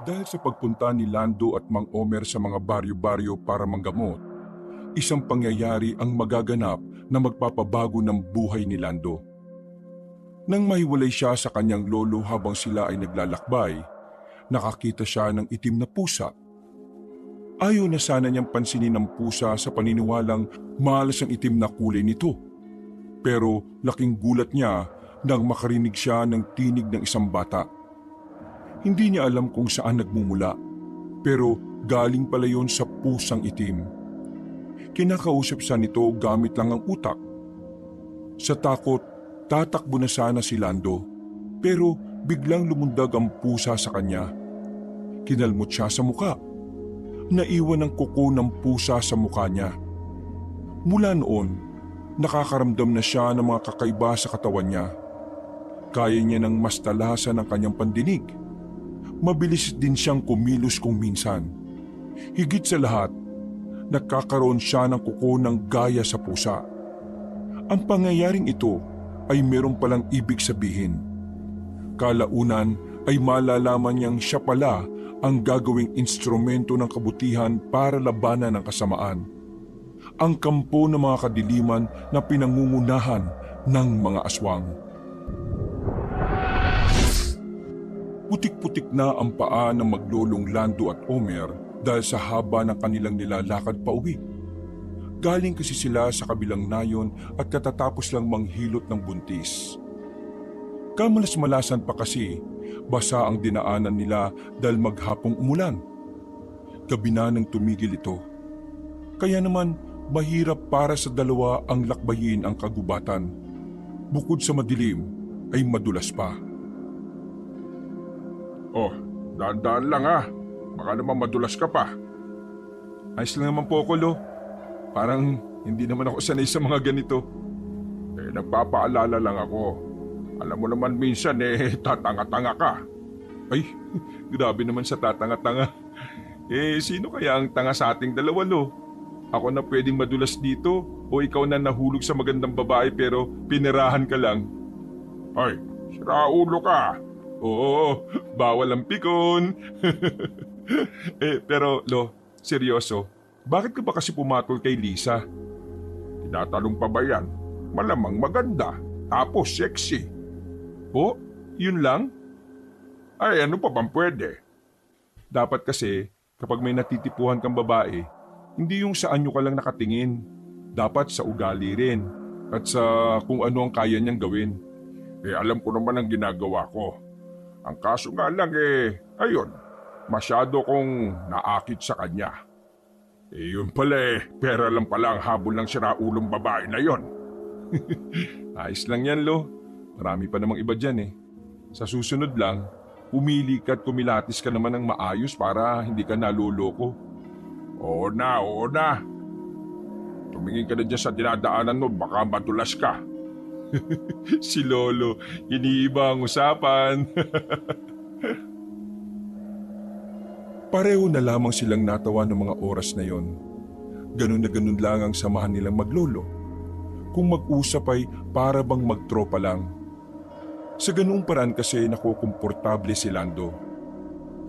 Dahil sa pagpunta ni Lando at Mang Omer sa mga baryo-baryo para manggamot, isang pangyayari ang magaganap na magpapabago ng buhay ni Lando. Nang mahiwalay siya sa kanyang lolo habang sila ay naglalakbay, nakakita siya ng itim na pusa. Ayaw na sana niyang pansinin ng pusa sa paniniwalang malas ang itim na kulay nito. Pero laking gulat niya nang makarinig siya ng tinig ng isang bata. Hindi niya alam kung saan nagmumula, pero galing pala yon sa pusang itim. Kinakausap siya nito gamit lang ang utak. Sa takot, tatakbo na sana si Lando, pero biglang lumundag ang pusa sa kanya. Kinalmot siya sa muka. Naiwan ang kuko ng pusa sa muka niya. Mula noon, nakakaramdam na siya ng mga kakaiba sa katawan niya. Kaya niya ng mas talasan ang kanyang pandinig. Mabilis din siyang kumilos kung minsan. Higit sa lahat, nagkakaroon siya ng kuko ng gaya sa pusa. Ang pangyayaring ito ay meron palang ibig sabihin. Kalaunan ay malalaman niyang siya pala ang gagawing instrumento ng kabutihan para labanan ng kasamaan. Ang kampo ng mga kadiliman na pinangungunahan ng mga aswang. Putik-putik na ang paa ng maglolong Lando at Omer dahil sa haba ng kanilang nilalakad pauwi. Galing kasi sila sa kabilang nayon at katatapos lang manghilot ng buntis. Kamalas-malasan pa kasi, basa ang dinaanan nila dahil maghapong umulan. Gabi na nang tumigil ito. Kaya naman mahirap para sa dalawa ang lakbayin ang kagubatan. Bukod sa madilim ay madulas pa. Oh, daan-daan lang ha. Baka naman madulas ka pa. Ayos lang naman po ako, Lo. Parang hindi naman ako sanay sa mga ganito. Nagpapaalala lang ako. Alam mo naman minsan tatanga-tanga ka. Ay, grabe naman sa tatanga-tanga. Sino kaya ang tanga sa ating dalawa, Lo? Ako na pwedeng madulas dito o ikaw na nahulog sa magandang babae pero pinirahan ka lang? Ay, siraulo ka. Oo, bawal ang pikon. Pero Lo, seryoso, bakit ka ba kasi pumatol kay Lisa? Tinatanong pa ba yan? Malamang maganda, tapos sexy. O, yun lang? Ay, ano pa bang pwede? Dapat kasi, kapag may natitipuhan kang babae, hindi yung sa anyo ka lang nakatingin. Dapat sa ugali rin at sa kung ano ang kaya niyang gawin. Alam ko naman ang ginagawa ko. Ang kaso nga lang ayun, masyado kong naakit sa kanya. Yun pala pera lang pala ang habol ng siraulong babae na yon. Ayos lang yan, Lo. Marami pa namang iba dyan. Sa susunod lang, pumili ka at kumilatis ka naman ng maayos para hindi ka naluloko. Oo na, oo na. Tumingin ka na dyan sa dinadaanan mo, baka madulas ka. Si Lolo, iniiba ang usapan. Pareho na lamang silang natawa ng mga oras na yon. Ganun na ganun lang ang samahan nilang maglolo. Kung mag-usap ay para bang magtropa lang. Sa ganoong paraan kasi nakukomportable si Lando.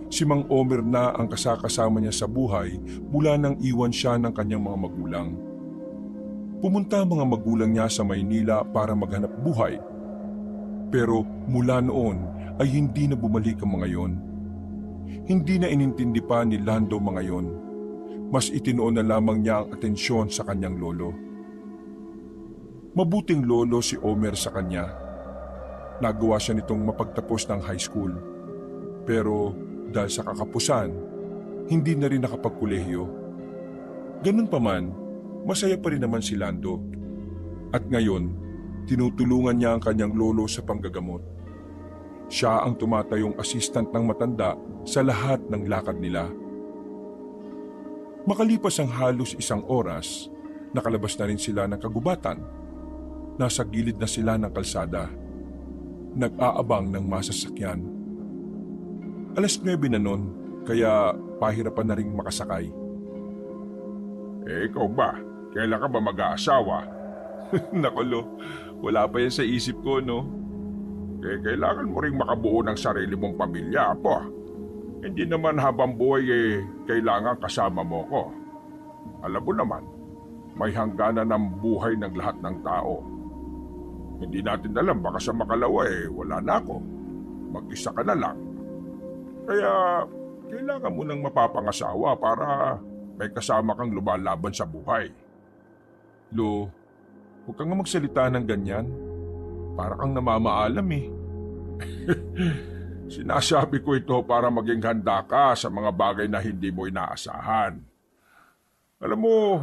Si Mang Omer na ang kasakasama niya sa buhay mula nang iwan siya ng kanyang mga magulang. Pumunta ang mga magulang niya sa Maynila para maghanap buhay. Pero mula noon ay hindi na bumalik ang mga yon. Hindi na inintindi pa ni Lando mga yon. Mas itinoon na lamang niya ang atensyon sa kanyang lolo. Mabuting lolo si Omer sa kanya. Nagawa siya nitong mapagtapos ng high school. Pero dahil sa kakapusan, hindi na rin nakapagkolehiyo. Ganun pa man, masaya pa rin naman si Lando. At ngayon, tinutulungan niya ang kanyang lolo sa panggagamot. Siya ang tumatayong assistant ng matanda sa lahat ng lakad nila. Makalipas ang halos 1 oras, nakalabas na rin sila ng kagubatan. Nasa gilid na sila ng kalsada. Nag-aabang ng masasakyan. 9:00 na nun, kaya pahirapan na rin makasakay. Ikaw ba? Kailan ka ba mag-aasawa? Naku, Lo, wala pa yan sa isip ko, no? Kailangan mo ring makabuo ng sarili mong pamilya, apo. Hindi naman habang buhay kailangan kasama mo ko. Alam mo naman, may hangganan ng buhay ng lahat ng tao. Hindi natin alam, baka sa makalawa wala na ako. Mag-isa ka na lang. Kaya kailangan mo nang mapapangasawa para may kasama kang lumalaban sa buhay. Lo, huwag kang nga magsalita ng ganyan. Para kang namamaalam eh. Sinasabi ko ito para maging handa ka sa mga bagay na hindi mo inaasahan. Alam mo,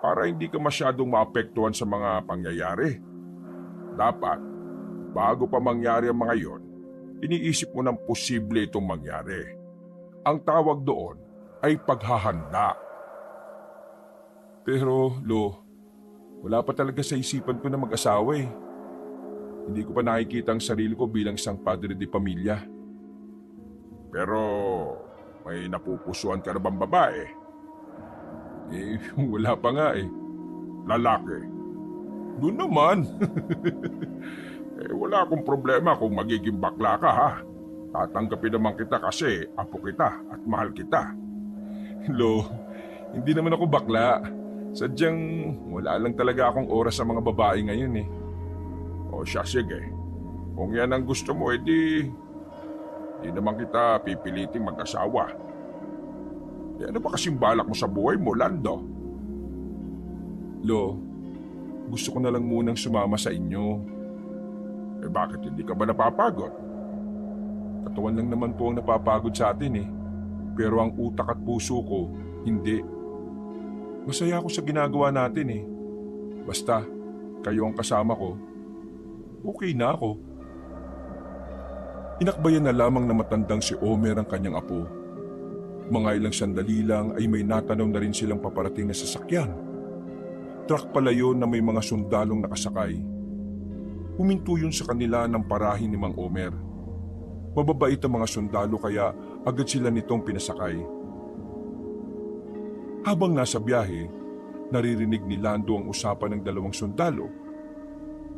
para hindi ka masyadong maapektuhan sa mga pangyayari. Dapat, bago pa mangyari ang mga yon, iniisip mo ng posible itong mangyari. Ang tawag doon ay paghahanda. Pero, Lo, wala pa talaga sa isipan ko na mag-asawa eh. Hindi ko pa nakikita ang sarili ko bilang isang padre de pamilya. Pero may napupusuan ka na bang babae? Wala pa nga eh. Lalaki? Doon naman. Wala akong problema kung magiging bakla ka ha. Tatanggapin naman kita kasi apo kita at mahal kita. Lo, hindi naman ako bakla. Sadyang wala lang talaga akong oras sa mga babae ngayon eh. O siya, sige. Kung yan ang gusto mo, di naman kita pipiliting mag-asawa. Ano ba kasing balak mo sa buhay mo, Lando? Lo, gusto ko na lang munang sumama sa inyo. Bakit hindi ka ba napapagod? Katawan lang naman po ang napapagod sa atin eh. Pero ang utak at puso ko, hindi. Masaya ako sa ginagawa natin eh. Basta, kayo ang kasama ko, okay na ako. Inakbayan na lamang na matandang si Omer ang kanyang apo. Mga ilang sandali lang ay may natanaw na rin silang paparating na sasakyan. Truck pala yun na may mga sundalong nakasakay. Huminto yun sa kanila ng parahin ni Mang Omer. Mababait ang mga sundalo kaya agad sila nitong pinasakay. Habang nasa biyahe, naririnig ni Lando ang usapan ng dalawang sundalo.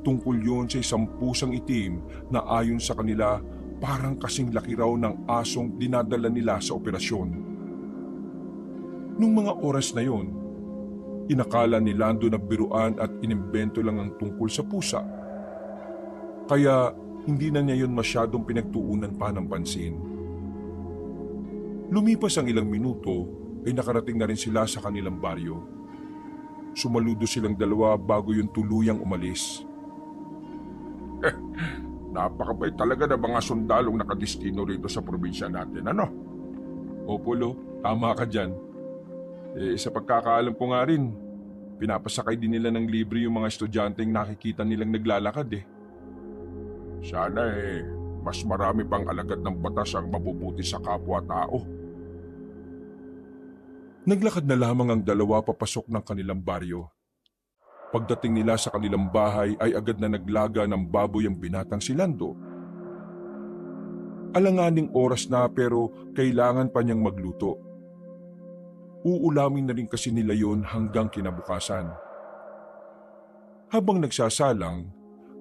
Tungkol yun sa isang pusang itim na ayon sa kanila parang kasing laki raw ng asong dinadala nila sa operasyon. Nung mga oras na yon, inakala ni Lando na biruan at inimbento lang ang tungkol sa pusa. Kaya hindi na niya yun masyadong pinagtuunan pa ng pansin. Lumipas ang ilang minuto ay nakarating na rin sila sa kanilang baryo. Sumaludo silang dalawa bago yung tuluyang umalis. Napakabait talaga ng mga sundalong nakadistino rito sa probinsya natin, ano? Opo, Lo, tama ka dyan. Sa pagkakaalam ko nga rin, pinapasakay din nila ng libre yung mga estudyanteng nakikita nilang naglalakad eh. Sana mas marami pang alagad ng batas ang mabubuti sa kapwa-tao. Naglakad na lamang ang dalawa papasok ng kanilang baryo. Pagdating nila sa kanilang bahay ay agad na naglaga ng baboy ang binatang si Lando. Alanganing oras na pero kailangan pa niyang magluto. Uulamin na rin kasi nila yon hanggang kinabukasan. Habang nagsasalang,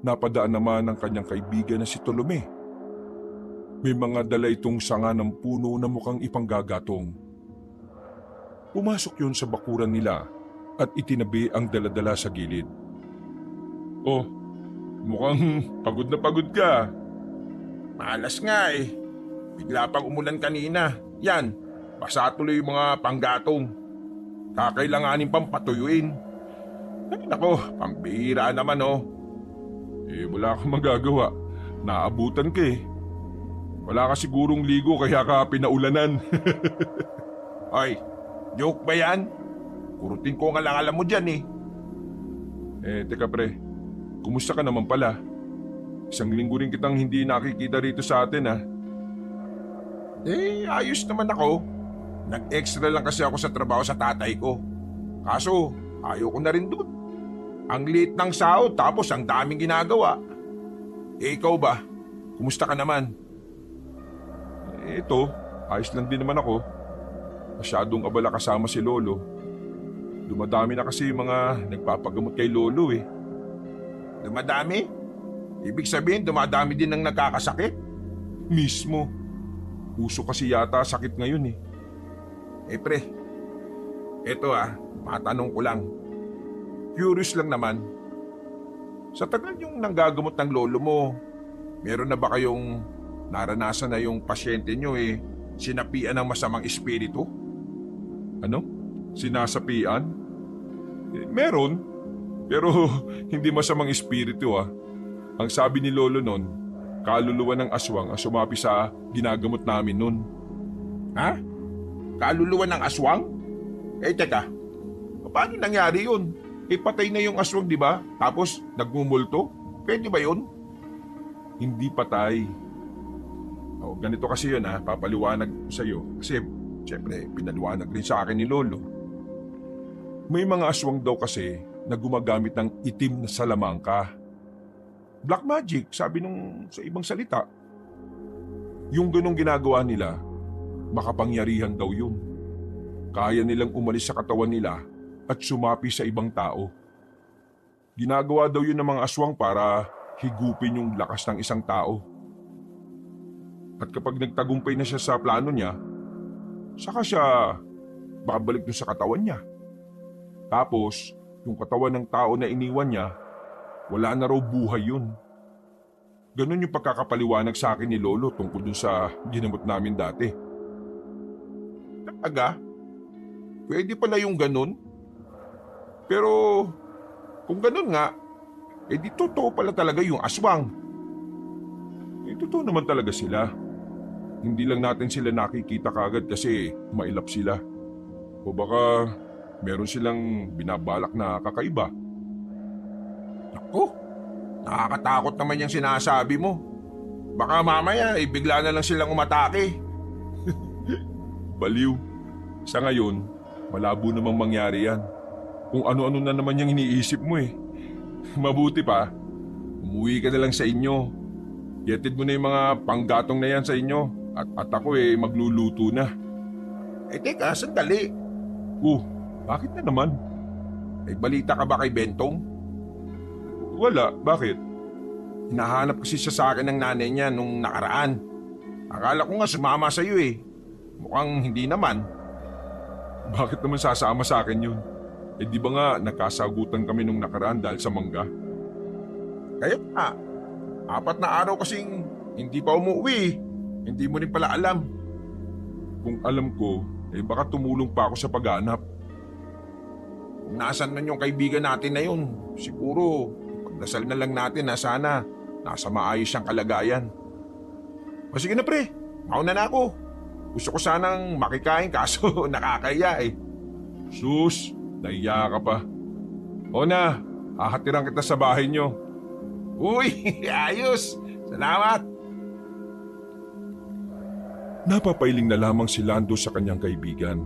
napadaan naman ang kanyang kaibigan na si Tolome. May mga dala itong sanga ng puno na mukhang ipanggagatong. Pumasok yun sa bakuran nila at itinabi ang daladala sa gilid. Oh, mukhang pagod na pagod ka. Malas nga eh. Bigla pang umulan kanina. Yan, basa tuloy yung mga panggatong. Kakailanganin pang patuyuin. Ay nako, pambihira naman oh. Wala kang magagawa. Naabutan ka eh. Wala ka sigurong ligo kaya ka pinaulanan. Ay, joke ba yan? Kurutin ko nga lang alam mo dyan eh. Teka pre, kumusta ka naman pala? Isang linggo rin kitang hindi nakikita rito sa atin ah. Ayos naman ako. Nag-extra lang kasi ako sa trabaho sa tatay ko. Kaso, ayaw ko na rin dun. Ang liit ng sahod tapos ang daming ginagawa. Ikaw ba? Kumusta ka naman? Ito, ayos lang din naman ako. Masyadong abala kasama si Lolo. Dumadami na kasi yung mga nagpapagamot kay Lolo eh. Dumadami? Ibig sabihin dumadami din ng nagkakasakit? Mismo. Puso kasi yata sakit ngayon eh. Pre, eto matanong ko lang. Curious lang naman. Sa tagal yung nanggagamot ng lolo mo, meron na ba kayong naranasan na yung pasyente nyo sinapian ng masamang espiritu? Ano? Sinasapian? Meron. Pero hindi masamang espiritu ah. Ang sabi ni Lolo nun, kaluluwa ng aswang ang sumapi sa ginagamot namin nun. Ha? Kaluluwa ng aswang? Teka, paano nangyari yun? Patay na yung aswang, di ba? Tapos nagmumulto? Pwede ba yun? Hindi patay. Ganito kasi yun papaliwanag ko sa iyo. Kasi siyempre pinaliwanag rin sa akin ni Lolo. May mga aswang daw kasi na gumagamit ng itim na salamangka. Black magic, sabi nung sa ibang salita. Yung ganong ginagawa nila, makapangyarihan daw yun. Kaya nilang umalis sa katawan nila at sumapi sa ibang tao. Ginagawa daw yun ng mga aswang para higupin yung lakas ng isang tao. At kapag nagtagumpay na siya sa plano niya, saka siya babalik dun sa katawan niya. Tapos, yung katawan ng tao na iniwan niya, wala na raw buhay yun. Ganun yung pagkakapaliwanag sa akin ni Lolo tungkol dun sa ginamot namin dati. Talaga? Pwede pala yung ganun? Pero kung ganun nga, di totoo pala talaga yung aswang. Totoo naman talaga sila. Hindi lang natin sila nakikita kagad kasi mailap sila. O baka meron silang binabalak na kakaiba. Naku, nakakatakot naman yung sinasabi mo. Baka mamaya bigla na lang silang umatake. Baliw. Sa ngayon, malabo namang mangyari yan. Kung ano-ano na naman yung iniisip mo eh. Mabuti pa, umuwi ka na lang sa inyo. Yatid mo na yung mga panggatong na yan sa inyo. At ako magluluto na. Teka, sandali. Bakit na naman? May balita ka ba kay Bentong? Wala, bakit? Hinahanap kasi siya sa akin ng nanay niya nung nakaraan. Akala ko nga sumama sa'yo Mukhang hindi naman. Bakit naman sasama sa akin yun? Di ba nga nagkasagutan kami nung nakaraan dahil sa mangga? Kaya 4 na araw kasing hindi pa umuwi. Hindi mo rin pala alam. Kung alam ko, baka tumulong pa ako sa paghanap. Kung nasan man yung kaibigan natin na yun, siguro pagdasal na lang natin na sana nasa maayos siyang kalagayan. Sige na pre, mauna na ako. Gusto ko sanang makikain kaso nakakaya Sus, naiya ka pa. O na, hahatiran kita sa bahay niyo. Uy, ayos! Salamat! Napapailing na lamang si Lando sa kanyang kaibigan.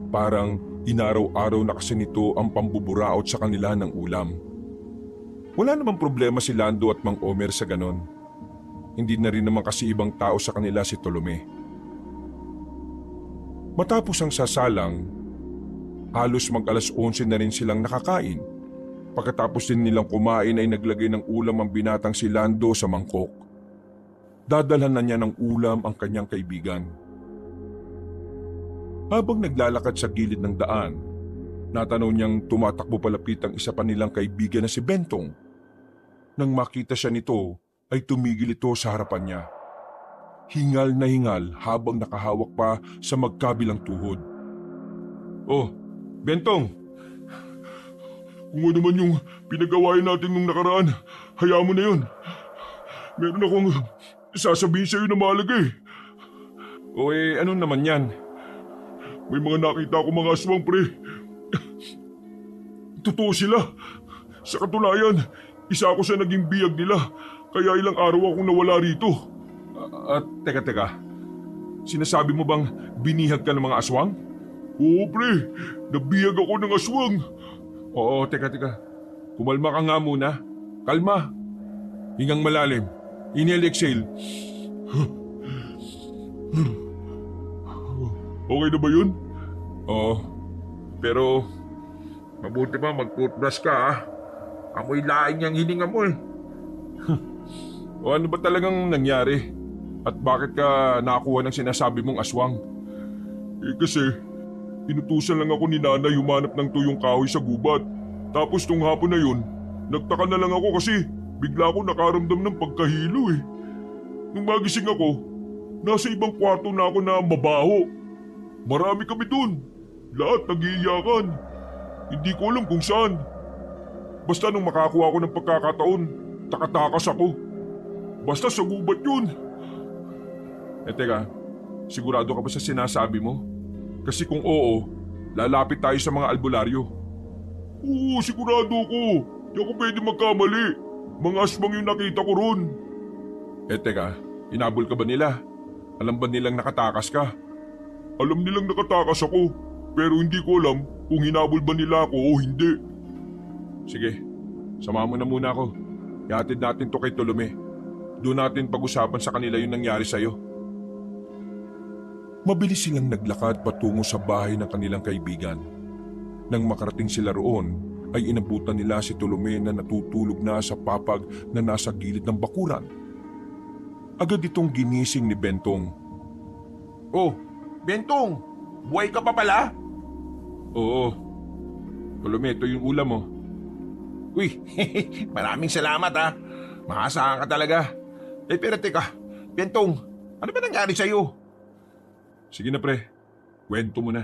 Parang inaraw-araw na kasi nito ang pambuburaot sa kanila ng ulam. Wala namang problema si Lando at Mang Omer sa ganon. Hindi na rin naman kasi ibang tao sa kanila si Tolome. Matapos ang sasalang, halos mag-alas 11 na rin silang nakakain. Pagkatapos din nilang kumain ay naglagay ng ulam ang binatang si Lando sa mangkok. Dadalhan na niya ng ulam ang kanyang kaibigan. Habang naglalakad sa gilid ng daan, natanaw niyang tumatakbo palapit ang isa pa nilang kaibigan na si Bentong. Nang makita siya nito, ay tumigil ito sa harapan niya. Hingal na hingal habang nakahawak pa sa magkabilang tuhod. Oh, Bentong! Kung ano man yung pinagawain natin nung nakaraan, hayaan mo na yun. Meron akong sasabihin sa'yo na mahalaga ano naman yan? May mga nakita ko mga aswang pre. Totoo sila. Sa katunayan, isa ako sa naging biyag nila, kaya ilang araw akong nawala rito. Teka. Sinasabi mo bang binihag ka ng mga aswang? Oo pre, nabihag ako ng aswang. Oo, teka. Kumalma ka nga muna. Kalma. Hingang malalim. Inhale, exhale. Okay na ba yun? Oo. Pero, mabuti pa mag-toothbrush ka Amoy laing yung hininga mo O ano ba talagang nangyari? At bakit ka nakakuha ng sinasabi mong aswang? Kasi inutusan lang ako ni nanay humanap ng tuyong kahoy sa gubat. Tapos nung hapon na yun, nagtaka na lang ako kasi bigla ako nakaramdam ng pagkahilo eh. Nung magising ako, nasa ibang kwarto na ako na mabaho. Marami kami dun. Lahat nag-iiyakan. Hindi ko alam kung saan. Basta nung makakuha ako ng pagkakataon, takatakas ako. Basta sa gubat yun. Teka, sigurado ka ba sa sinasabi mo? Kasi kung oo, lalapit tayo sa mga albularyo. Oo, sigurado ko. Di ako pwede magkamali. Mga aswang yung nakita ko ron. Teka, inabol ka ba nila? Alam ba nilang nakatakas ka? Alam nilang nakatakas ako, pero hindi ko alam kung hinabol ba nila ako o hindi. Sige, samahan mo na muna ako. Ihatid natin to kay Tolome. Doon natin pag-usapan sa kanila yung nangyari sa'yo. Mabilis silang naglakad patungo sa bahay ng kanilang kaibigan. Nang makarating sila roon, ay inabutan nila si Tolome na natutulog na sa papag na nasa gilid ng bakuran. Agad itong ginising ni Bentong. Oh, Bentong, buhay ka pa pala? Oo. Tolome, ito yung ulam mo. Uy, maraming salamat ha. Maasahan ka talaga. Pero teka, Bentong, ano ba nangyari sa'yo? Sige na pre, kwento mo na.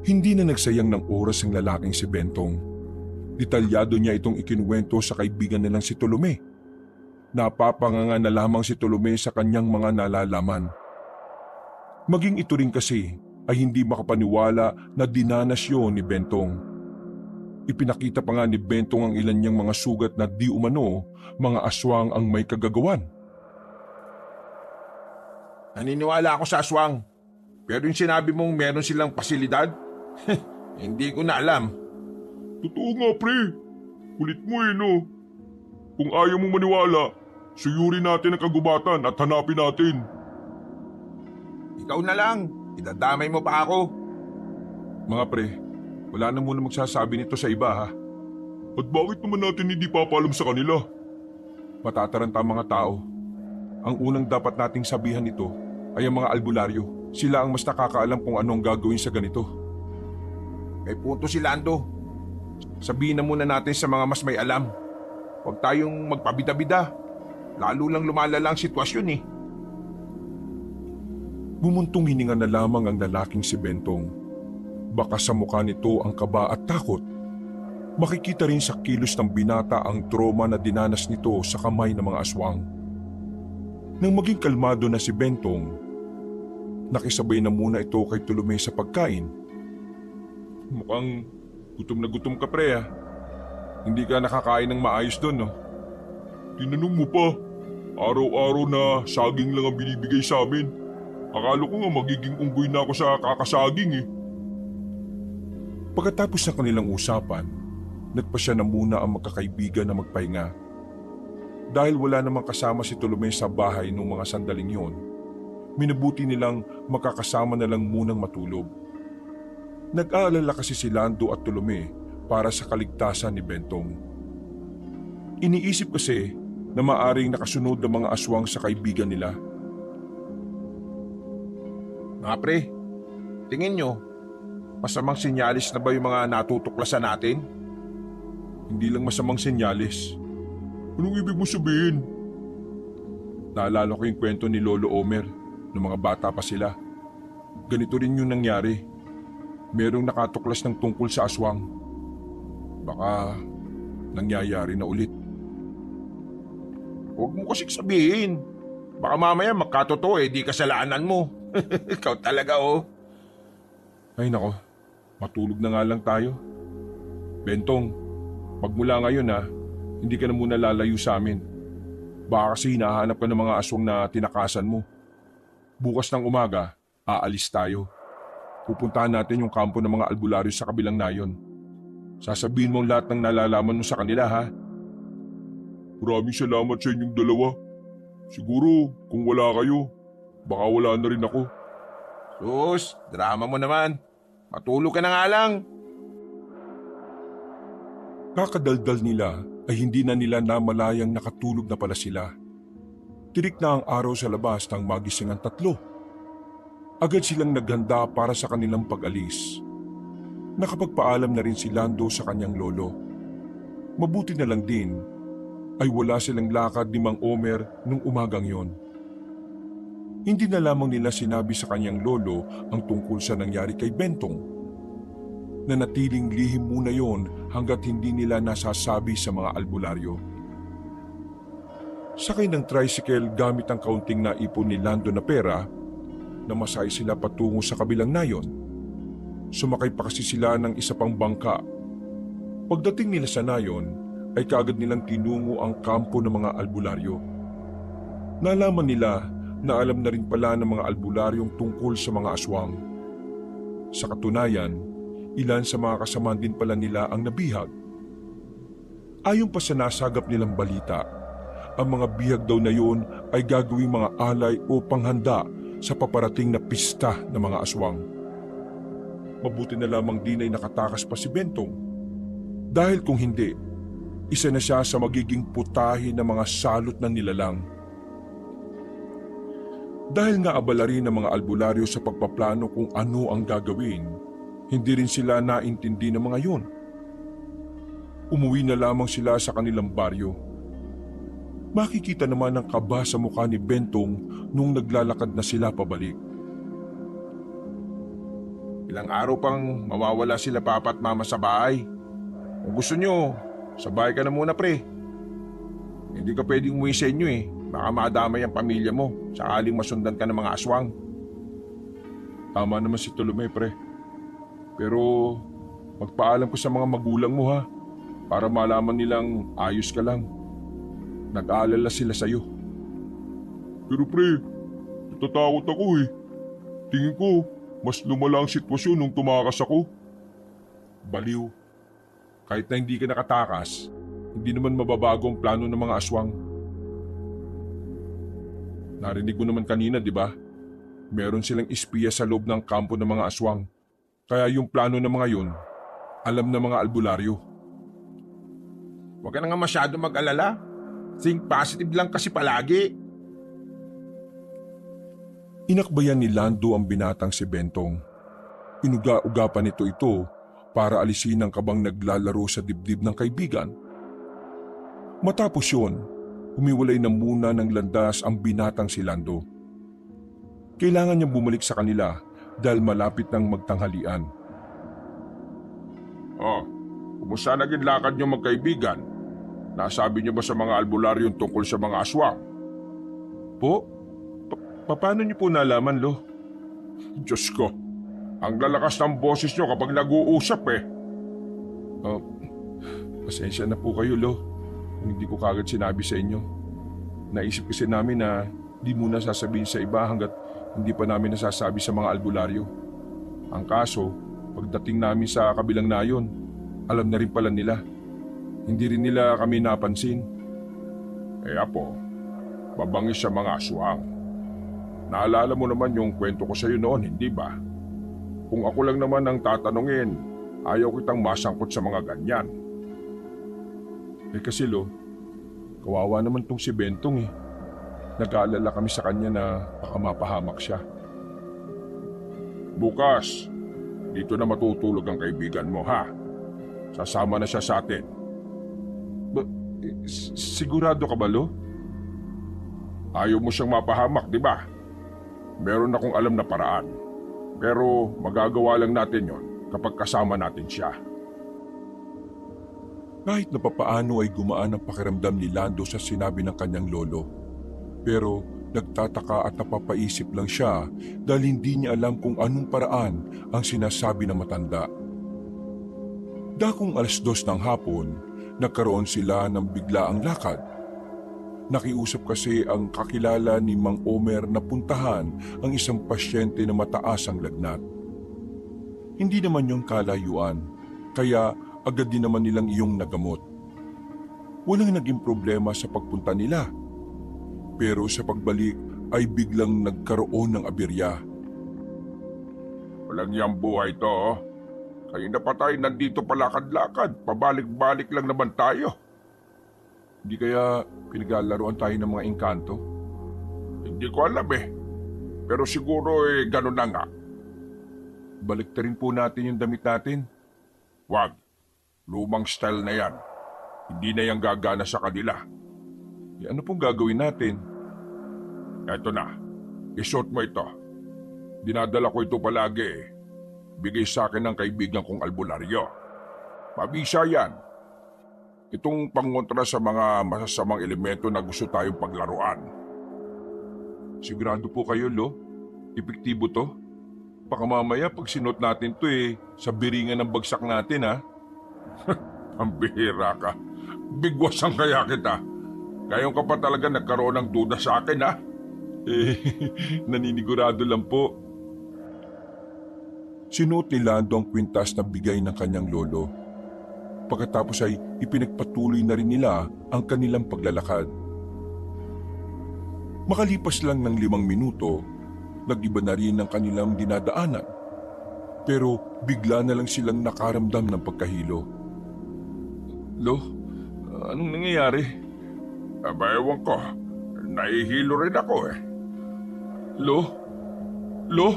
Hindi na nagsayang ng oras ang lalaking si Bentong. Detalyado niya itong ikinuwento sa kaibigan nilang si Tolome. Napapanganga na lamang si Tolome sa kanyang mga nalalaman. Maging ito rin kasi ay hindi makapaniwala na dinanas yun ni Bentong. Ipinakita pa nga ni Bentong ang ilan niyang mga sugat na di umano mga aswang ang may kagagawan. Naniniwala ako sa aswang. Pero yung sinabi mong meron silang pasilidad, hindi ko na alam. Totoo nga pre, kulit mo no. Kung ayaw mong maniwala, suyurin natin ang kagubatan at hanapin natin. Ikaw na lang, idadamay mo pa ako. Mga pre, wala na muna magsasabi nito sa iba ha. At bakit naman natin hindi papalam sa kanila? Matataranta ang mga tao. Ang unang dapat nating sabihan nito ay ang mga albularyo. Sila ang mas nakakaalam kung anong gagawin sa ganito. May punto si Lando. Sabihin na muna natin sa mga mas may alam. Huwag tayong magpabida-bida. Lalo lang lumalala ang sitwasyon eh. Bumuntong hininga na lamang ang lalaking si Bentong. Baka sa mukha nito ang kaba at takot. Makikita rin sa kilos ng binata ang trauma na dinanas nito sa kamay ng mga aswang. Nang maging kalmado na si Bentong, nakisabay na muna ito kay Tolome sa pagkain. Mukhang gutom na gutom ka pre ha. Hindi ka nakakain ng maayos doon no? Tinanong mo pa. Araw-araw na saging lang ang binibigay sa amin. Akala ko nga magiging unggoy na ako sa kakasaging eh. Pagkatapos ng kanilang usapan, nagpasya na muna ang magkakaibigan na magpahinga. Dahil wala namang kasama si Tolome sa bahay nung mga sandaling yon, minabuti nilang makakasama na lang munang matulog. Nag-aalala kasi si Lando at Tolome para sa kaligtasan ni Bentong. Iniisip kasi na maaring nakasunod ng mga aswang sa kaibigan nila. Mga pre, tingin nyo, masamang sinyalis na ba yung mga natutuklasan natin? Hindi lang masamang senyalis. Anong ibig mo sabihin? Naalala ko yung kwento ni Lolo Omer nung mga bata pa sila. Ganito rin yung nangyari. Merong nakatuklas ng tungkol sa aswang. Baka nangyayari na ulit. Huwag mo kasing sabihin. Baka mamaya magkatotoo di kasalanan mo. Ikaw talaga oh. Ay nako, matulog na nga lang tayo. Bentong, magmula ngayon hindi ka na muna lalayo sa amin. Baka kasi hinahanap ka ng mga aswang na tinakasan mo. Bukas ng umaga, aalis tayo. Pupuntahan natin yung kampo ng mga albularyo sa kabilang nayon. Sasabihin mo lahat ng nalalaman mo sa kanila ha. Maraming salamat sa inyong dalawa. Siguro kung wala kayo, baka wala na rin ako. Sus, drama mo naman. Matulog ka na nga lang. Kakadaldal nila ay hindi na nila namalayang nakatulog na pala sila. Tirik na ang araw sa labas nang magising ang tatlo. Agad silang naghanda para sa kanilang pag-alis. Nakapagpaalam na rin si Lando sa kanyang lolo. Mabuti na lang din ay wala silang lakad ni Mang Omer nung umagang yon. Hindi na lamang nila sinabi sa kanyang lolo ang tungkol sa nangyari kay Bentong. Nanatiling lihim muna yon hanggat hindi nila nasasabi sa mga albularyo. Sakay ng tricycle gamit ang kaunting naipon ni Lando na pera, namasay sila patungo sa kabilang nayon. Sumakay pa kasi sila ng isa pang bangka. Pagdating nila sa nayon, ay kaagad nilang tinungo ang kampo ng mga albularyo. Nalaman nila na alam na rin pala ng mga albularyong tungkol sa mga aswang. Sa katunayan, ilan sa mga kasamaan din pala nila ang nabihag. Ayon pa sa nasagap nilang balita, ang mga bihag daw na yun ay gagawing mga alay o panghanda sa paparating na pista ng mga aswang. Mabuti na lamang din ay nakatakas pa si Bentong. Dahil kung hindi, isa na siya sa magiging putahe ng mga salot na nilalang. Dahil nga abala rin ng mga albularyo sa pagpaplano kung ano ang gagawin, hindi rin sila naintindi ng mga yun. Umuwi na lamang sila sa kanilang baryo. Makikita naman ang kaba sa mukha ni Bentong nung naglalakad na sila pabalik. Ilang araw pang mawawala sila papa at mama sa bahay. Kung gusto nyo, sa bahay ka na muna pre. Hindi ka pwedeng umuwi sa inyo eh. Baka madamay ang pamilya mo sakaling masundan ka ng mga aswang. Tama naman si Tolome, pre. Pero magpaalam ko sa mga magulang mo ha, para malaman nilang ayos ka lang. Nag-aalala sila sa'yo. Pero pre, natatakot ako eh. Tingin ko, mas lumala ang sitwasyon nung tumakas ako. Baliw. Kahit na hindi ka nakatakas, hindi naman mababago ang plano ng mga aswang. Narinig mo naman kanina, di ba? Meron silang espiya sa loob ng kampo ng mga aswang. Kaya yung plano ng mga yun, alam ng mga albularyo. Huwag ka na nga masyado mag-alala. Think positive lang kasi palagi. Inakbayan ni Lando ang binatang si Bentong. Inuga-uga pa nito ito para alisin ang kabang naglalaro sa dibdib ng kaibigan. Matapos yun, humiwalay na muna ng landas ang binatang si Lando. Kailangan niyang bumalik sa kanila dahil malapit ng magtanghalian. Oh, kumusta naging lakad niyo magkaibigan? Nasabi niyo ba sa mga albularyo tungkol sa mga aswang? Po? Paano niyo po nalaman, Lo? Diyos ko, ang lalakas ng boses niyo kapag nag-uusap eh. Oh, pasensya na po kayo, Lo. Kung hindi ko kagad sinabi sa inyo. Naisip kasi namin na di muna sasabihin sa iba hanggat hindi pa namin nasasabi sa mga albularyo. Ang kaso, pagdating namin sa kabilang nayon, alam na rin pala nila. Hindi rin nila kami napansin. Eh apo, mabangis sa mga aswang. Naalala mo naman yung kwento ko sa iyo noon, hindi ba? Kung ako lang naman ang tatanungin, ayaw kitang masangkot sa mga ganyan. Eh kasi Lo, kawawa naman tong si Bentong eh. Nag-aalala kami sa kanya na baka mapahamak siya. Bukas, dito na matutulog ang kaibigan mo ha. Sasama na siya sa atin. Sigurado ka ba, Lo? Ayaw mo siyang mapahamak, di ba? Meron akong alam na paraan. Pero magagawa lang natin yon kapag kasama natin siya. Kahit na papaano ay gumaan ang pakiramdam ni Lando sa sinabi ng kanyang lolo. Pero nagtataka at napapaisip lang siya dahil hindi niya alam kung anong paraan ang sinasabi ng matanda. Dakong 2:00 ng hapon, nagkaroon sila ng biglaang lakad. Nakiusap kasi ang kakilala ni Mang Omer na puntahan ang isang pasyente na mataas ang lagnat. Hindi naman yung kalayuan, kaya agad din naman nilang iyong nagamot. Walang naging problema sa pagpunta nila. Pero sa pagbalik ay biglang nagkaroon ng aberya. Walang yang buhay to, oh. Kayo na pa tayo nandito palakad-lakad. Pabalik-balik lang naman tayo. Hindi kaya pinaglalaroan tayo ng mga engkanto? Hindi ko alam eh. Pero siguro ganun na nga. Baliktarin po natin yung damit natin. Wag. Lumang style na yan. Hindi na yan gagana sa kanila. Ano pong gagawin natin? Eto na. Isuot mo ito. Dinadala ko ito palagi eh. Bigay sa akin ng kaibigan kong albularyo. Mabisa yan. Itong pangontra sa mga masasamang elemento na gusto tayong paglaruan. Sigurado po kayo, Lo? Epektibo to? Baka mamaya pag sinuot natin to sa biringan ng bagsak natin, ha? Ang bihira ka. Bigwasan kaya kita. Ngayon ka pa talaga nagkaroon ng duda sa akin, ha? Naninigurado lang po. Sinuot ni Lando ang kwintas na bigay ng kanyang lolo. Pagkatapos ay ipinagpatuloy na rin nila ang kanilang paglalakad. Makalipas lang ng 5 minuto, nag-iba na rin ang kanilang dinadaanan. Pero bigla na lang silang nakaramdam ng pagkahilo. Lo, anong nangyayari? Aba, ewan ko. Nahihilo rin ako eh. Lo? Lo?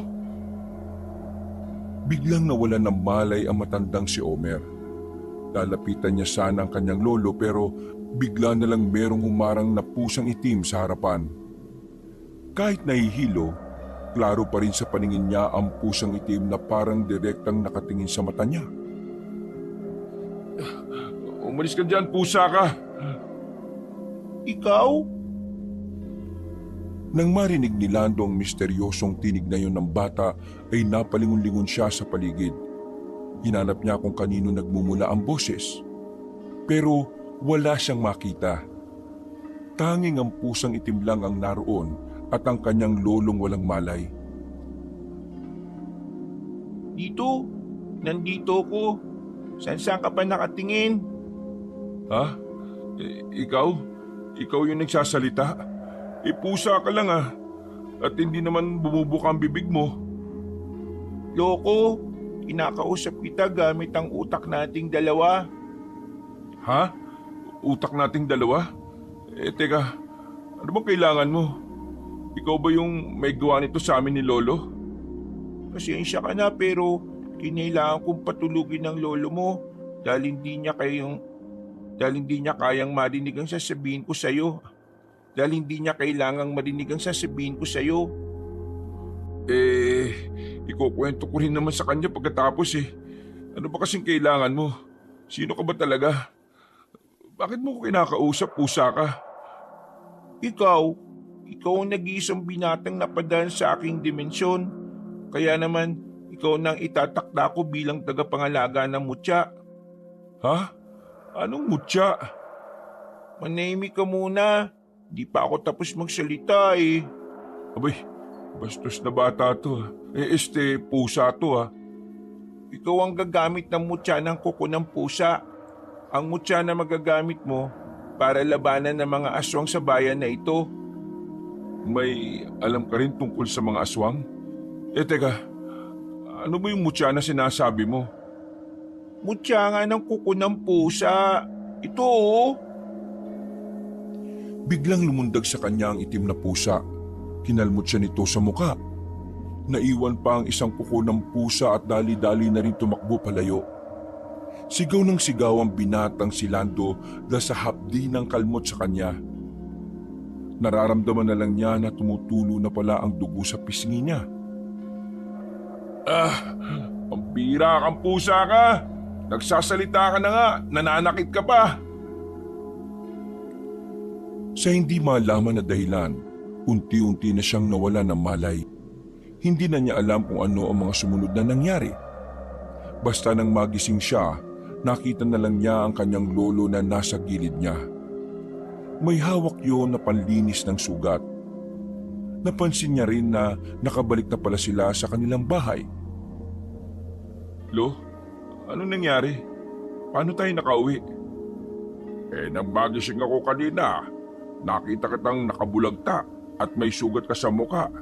Biglang nawalan ng malay ang matandang si Omer. Lalapitan niya sana ang kanyang lolo pero bigla na lang merong humarang na pusang itim sa harapan. Kahit nahihilo, klaro pa rin sa paningin niya ang pusang itim na parang direktang nakatingin sa mata niya. Umalis ka dyan, pusa ka. Ikaw? Nang marinig ni Lando ang misteryosong tinig na yon ng bata ay napalingon-lingon siya sa paligid. Hinanap niya kung kanino nagmumula ang boses. Pero wala siyang makita. Tanging ang pusang itim lang ang naroon at ang kanyang lolong walang malay. Dito. Nandito ko. Saan ka pa nakatingin? Ha? Ikaw? Ikaw yung nagsasalita? Pusa ka lang at hindi naman bumubuka ang bibig mo. Loko, kinakausap kita gamit ang utak nating dalawa. Ha? Utak nating dalawa? Teka, ano bang kailangan mo? Ikaw ba yung may gawa nito sa amin ni Lolo? Pasensya ka na pero kinailangan kong patulugin ng lolo mo dahil hindi niya kayang marinig ang sasabihin ko sa'yo. Dahil hindi niya kailangang marinig ang sasabihin ko sa'yo. Ikukwento ko rin naman sa kanya pagkatapos Ano ba kasing kailangan mo? Sino ka ba talaga? Bakit mo ko kinakausap, pusa ka? Ikaw ang nag-iisang binatang napadaan sa aking dimensyon. Kaya naman, ikaw nang itatakda ko bilang tagapangalaga ng mutya. Ha? Anong mutya? Manahimik ka muna. Di pa ako tapos magsalita eh. Abay, bastos na bata to. Pusa to Ikaw ang gagamit ng mutya ng kuko ng pusa. Ang mutya na magagamit mo para labanan ng mga aswang sa bayan na ito. May alam ka rin tungkol sa mga aswang? Teka, ano ba yung mutya na sinasabi mo? Mutya nga ng kuko ng pusa. Ito Biglang lumundag sa kanya ang itim na pusa. Kinalmot siya nito sa muka. Naiwan pa ang isang kuko ng pusa at dali-dali na rin tumakbo palayo. Sigaw ng sigaw ang binatang si Lando dahil sa hapdi ng kalmot sa kanya. Nararamdaman na lang niya na tumutulo na pala ang dugo sa pisngi niya. Ang bira kang pusa ka. Nagsasalita ka na nga, nananakit ka pa. Sa hindi malaman na dahilan, unti-unti na siyang nawala ng malay. Hindi na niya alam kung ano ang mga sumunod na nangyari. Basta nang magising siya, nakita na lang niya ang kanyang lolo na nasa gilid niya. May hawak yun na panlinis ng sugat. Napansin niya rin na nakabalik na pala sila sa kanilang bahay. Lo, ano nangyari? Paano tayo nakauwi? Nang magising ako kanina, nakita kitang nakabulagta at may sugat ka sa muka.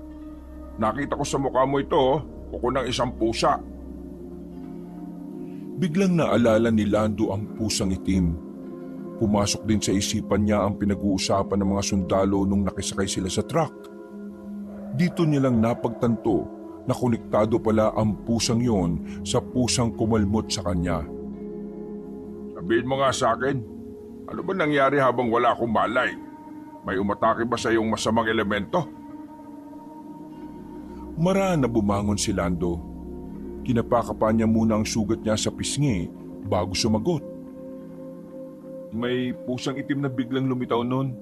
Nakita ko sa mukha mo ito, kuko ng isang pusa. Biglang naalala ni Lando ang pusang itim. Pumasok din sa isipan niya ang pinag-uusapan ng mga sundalo nung nakisakay sila sa truck. Dito niya lang napagtanto na konektado pala ang pusang yon sa pusang kumalmot sa kanya. Sabihin mo nga sa akin, ano ba nangyari habang wala akong malay? May umatake ba sa iyong masamang elemento? Maraan na bumangon si Lando. Kinapakapan niya muna ang sugat niya sa pisngi bago sumagot. May pusang itim na biglang lumitaw noon.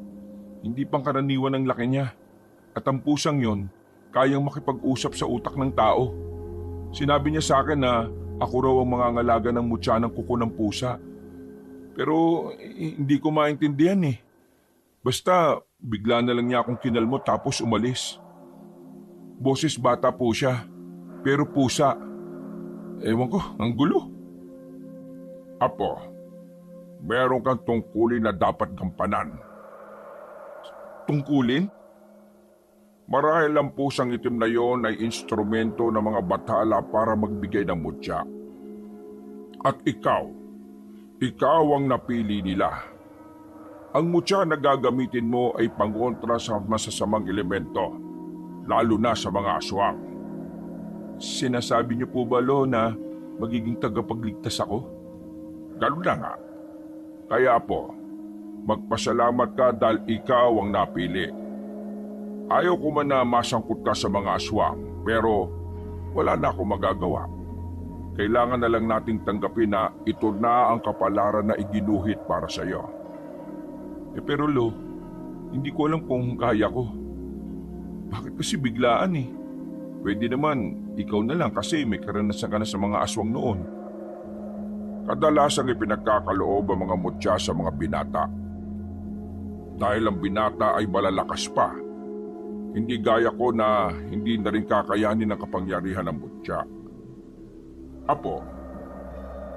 Hindi pangkaraniwan ang laki niya. At ang pusang yon, kayang makipag-usap sa utak ng tao. Sinabi niya sa akin na ako raw ang mangangalaga ng mutya ng kuko ng pusa. Pero hindi ko maintindihan eh. Basta bigla na lang niya akong kinalmot tapos umalis. Boses bata po siya, pero pusa. Ewan ko, ang gulo. Apo, meron kang tungkulin na dapat gampanan. Tungkulin? Marahil ang pusang itim na yon ay instrumento ng mga bathala para magbigay ng mutya. At ikaw ang napili nila. Ang mutya na gagamitin mo ay pangontra sa masasamang elemento, lalo na sa mga aswang. Sinasabi niyo po ba, Lo, na magiging tagapagligtas ako? Ganun na nga. Kaya po, magpasalamat ka dahil ikaw ang napili. Ayaw ko man na masangkot ka sa mga aswang, pero wala na akong magagawa. Kailangan na lang nating tanggapin na ito na ang kapalaran na iginuhit para sa iyo. Pero Lo, hindi ko alam kung kaya ko. Bakit kasi biglaan eh? Pwede naman, ikaw na lang kasi may karanasan ka na sa mga aswang noon. Kadalasang ipinagkakaloob ang mga mutya sa mga binata. Dahil ang binata ay malalakas pa, hindi gaya ko na hindi na rin kakayanin ang kapangyarihan ng mutya. Apo,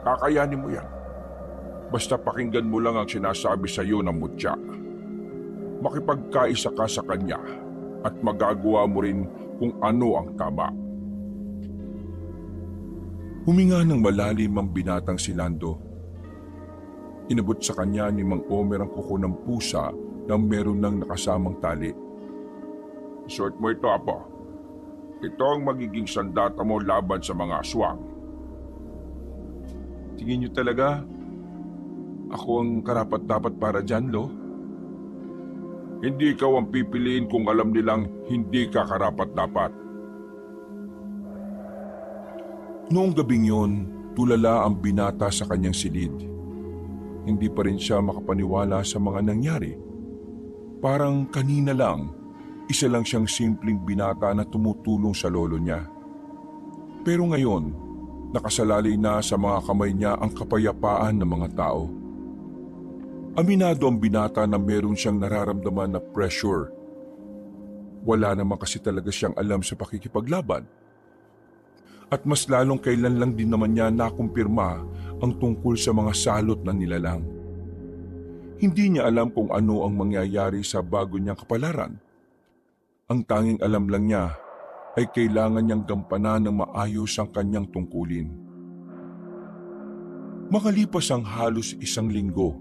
kakayanin mo yan. Basta pakinggan mo lang ang sinasabi sa iyo ng mutya. Makipagkaisa ka sa kanya at magagawa mo rin kung ano ang tama. Huminga ng malalim ang binatang si Lando. Inabot sa kanya ni Mang Omer ang kuko ng pusa na meron ng nakasamang tali. Isuot mo ito, Apo. Ito ang magiging sandata mo laban sa mga aswang. Tingin niyo talaga ako ang karapat-dapat para dyan, Lo? Hindi ikaw ang pipiliin kung alam nilang hindi ka karapat-dapat. Noong gabing yon, tulala ang binata sa kanyang silid. Hindi pa rin siya makapaniwala sa mga nangyari. Parang kanina lang, isa lang siyang simpleng binata na tumutulong sa lolo niya. Pero ngayon, nakasalalay na sa mga kamay niya ang kapayapaan ng mga tao. Aminado ang binata na meron siyang nararamdaman na pressure. Wala naman kasi talaga siyang alam sa pakikipaglaban. At mas lalong kailan lang din naman niya nakumpirma ang tungkol sa mga salot na nilalang. Hindi niya alam kung ano ang mangyayari sa bago niyang kapalaran. Ang tanging alam lang niya ay kailangan niyang gampanan ng maayos ang kanyang tungkulin. Makalipas ang halos 1 linggo,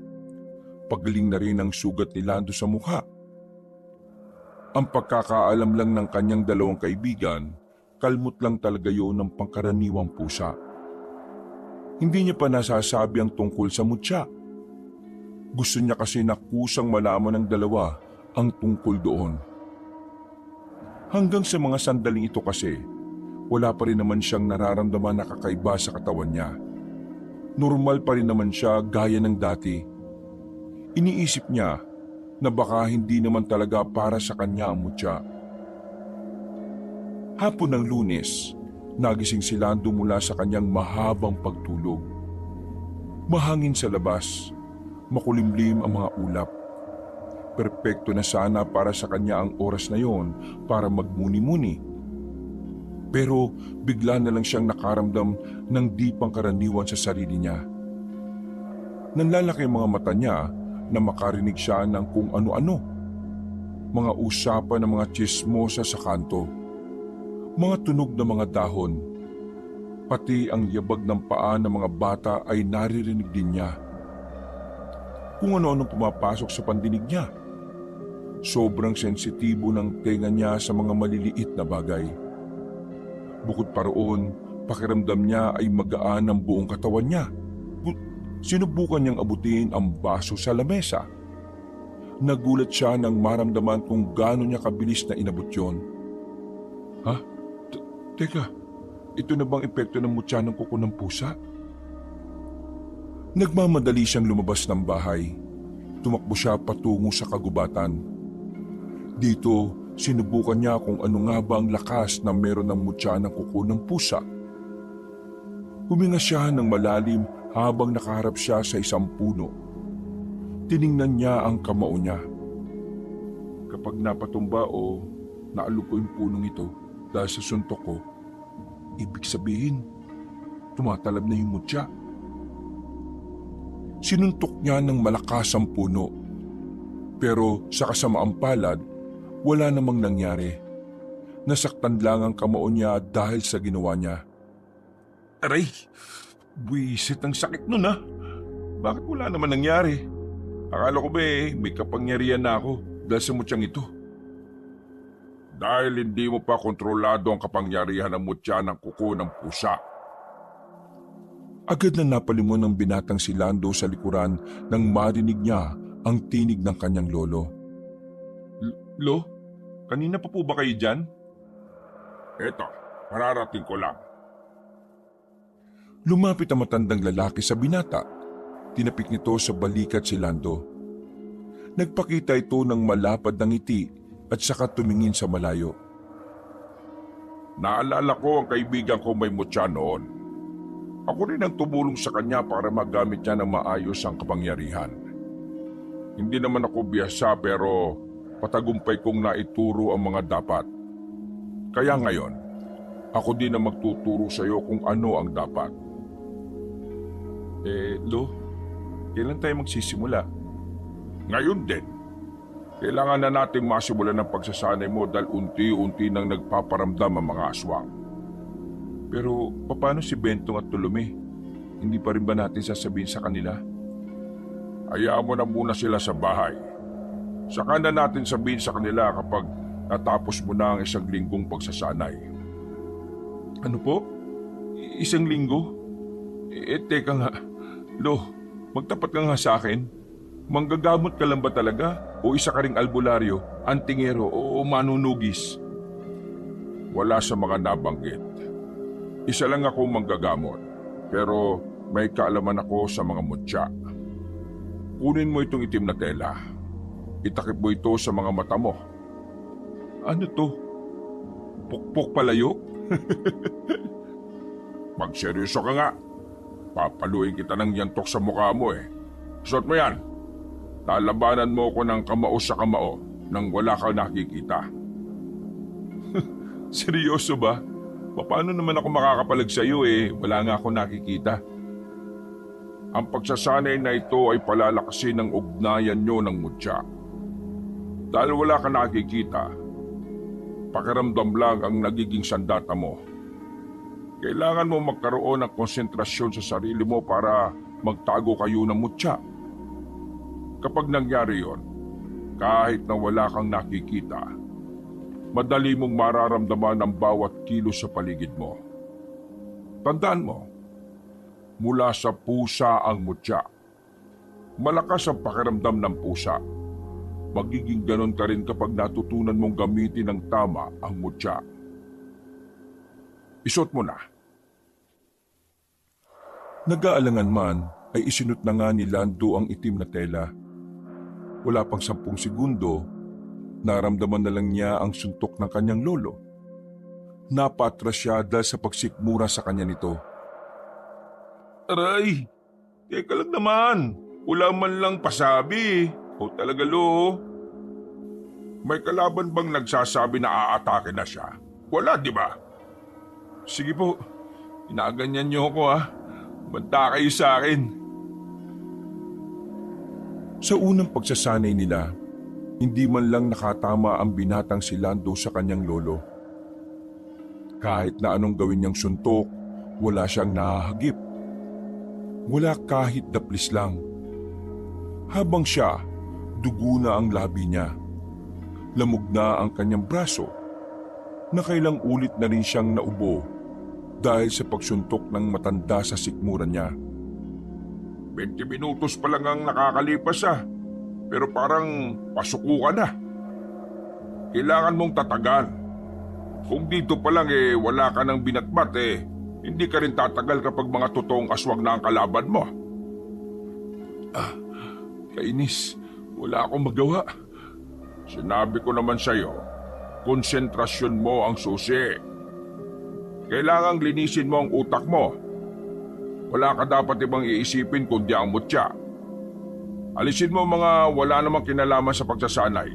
pagaling na rin ang sugat ni Lando sa mukha. Ang pagkakaalam lang ng kanyang 2 kaibigan, kalmot lang talaga yun ng pangkaraniwang pusa. Hindi niya pa nasasabi ang tungkol sa mutya. Gusto niya kasi na kusang malaman ng 2 ang tungkol doon. Hanggang sa mga sandaling ito kasi, wala pa rin naman siyang nararamdaman na kakaiba sa katawan niya. Normal pa rin naman siya gaya ng dati. Iniisip niya na baka hindi naman talaga para sa kanya ang mutya. Hapon ng Lunes, nagising si Lando mula sa kanyang mahabang pagtulog. Mahangin sa labas, makulimlim ang mga ulap. Perpekto na sana para sa kanya ang oras na yon para magmuni-muni. Pero bigla na lang siyang nakaramdam ng di pangkaraniwan sa sarili niya. Nanlalaki ang mga mata niya na makarinig siya ng kung ano-ano. Mga usapan ng mga tsismosa sa kanto. Mga tunog ng mga dahon. Pati ang yabag ng paa ng mga bata ay naririnig din niya. Kung ano-anong pumapasok sa pandinig niya. Sobrang sensitibo ng tenga niya sa mga maliliit na bagay. Bukod pa roon, pakiramdam niya ay magaan ang buong katawan niya. Sinubukan niyang abutin ang baso sa lamesa. Nagulat siya nang maramdaman kung gaano niya kabilis na inabot yon. Ha? Teka, ito na bang epekto ng mutya ng kuko ng pusa? Nagmamadali siyang lumabas ng bahay. Tumakbo siya patungo sa kagubatan. Dito, sinubukan niya kung ano nga ba ang lakas na meron ng mutya ng kuko ng pusa. Huminga siya ng malalim habang nakaharap siya sa isang puno. Tiningnan niya ang kamao niya. Kapag napatumba o naalog ko yung punong ito dahil sa suntok ko, ibig sabihin, tumatalab na yung mutya. Sinuntok niya ng malakas ang puno. Pero sa kasamaang palad, wala namang nangyari. Nasaktan lang ang kamao niya dahil sa ginawa niya. Aray, buwisit ang sakit nun ha. Bakit wala naman nangyari? Akala ko ba may kapangyarihan na ako dahil sa mutyang ito. Dahil hindi mo pa kontrolado ang kapangyarihan ng mutya ng kuko ng pusa. Agad na napalingon ng binatang si Lando sa likuran nang marinig niya ang tinig ng kanyang lolo. Lo? Kanina pa po ba kayo dyan? Eto, mararating ko lang. Lumapit ang matandang lalaki sa binata. Tinapik nito sa balikat si Lando. Nagpakita ito ng malapad na ngiti at saka tumingin sa malayo. Naalala ko ang kaibigan ko may mutya noon. Ako rin ang tumulong sa kanya para magamit niya ng maayos ang kapangyarihan. Hindi naman ako biyasa pero patagumpay kong naituro ang mga dapat. Kaya ngayon, ako din ang magtuturo sa iyo kung ano ang dapat. Lo, kailan tayo magsisimula? Ngayon din. Kailangan na nating masimulan ng pagsasanay mo dahil unti-unti nang nagpaparamdam ang mga aswang. Pero paano si Bentong at Tolome? Hindi pa rin ba natin sasabihin sa kanila? Hayaan mo na muna sila sa bahay. Saka na natin sabihin sa kanila kapag natapos mo na ang 1 linggong pagsasanay. Ano po? 1 linggo? Teka nga. Lo, magtapat ka nga sa akin. Manggagamot ka lang ba talaga? O isa ka ring albularyo, antingero o manunugis? Wala sa mga nabanggit. Isa lang ako manggagamot. Pero may kaalaman ako sa mga mutya. Kunin mo itong itim na tela. Itakip mo ito sa mga mata mo. Ano to? Pukpok palayok? Magseryoso ka nga. Papaluin kita ng yantok sa mukha mo eh. Suot mo yan. Lalabanan mo ko ng kamao sa kamao nang wala kang nakikita. Seryoso ba? Paano naman ako makakapalag sa iyo wala nga ako nakikita? Ang pagsasanay na ito ay palalakasin ng ugnayan nyo ng mutya. Dahil wala kang nakikita, pakiramdam lang ang nagiging sandata mo. Kailangan mo magkaroon ng konsentrasyon sa sarili mo para magtago kayo ng mutya. Kapag nangyari yon, kahit na wala kang nakikita, madali mong mararamdaman ang bawat kilos sa paligid mo. Tandaan mo, mula sa pusa ang mutya. Malakas ang pakiramdam ng pusa. Magiging ganon ka rin kapag natutunan mong gamitin ng tama ang mutya. Isuot mo na. Nag-aalangan man ay isinut na nga ni Lando ang itim na tela. Wala pang 10 segundo, naramdaman na lang niya ang suntok ng kanyang lolo. Napatras siya dahil sa pagsikmura sa kanya nito. Aray! Teka lang naman. Wala man lang pasabi. O talaga lo. May kalaban bang nagsasabi na aatake na siya? Wala, di ba? Sige po, inaganyan niyo ako ha. Banta kayo sa akin. Sa unang pagsasanay nila, hindi man lang nakatama ang binatang si Lando sa kanyang lolo. Kahit na anong gawin niyang suntok, wala siyang nahahagip. Wala kahit daplis lang. Habang siya, dugo na ang labi niya. lamog na ang kanyang braso. Nakailang ulit na rin siyang naubo dahil sa pagsuntok ng matanda sa sikmuran niya. 20 minutos pa lang ang nakakalipas pero parang pasuko ka na. Kailangan mong tatagal. Kung dito pa lang wala ka ng binatbat hindi ka rin tatagal kapag mga totoong aswang na ang kalaban mo. Kainis, wala akong magawa. Sinabi ko naman sa'yo, konsentrasyon mo ang susi. Kailangang linisin mo ang utak mo. Wala ka dapat ibang iisipin kundi ang mutya. Alisin mo mga wala namang kinalaman sa pagsasanay.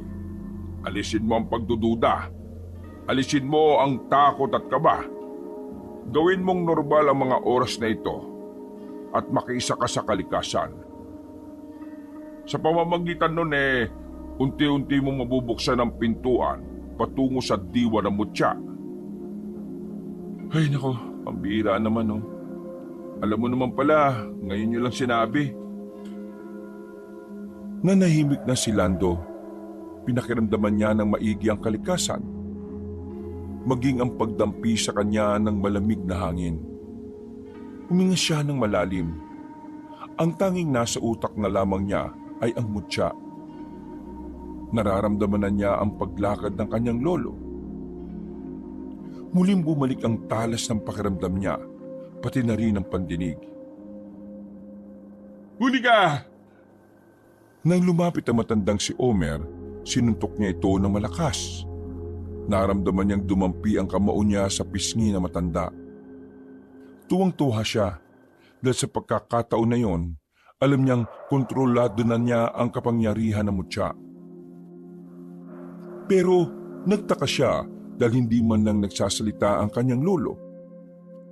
Alisin mo ang pagdududa. Alisin mo ang takot at kaba. Gawin mong normal ang mga oras na ito at makiisa ka sa kalikasan. Sa pamamagitan nun unti-unti mong mabubuksan ang pintuan patungo sa diwa ng mutya. Ay nako, pambira naman oh. Alam mo naman pala, ngayon nyo lang sinabi. Nanahimik na si Lando. Pinakiramdaman niya ng maigi ang kalikasan. Maging ang pagdampi sa kanya ng malamig na hangin. Huminga siya ng malalim. Ang tanging nasa utak na lamang niya ay ang mutya. Nararamdaman na niya ang paglakad ng kanyang lolo. Muling bumalik ang talas ng pakiramdam niya, pati na rin ang pandinig. Huli ka! Nang lumapit ang matandang si Omer, sinuntok niya ito ng malakas. Naramdaman niyang dumampi ang kamao niya sa pisngi na matanda. Tuwang-tuwa siya dahil sa pagkakataon na yon, alam niyang kontrolado na niya ang kapangyarihan ng mutya. Pero nagtaka siya dahil hindi man lang nagsasalita ang kanyang lolo.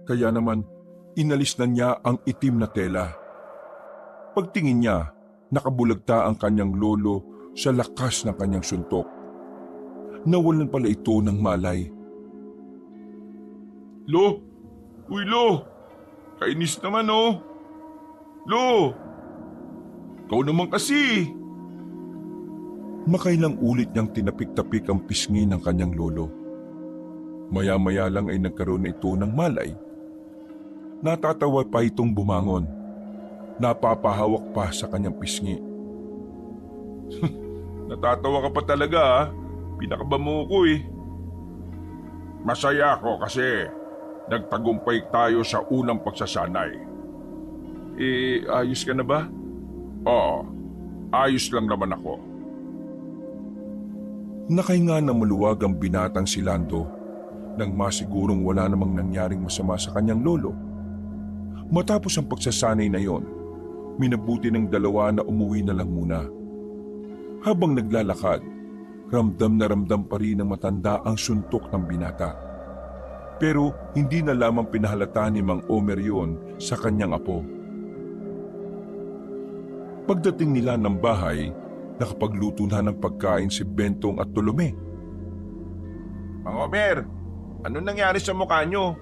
Kaya naman inalis na niya ang itim na tela. Pagtingin niya, nakabulagta ang kanyang lolo sa lakas ng kanyang suntok. Nawalan pala ito ng malay. Lo! Uy, Lo! Kainis naman, oh! Lo! Ikaw naman kasi! Makailang ulit niyang tinapik-tapik ang pisngi ng kanyang lolo. Maya-maya lang ay nagkaroon na ito ng malay. Natatawa pa itong bumangon. Napapahawak pa sa kanyang pisngi. Natatawa ka pa talaga, Pinakaba mo ko Masaya ako kasi nagtagumpay tayo sa unang pagsasanay. Ayos ka na ba? Oo, ayos lang naman ako. Nakahinga na maluwag ang binatang si Lando nang masigurong wala namang nangyaring masama sa kanyang lolo. Matapos ang pagsasanay na yon, minabuti ng dalawa na umuwi na lang muna. Habang naglalakad, ramdam pa rin ng matanda ang suntok ng binata. Pero hindi na lamang pinahalata ni Mang Omer yon sa kanyang apo. Pagdating nila ng bahay, nakapagluto na ng pagkain si Bentong at Tolome. Mang Omer, ano nangyari sa mukha nyo?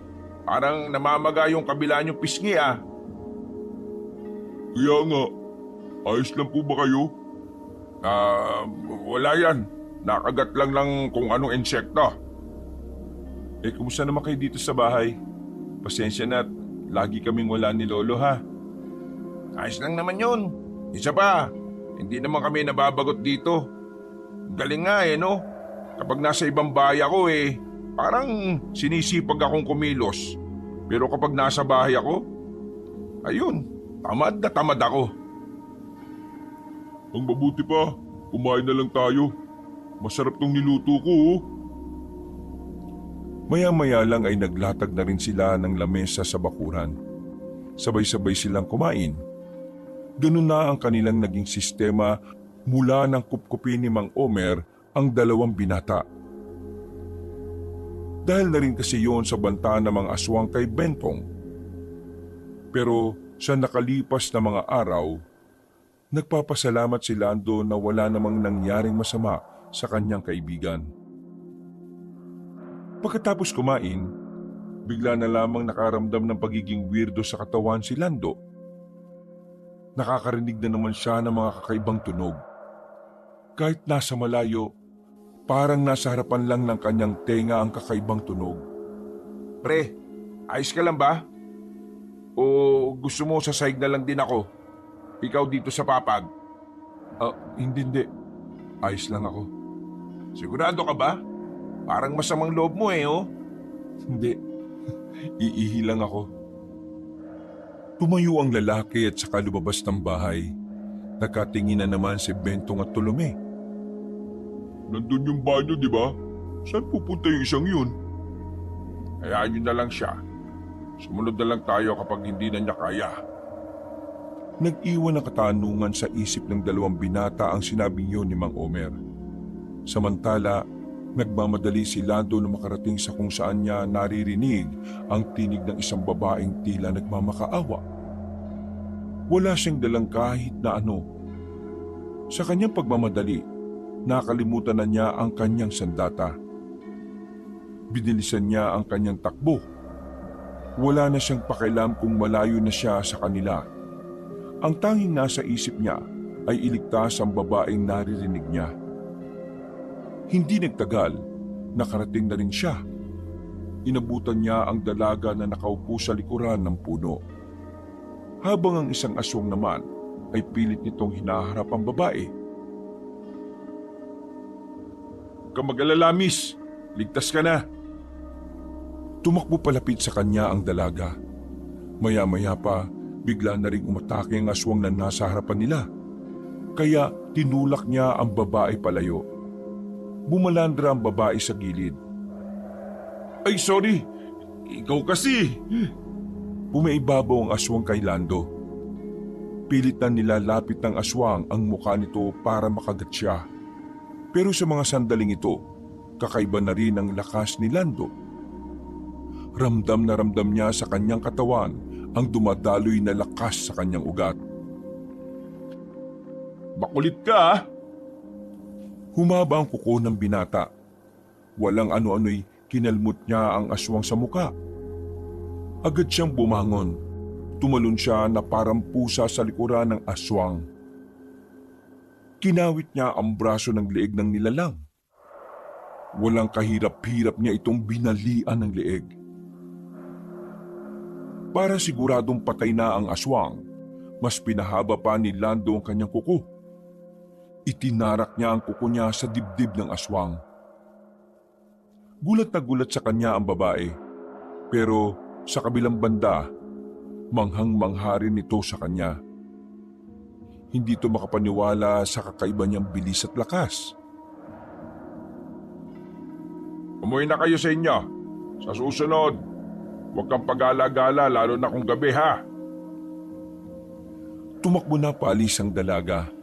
Parang namamaga yung kabila nyong pisngi Kaya nga, ayos lang po ba kayo? Wala yan. Nakagat lang ng kung anong insekto. Kumusta naman kayo dito sa bahay? Pasensya na at lagi kaming wala ni Lolo ha. Ayos lang naman yun. Isa pa, hindi naman kami nababagot dito. Galing nga no? Kapag nasa ibang bahay ako parang sinisipag akong kumilos. Pero kapag nasa bahay ako, ayun, tamad na tamad ako. Ang mabuti pa, kumain na lang tayo. Masarap tong niluto ko. Maya-maya lang ay naglatag na rin sila ng lamesa sa bakuran. Sabay-sabay silang kumain. Ganun na ang kanilang naging sistema mula ng kupkupin ni Mang Omer ang dalawang binata. Dahil na rin kasi yon sa banta ng mga aswang kay Bentong. Pero sa nakalipas na mga araw, nagpapasalamat si Lando na wala namang nangyaring masama sa kanyang kaibigan. Pagkatapos kumain, bigla na lamang nakaramdam ng pagiging weirdo sa katawan si Lando. Nakakarinig na naman siya ng mga kakaibang tunog. Kahit nasa malayo, Parang nasa harapan lang ng kanyang tenga ang kakaibang tunog. Pre, ayos ka lang ba? O gusto mo sasahig na lang din ako? Ikaw dito sa papag. Hindi. Ayos lang ako. Sigurado ka ba? Parang masamang loob mo oh. Hindi. Iihi lang ako. Tumayo ang lalaki at saka lumabas ng bahay. Nakatingin na naman si Bentong at Tolome. Nandun yung banyo, di ba? Saan pupunta yung isang yun? Hayaan nyo na lang siya. Sumunod na lang tayo kapag hindi na niya kaya. Nag-iwan ng katanungan sa isip ng dalawang binata ang sinabing yun ni Mang Omer. Samantala, nagmamadali si Lando na makarating sa kung saan niya naririnig ang tinig ng isang babaeng tila nagmamakaawa. Wala siyang dalang kahit na ano. Sa kanyang pagmamadali, nakalimutan na niya ang kanyang sandata. Binilisan niya ang kanyang takbo. Wala na siyang pakialam kung malayo na siya sa kanila. Ang tanging nasa isip niya ay iligtas ang babaeng naririnig niya. Hindi nagtagal, nakarating na rin siya. Inabutan niya ang dalaga na nakaupo sa likuran ng puno. Habang ang isang aswang naman ay pilit nitong hinaharap ang babae. Kamag-alala, miss. Ligtas ka na. Tumakbo palapit sa kanya ang dalaga. Maya-maya pa, bigla na ring umatake ang aswang na nasa harapan nila. Kaya tinulak niya ang babae palayo. Bumalandra ang babae sa gilid. Ay, sorry. Ikaw kasi. Pumaibabaw ang aswang kay Lando. Pilit na nilalapit ng aswang ang mukha nito para makagat siya. Pero sa mga sandaling ito, kakaiba na rin ang lakas ni Lando. Ramdam na ramdam niya sa kanyang katawan ang dumadaloy na lakas sa kanyang ugat. Makulit ka, Humaba ang kuko ng binata. Walang ano-ano'y kinalmot niya ang aswang sa muka. Agad siyang bumangon. Tumalon siya na parang pusa sa likuran ng aswang. Kinawit niya ang braso ng leeg ng nilalang. Walang kahirap-hirap niya itong binalian ng leeg. Para siguradong patay na ang aswang, mas pinahaba pa ni Lando ang kanyang kuko. Itinarak niya ang kuko niya sa dibdib ng aswang. Gulat na gulat sa kanya ang babae, pero sa kabilang banda, manghang-mangha rin ito sa kanya. Hindi ito makapaniwala sa kakaiba niyang bilis at lakas. Umuwi na kayo sa inyo. Sa susunod, huwag kang pag-alagala lalo na kung gabi ha. Tumakbo na paalis ang dalaga.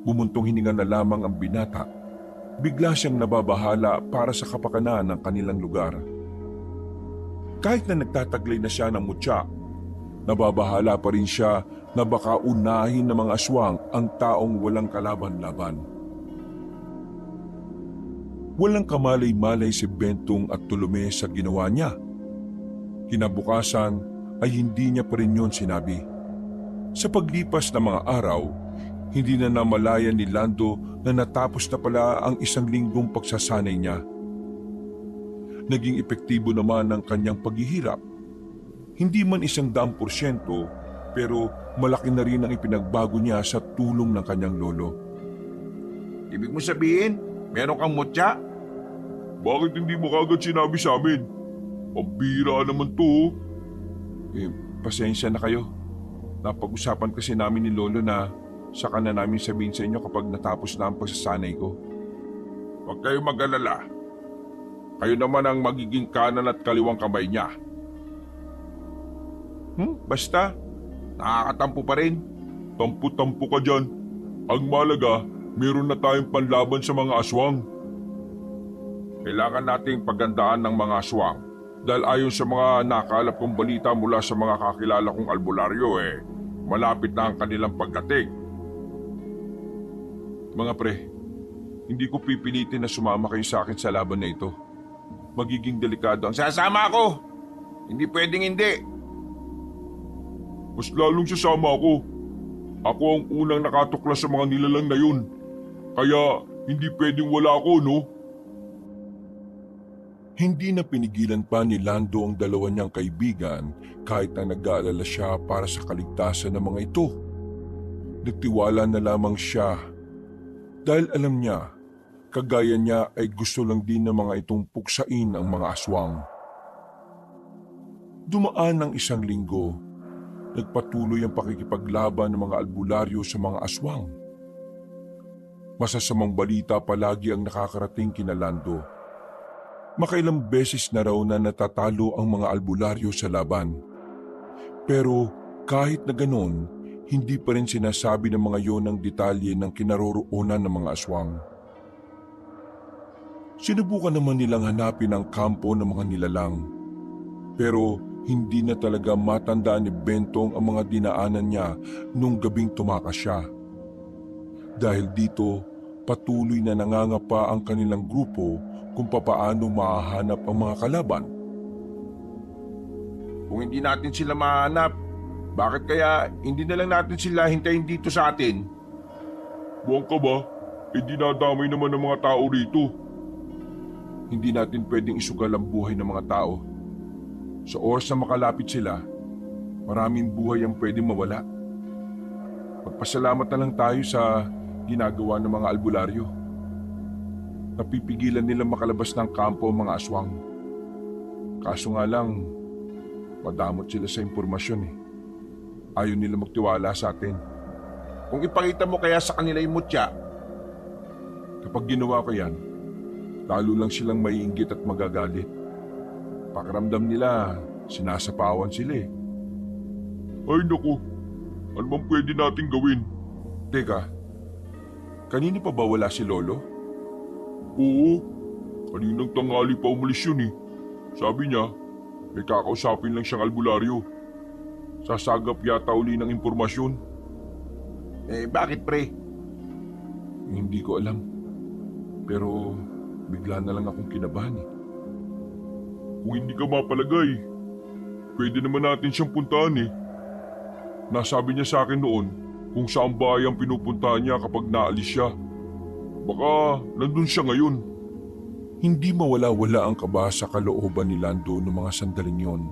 Bumuntong hininga na lamang ang binata. Bigla siyang nababahala para sa kapakanan ng kanilang lugar. Kahit na nagtataglay na siya ng mutya, nababahala pa rin siya na baka unahin ng mga aswang ang taong walang kalaban-laban. Walang kamalay-malay si Bentong at Tolome sa ginawa niya. Kinabukasan ay hindi niya pa rin yun sinabi. Sa paglipas ng mga araw, hindi na namalayan ni Lando na natapos na pala ang 1 linggong pagsasanay niya. Naging epektibo naman ang kanyang paghihirap. Hindi man 100%, pero malaki na rin ang ipinagbago niya sa tulong ng kanyang lolo. Ibig mo sabihin, meron kang mutya? Bakit hindi mo kagad sinabi sa amin? Pambira naman to. Pasensya na kayo. Napag-usapan kasi namin ni lolo na saka na namin sabihin sa inyo kapag natapos na ang pagsasanay ko. Huwag kayong mag-alala. Kayo naman ang magiging kanan at kaliwang kamay niya. Basta, nakakatampo pa rin. Tampo-tampo ka dyan. Ang malaga, meron na tayong panlaban sa mga aswang. Kailangan nating pagandaan ng mga aswang. Dahil ayon sa mga nakalap kong balita mula sa mga kakilala kong albularyo malapit na ang kanilang pagdating. Mga pre, hindi ko pipilitin na sumama kayo sa akin sa laban na ito. Magiging delikado ang... Sasama ako! Hindi pwedeng hindi. Mas lalong sasama ako. Ako ang unang nakatuklas sa mga nilalang na yun. Kaya hindi pwedeng wala ako, no? Hindi na pinigilan pa ni Lando ang dalawa niyang kaibigan kahit na nag-aalala siya para sa kaligtasan ng mga ito. Nagtiwala na lamang siya dahil alam niya, kagaya niya ay gusto lang din ng mga itong puksain ang mga aswang. Dumaan ng isang linggo, nagpatuloy ang pakikipaglaban ng mga albularyo sa mga aswang. Masasamang balita palagi ang nakakarating kina Lando. Makailang beses na raw na natatalo ang mga albularyo sa laban. Pero kahit na ganon, hindi pa rin sinasabi ng mga yon ang detalye ng kinaroroonan ng mga aswang. Sinubukan naman nilang hanapin ang kampo ng mga nilalang. Pero hindi na talaga matandaan ni Bentong ang mga dinaanan niya nung gabing tumakas siya. Dahil dito, patuloy na nangangapa ang kanilang grupo kung papaano mahahanap ang mga kalaban. Kung hindi natin sila mahanap, bakit kaya hindi na lang natin sila hintayin dito sa atin? Buwang ka ba? Dinadamay naman ng mga tao rito. Hindi natin pwedeng isugal ang buhay ng mga tao. Sa oras na makalapit sila, maraming buhay ang pwedeng mawala. Magpasalamat na lang tayo sa ginagawa ng mga albularyo. Napipigilan nilang makalabas ng kampo ang mga aswang. Kaso nga lang, madamot sila sa impormasyon eh. Ayaw nila magtiwala sa atin. Kung ipakita mo kaya sa kanila yung mutya, Kapag ginawa ko yan, lalo lang silang maiinggit at magagalit. Pakiramdam nila, sinasapawan sila eh. Ay naku, ano bang pwede nating gawin? Teka, kanina pa ba wala si Lolo? Oo, kaninang tanghali pa umalis yun eh. Sabi niya, may kakausapin lang siyang albularyo. Sasagap yata uli ng impormasyon. Bakit pre? Hindi ko alam. Pero bigla na lang akong kinabahan eh. Kung hindi ka mapalagay, pwede naman natin siyang puntahan eh. Nasabi niya sa akin noon kung saan bahay ang pinupuntahan niya kapag naalis siya. Baka nandun siya ngayon. Hindi mawala-wala ang kaba sa kalooban ni Lando noong mga sandaling yon.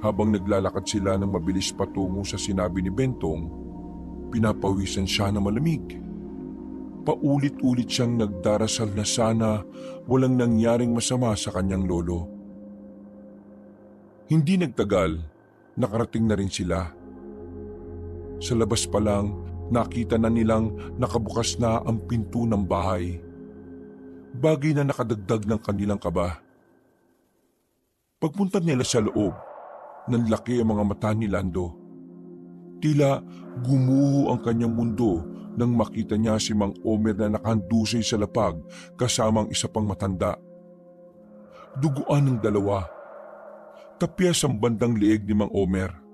Habang naglalakad sila ng mabilis patungo sa sinabi ni Bentong, pinapawisan siya na malamig. Paulit-ulit siyang nagdarasal na sana walang nangyaring masama sa kanyang lolo. Hindi nagtagal, nakarating na rin sila. Sa labas pa lang, nakita na nilang nakabukas na ang pinto ng bahay. Bagay na nakadagdag ng kanilang kaba. Pagpunta nila sa loob, nanlaki ang mga mata ni Lando. Tila gumuho ang kanyang mundo nang makita niya si Mang Omer na nakahandusay sa lapag kasamang isa pang matanda. Duguan ng dalawa. Tapyas ang bandang leeg ni Mang Omer.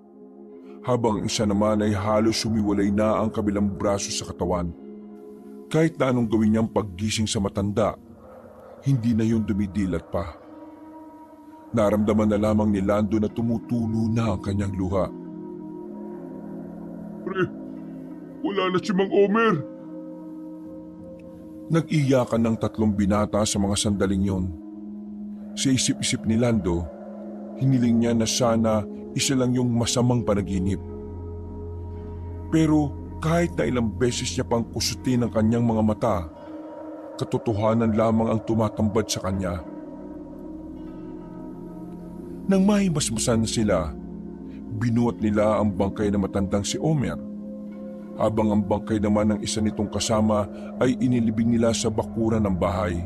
Habang isa naman ay halos sumiwalay na ang kabilang braso sa katawan. Kahit na anong gawin niyang paggising sa matanda, hindi na yun dumidilat pa. Naramdaman na lamang ni Lando na tumutulo na ang kanyang luha. Pre, wala na si Mang Omer. Nag-iyakan ng tatlong binata sa mga sandaling yon. Sa isip-isip ni Lando, hiniling niya na sana isa lang yung masamang panaginip. Pero kahit na ilang beses niya pang kusutin ang kanyang mga mata, katotohanan lamang ang tumatambad sa kanya. Nang mahimasmasan sila, binuhat nila ang bangkay na matandang si Omer, habang ang bangkay naman ng isa nitong kasama ay inilibing nila sa bakuran ng bahay.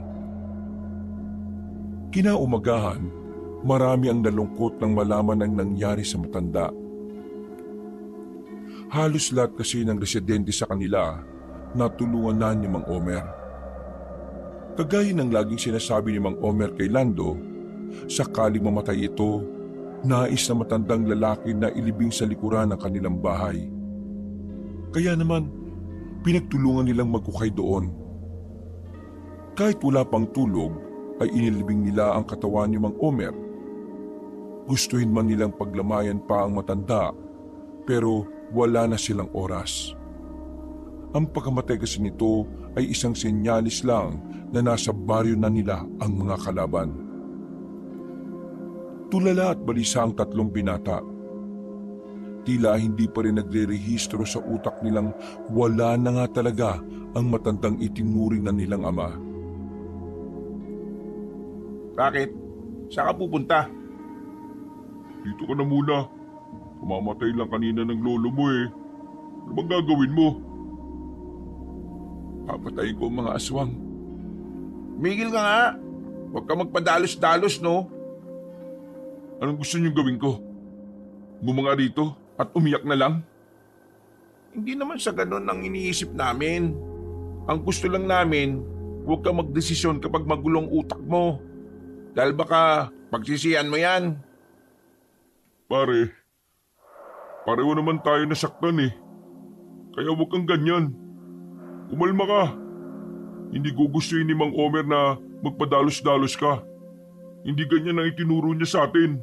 Kinaumagahan, marami ang nalungkot nang malaman ang nangyari sa matanda. Halos lahat kasi ng residente sa kanila natulungan na ni Mang Omer. Kagaya ng laging sinasabi ni Mang Omer kay Lando, sakaling mamatay ito, nais na matandang lalaki na ilibing sa likuran ng kanilang bahay. Kaya naman, pinagtulungan nilang magkukay doon. Kahit wala pang tulog, ay inilibing nila ang katawan ni Mang Omer. Gustuhin man nilang paglamayan pa ang matanda, pero wala na silang oras. Ang pagkamatay kasi nito ay isang senyalis lang na nasa baryo na nila ang mga kalaban. Tulala at balisa ang tatlong binata. Tila hindi pa rin nagre-rehistro sa utak nilang wala na nga talaga ang matandang itinuring na nilang ama. Bakit? Saan ka pupunta? Dito ka na muna. Kumamatay lang kanina ng lolo mo eh. Ano bang gagawin mo? Papatayin ko ang mga aswang. Migil ka nga. Huwag ka magpadalos-dalos, no? Anong gusto niyong gawin ko? Bumanga rito at umiyak na lang? Hindi naman sa ganun ang iniisip namin. Ang gusto lang namin, huwag ka magdesisyon kapag magulong utak mo. Dahil baka pagsisihan mo yan. Pareho naman tayo nasaktan eh. Kaya huwag kang ganyan. Umalma ka. Hindi gugustuhin ni Mang Omer na magpadalos-dalos ka. Hindi ganyan ang itinuro niya sa atin.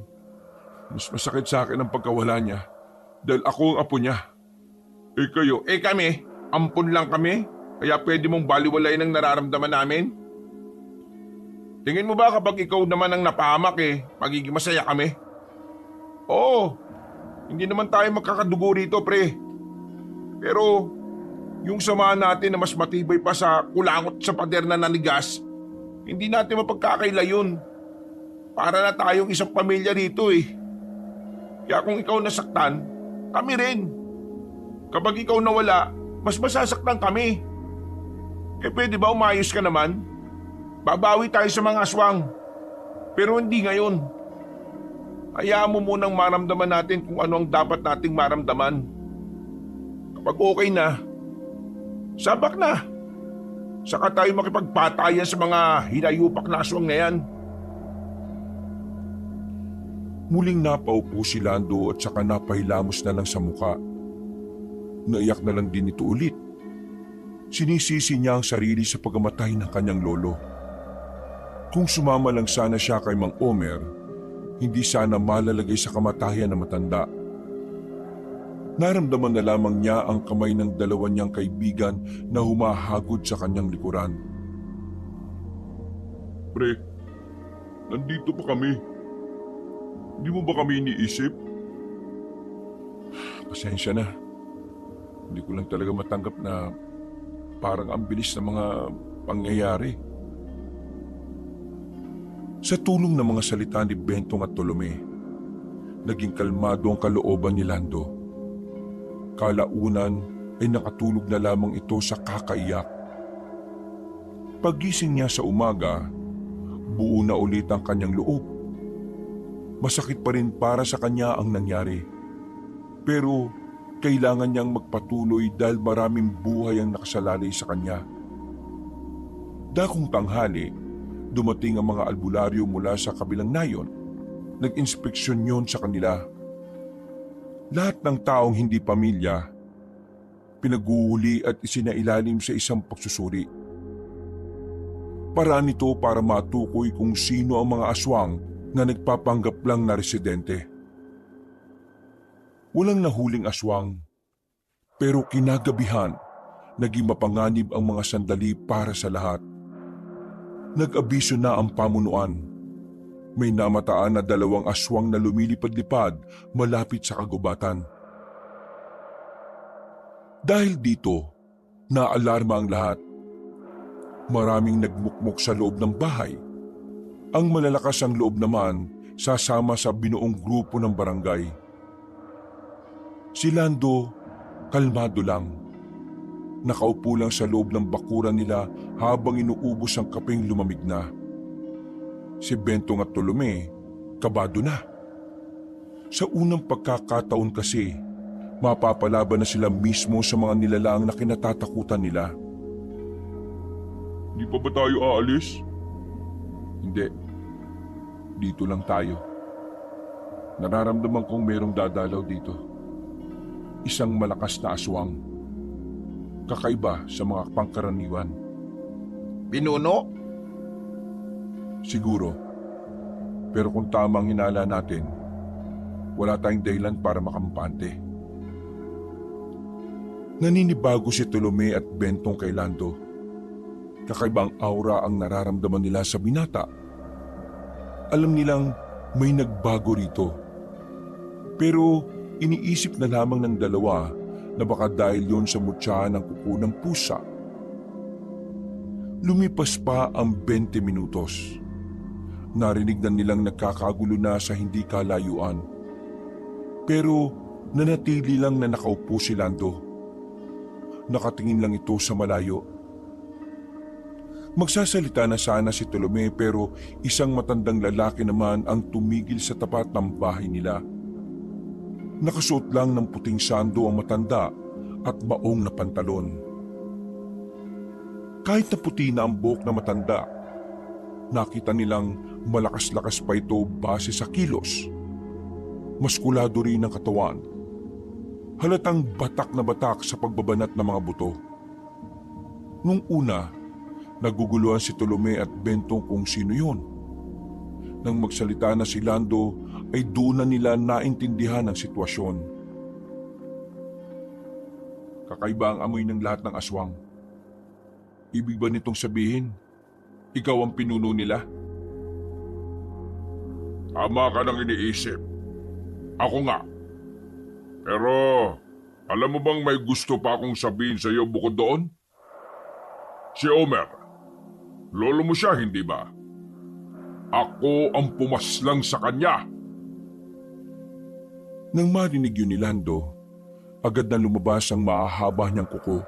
Mas masakit sa akin ang pagkawala niya dahil ako ang apo niya. Eh kayo, Kami, ampun lang kami. Kaya pwede mong baliwalayin ang nararamdaman namin? Tingin mo ba kapag ikaw naman ang napahamak magiging masaya kami? Oo, hindi naman tayo magkakadugo rito, pre. Pero yung samahan natin na mas matibay pa sa kulangot sa pader na nanigas, hindi natin mapagkakaila yun. Para na tayong isang pamilya rito eh. Kaya kung ikaw nasaktan, kami rin. Kapag ikaw nawala, mas masasaktan kami. Pwede ba umayos ka naman? Babawi tayo sa mga aswang. Pero hindi ngayon. Hayaan mo munang maramdaman natin kung ano ang dapat nating maramdaman. Kapag okay na, sabak na. Saka tayo makipagpatayan sa mga hinayupak na aswang na yan. Muling napaupo si Lando at saka napahilamos na lang sa muka. Naiyak na lang din ito ulit. Sinisisi niya ang sarili sa pagkamatay ng kanyang lolo. Kung sumama lang sana siya kay Mang Omer, hindi sana malalagay sa kamatayan na matanda. Naramdaman na lamang niya ang kamay ng dalawa niyang kaibigan na humahagod sa kanyang likuran. pre, nandito pa kami. Hindi mo ba kami iniisip? Pasensya na. Hindi ko lang talaga matanggap na parang ang bilis ng mga pangyayari. Sa tulong ng mga salita ni Bentong at Tolome, naging kalmado ang kalooban ni Lando. Kalaunan ay nakatulog na lamang ito sa kakaiyak. Paggising niya sa umaga, buo na ulit ang kanyang loob. Masakit pa rin para sa kanya ang nangyari. Pero kailangan niyang magpatuloy dahil maraming buhay ang nakasalalay sa kanya. Dakong tanghali, dumating ang mga albularyo mula sa kabilang nayon. Nag-inspeksyon yon sa kanila. Lahat ng taong hindi pamilya, pinaguhuli at isinailalim sa isang pagsusuri. Paraan nito para matukoy kung sino ang mga aswang na nagpapanggap lang na residente. Walang nahuling aswang, pero kinagabihan, naging mapanganib ang mga sandali para sa lahat. Nag-abiso na ang pamunuan. May namataan na 2 aswang na lumilipad-lipad malapit sa kagubatan. Dahil dito, naalarma ang lahat. Maraming nagmukmok sa loob ng bahay. Ang malalakas ang loob naman sasama sa binuong grupo ng barangay. Si Lando, kalmado lang. Nakaupo lang sa loob ng bakuran nila habang inuubos ang kapeng lumamig na. Si Bentong at Tolome, kabado na. Sa unang pagkakataon kasi, mapapalaban na sila mismo sa mga nilalang na kinatatakutan nila. Hindi pa ba tayo aalis? Hindi. Dito lang tayo. Nararamdaman kong merong dadalaw dito. Isang malakas na aswang. Kakaiba sa mga pangkaraniwan. Pinuno? Siguro. Pero kung tama ang hinala natin, wala tayong dahilan para makampante. Naninibago si Tolome at Bentong kay Lando. Kakaibang aura ang nararamdaman nila sa binata. Alam nilang may nagbago rito. Pero iniisip na lamang ng dalawa na baka dahil yon sa mutya ng kuko ng pusa. Lumipas pa ang 20 minutos. Narinig na nilang nagkakagulo na sa hindi kalayuan. Pero nanatili lang na nakaupo si Lando. Nakatingin lang ito sa malayo. Magsasalita na sana si Tolome pero isang matandang lalaki naman ang tumigil sa tapat ng bahay nila. Nakasuot lang ng puting sando ang matanda at baong na pantalon. Kahit na puti na ang buhok na matanda, nakita nilang malakas-lakas pa ito base sa kilos. Maskulado rin ang katawan. Halatang batak na batak sa pagbabanat ng mga buto. Nung una, naguguluhan si Tolome at Bentong kung sino yun. Nang magsalita na si Lando ay doon na nila naintindihan ang sitwasyon. Kakaiba ang amoy ng lahat ng aswang. Ibig ba nitong sabihin, ikaw ang pinuno nila? Tama ka nang iniisip. Ako nga. Pero alam mo bang may gusto pa akong sabihin sa iyo bukod doon? Si Omer. Lolo mo siya, hindi ba? Ako ang pumaslang sa kanya. Nang marinig yun ni Lando, agad na lumabas ang mahahaba niyang kuko.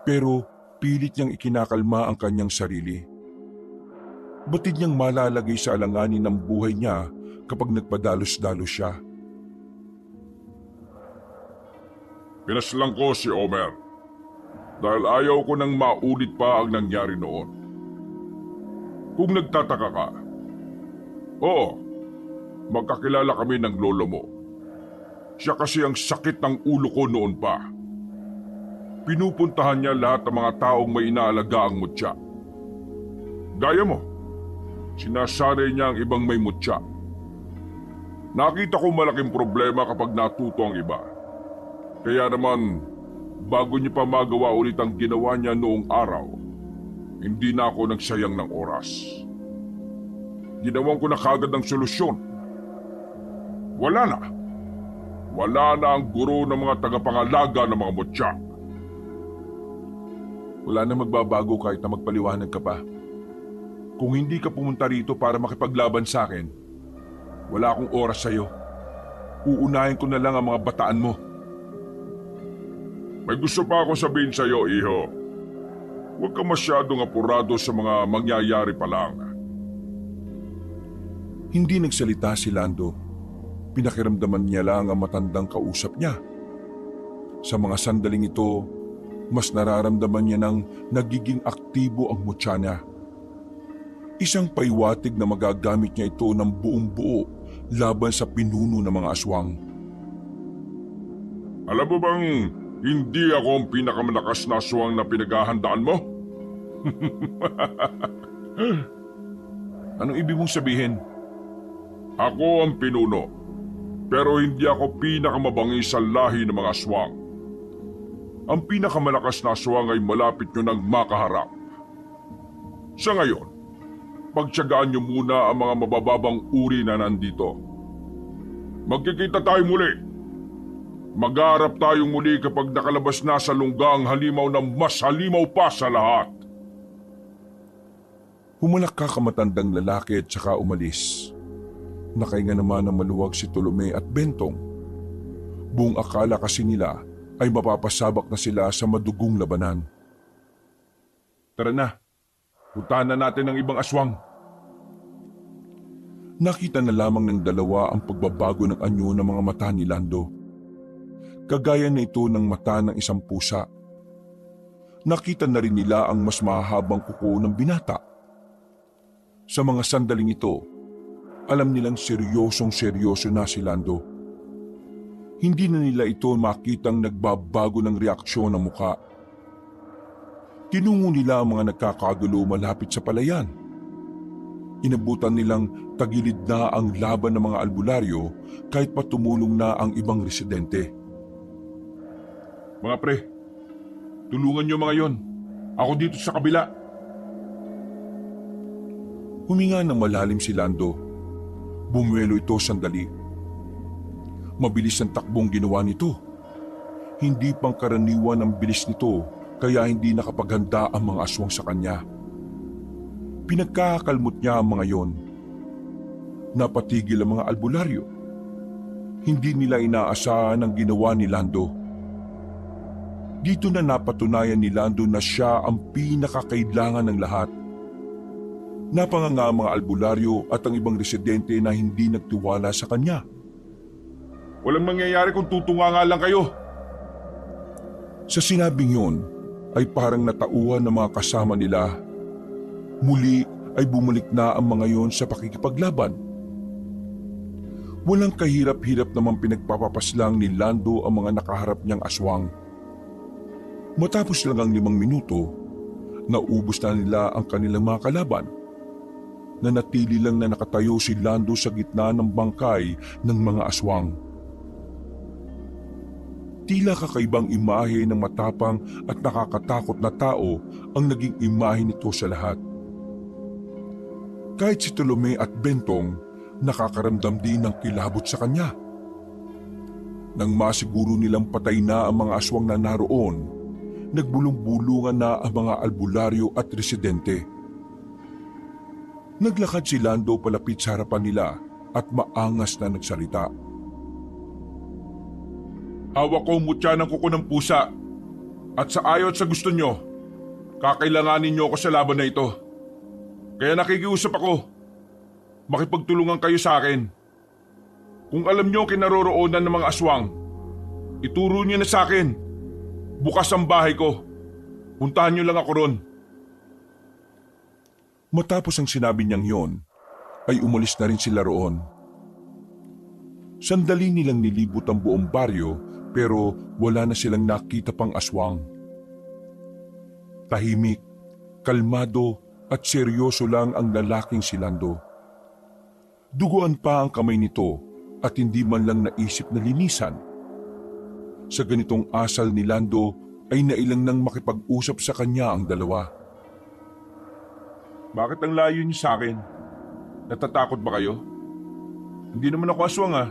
Pero pilit niyang ikinakalma ang kanyang sarili. Batid niyang malalagay sa alanganin ng buhay niya kapag nagpadalos-dalos siya. Pinaslang ko si Omer dahil ayaw ko nang maulit pa ang nangyari noon. Kung nagtataka ka, oo, magkakilala kami ng lolo mo. Siya kasi ang sakit ng ulo ko noon pa. Pinupuntahan niya lahat ng mga taong may inaalaga ang mutya. Gaya mo, sinasanay niya ang ibang may mutya. Nakita ko malaking problema kapag natuto ang iba. Kaya naman, bago niya pa magawa ulit ang ginawa niya noong araw, hindi na ako nagsayang ng oras. Ginawan ko na kagad ang solusyon. Wala na. Wala na ang guro ng mga tagapangalaga ng mga mutya. Wala na magbabago kahit na magpaliwanag ka pa. Kung hindi ka pumunta rito para makipaglaban sa akin, wala akong oras sa'yo. Uunahin ko na lang ang mga bataan mo. May gusto pa akong sabihin sa iyo, iho. Huwag ka masyadong apurado sa mga mangyayari pa lang. Hindi nagsalita si Lando. Pinakiramdaman niya lang ang matandang kausap niya. Sa mga sandaling ito, mas nararamdaman niya nang nagiging aktibo ang mutya niya. Isang paiwatig na magagamit niya ito ng buong buo laban sa pinuno ng mga aswang. Alam mo bang hindi ako ang pinakamalakas na aswang na pinaghahandaan mo? Anong ibig mong sabihin? Ako ang pinuno, pero hindi ako pinakamabangis sa lahi ng mga aswang. Ang pinakamalakas na aswang ay malapit nyo nang makaharap. Sa ngayon, pagtiyagaan nyo muna ang mga mabababang uri na nandito. Magkikita tayo muli. Magharap tayong muli kapag nakalabas na sa lungga ang halimaw na mas halimaw pa sa lahat. Humalakak ang matandang lalaki at saka umalis. Nakahinga naman ng maluwag si Tolome at Bentong. Buong akala kasi nila ay mapapasabak na sila sa madugong labanan. Tara na, puntahan na natin ang ibang aswang. Nakita na lamang ng dalawa ang pagbabago ng anyo ng mga mata ni Lando. Kagaya na ito ng mata ng isang pusa. Nakita na rin nila ang mas mahahabang kuko ng binata. Sa mga sandaling ito, alam nilang seryosong-seryoso na si Lando. Hindi na nila ito makitang nagbabago ng reaksyon ng muka. Tinungo nila ang mga nagkakagulo malapit sa palayan. Inabutan nilang tagilid na ang laban ng mga albularyo kahit pa tumulong na ang ibang residente. Mga pre, tulungan nyo mga yon. Ako dito sa kabila. Huminga ng malalim si Lando. Bumuelo ito sandali. Mabilis ang takbong ginawa nito. Hindi pangkaraniwan ang bilis nito kaya hindi nakapaghanda ang mga aswang sa kanya. Pinagkakakalmot niya ang mga yon. Napatigil ang mga albularyo. Hindi nila inaasahan ang ginawa ni Lando. Dito na napatunayan ni Lando na siya ang pinakakailangan ng lahat. Napanganga ang mga albularyo at ang ibang residente na hindi nagtiwala sa kanya. Walang mangyayari kung tutunga nga lang kayo. Sa sinabing yun ay parang natauhan ng mga kasama nila. Muli ay bumalik na ang mga yon sa pakikipaglaban. Walang kahirap-hirap naman pinagpapapaslang ni Lando ang mga nakaharap niyang aswang. Matapos lang ang 5 minuto, naubos na nila ang kanilang mga kalaban. Nanatili lang na nakatayo si Lando sa gitna ng bangkay ng mga aswang. Tila kakaibang imahe ng matapang at nakakatakot na tao ang naging imahe nito sa lahat. Kahit si Tolome at Bentong, nakakaramdam din ng kilabot sa kanya. Nang masiguro nilang patay na ang mga aswang na naroon, nagbulong-bulungan na ang mga albularyo at residente. Naglakad si Lando palapit sa harapan nila at maangas na nagsalita. Hawak ko ang mutya ng kuko ng pusa. At sa ayaw at sa gusto nyo, kakailanganin nyo ako sa laban na ito. Kaya nakikiusap ako. Makipagtulungan kayo sa akin. Kung alam nyo kinaroroonan ng mga aswang, ituro nyo na sa akin. Bukas ang bahay ko. Puntahan nyo lang ako ron. Matapos ang sinabi niyang yon, ay umalis na rin sila roon. Sandali nilang nilibot ang buong baryo pero wala na silang nakita pang aswang. Tahimik, kalmado at seryoso lang ang lalaking si Lando. Duguan pa ang kamay nito at hindi man lang naisip na linisan. Sa ganitong asal ni Lando ay nailang nang makipag-usap sa kanya ang dalawa. Bakit ang layo niyo sa akin? Natatakot ba kayo? Hindi naman ako aswang ah.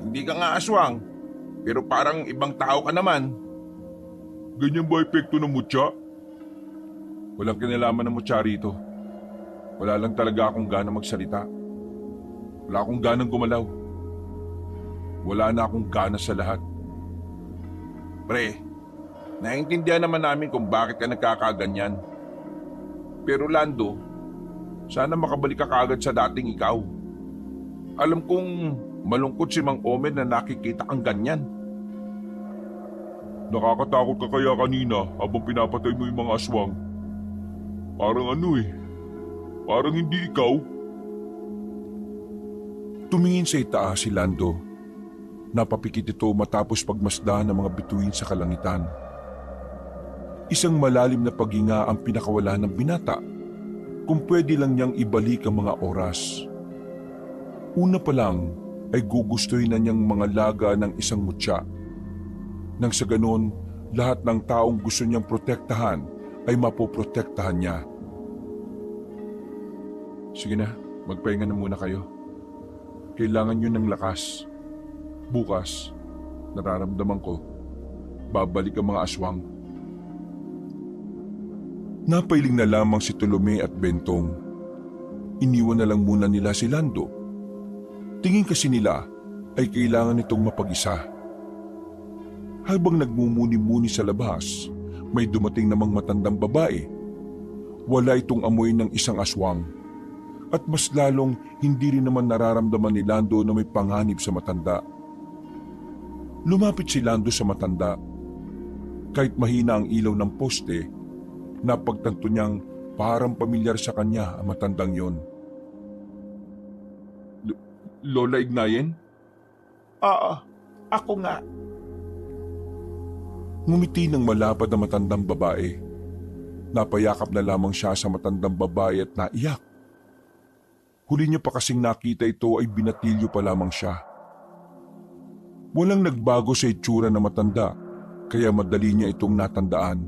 Hindi ka nga aswang, pero parang ibang tao ka naman. Ganyan ba epekto ng mutya? Walang kinalaman ng mutya rito. Wala lang talaga akong gana magsalita. Wala akong ganang gumalaw. Wala na akong gana sa lahat. Pre, naiintindihan naman namin kung bakit ka nagkakaganyan. Pero Lando, sana makabalik ka kaagad sa dating ikaw. Alam kong malungkot si Mang Omer na nakikita kang ganyan. Nakakatakot ka kaya kanina habang pinapatay mo yung mga aswang. Parang parang hindi ikaw. Tumingin sa itaas si Lando. Napapikit ito matapos pagmasdan ng mga bituin sa kalangitan. Isang malalim na paghinga ang pinakawala ng binata kung pwede lang niyang ibalik ang mga oras. Una pa lang ay gugustuhin na niyang mga laga ng isang mutya. Nang sa ganon, lahat ng taong gusto niyang protektahan ay mapoprotektahan niya. Sige na, magpahinga na muna kayo. Kailangan niyo ng lakas. Bukas, nararamdaman ko, babalik ang mga aswang. Napailing na lamang si Tolome at Bentong. Iniwan na lang muna nila si Lando. Tingin kasi nila ay kailangan nitong mapag-isa. Habang nagmumuni-muni sa labas, may dumating namang matandang babae. Wala itong amoy ng isang aswang. At mas lalong hindi rin naman nararamdaman ni Lando na may panganib sa matanda. Lumapit si Lando sa matanda. Kahit mahina ang ilaw ng poste, napagtanto niyang parang pamilyar sa kanya ang matandang yon. Lola Ignayen? Oo, ako nga. Ngumiti ng malapad na matandang babae. Napayakap na lamang siya sa matandang babae at naiyak. Huli niya pa kasing nakita ito ay binatilyo pa lamang siya. Walang nagbago sa itsura na matanda, kaya madali niya itong natandaan.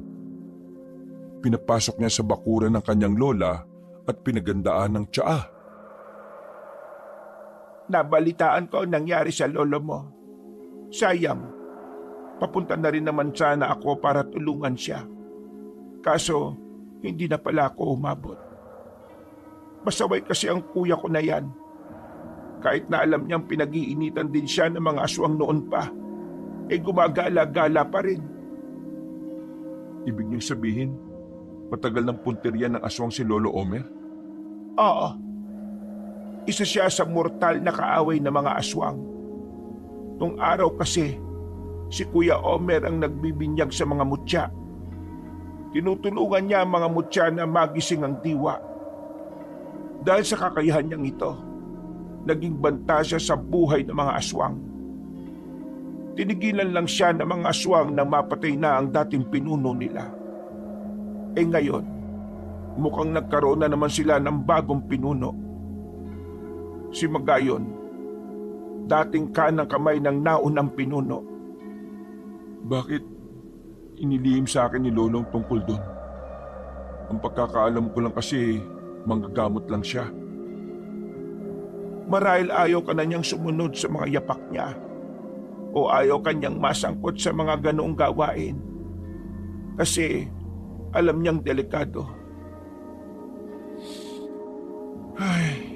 Pinapasok niya sa bakuran ng kanyang lola at pinagandaan ng tsaa. Nabalitaan ko ang nangyari sa lolo mo. Sayang, papunta na rin naman sana ako para tulungan siya. Kaso, hindi na pala ako umabot. Masaway kasi ang kuya ko na yan. Kahit na alam niyang pinag-iinitan din siya ng mga aswang noon pa, gumagala-gala pa rin. Ibig niyong sabihin, matagal ng punteriya ng aswang si Lolo Omer? Oo. Isa siya sa mortal na kaaway ng mga aswang. Nung araw kasi, si Kuya Omer ang nagbibinyag sa mga mutya. Tinutulungan niya ang mga mutya na magising ang diwa. Dahil sa kakayahan niyang ito, naging banta siya sa buhay ng mga aswang. Tinigilan lang siya ng mga aswang na mapatay na ang dating pinuno nila. Ngayon, mukhang nagkaroon na naman sila ng bagong pinuno. Si Magayon, dating kanang kamay ng naunang pinuno. Bakit inilihim sa akin ni Lolong tungkol doon? Ang pagkakaalam ko lang kasi, manggagamot lang siya. Marahil ayaw ka na niyang sumunod sa mga yapak niya o ayaw kanyang masangkot sa mga ganoong gawain kasi alam niyang delikado. Ay,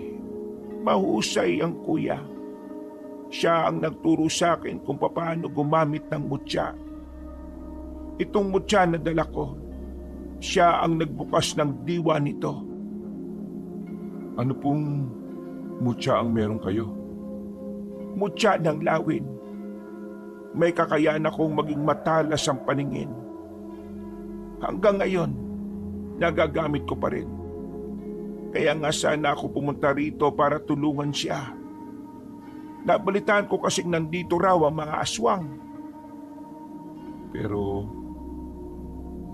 mahusay ang kuya. Siya ang nagturo sa akin kung paano gumamit ng mutya. Itong mutya na dala ko, siya ang nagbukas ng diwa nito. Ano pong mutya ang meron kayo? Mutya ng lawin. May kakayahan akong maging matalas ang paningin. Hanggang ngayon, nagagamit ko pa rin. Kaya nga sana ako pumunta rito para tulungan siya. Nabalitaan ko kasing nandito raw ang mga aswang. Pero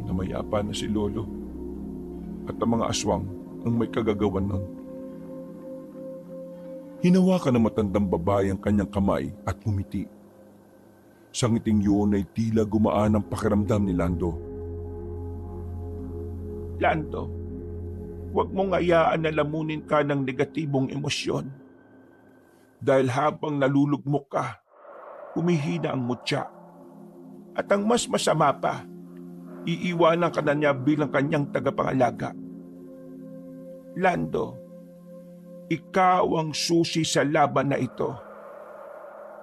namayapa na si Lolo at ang mga aswang ang may kagagawan nun. Hinawakan ng matandang babae ang kanyang kamay at humiti. Sa ngiting yun ay tila gumaan ang pakiramdam ni Lando. Lando, huwag mong hayaan na lamunin ka ng negatibong emosyon. Dahil habang nalulugmok ka, humihina ang mutya. At ang mas masama pa, iiwanan ka na niya bilang kanyang tagapangalaga. Lando, ikaw ang susi sa laban na ito.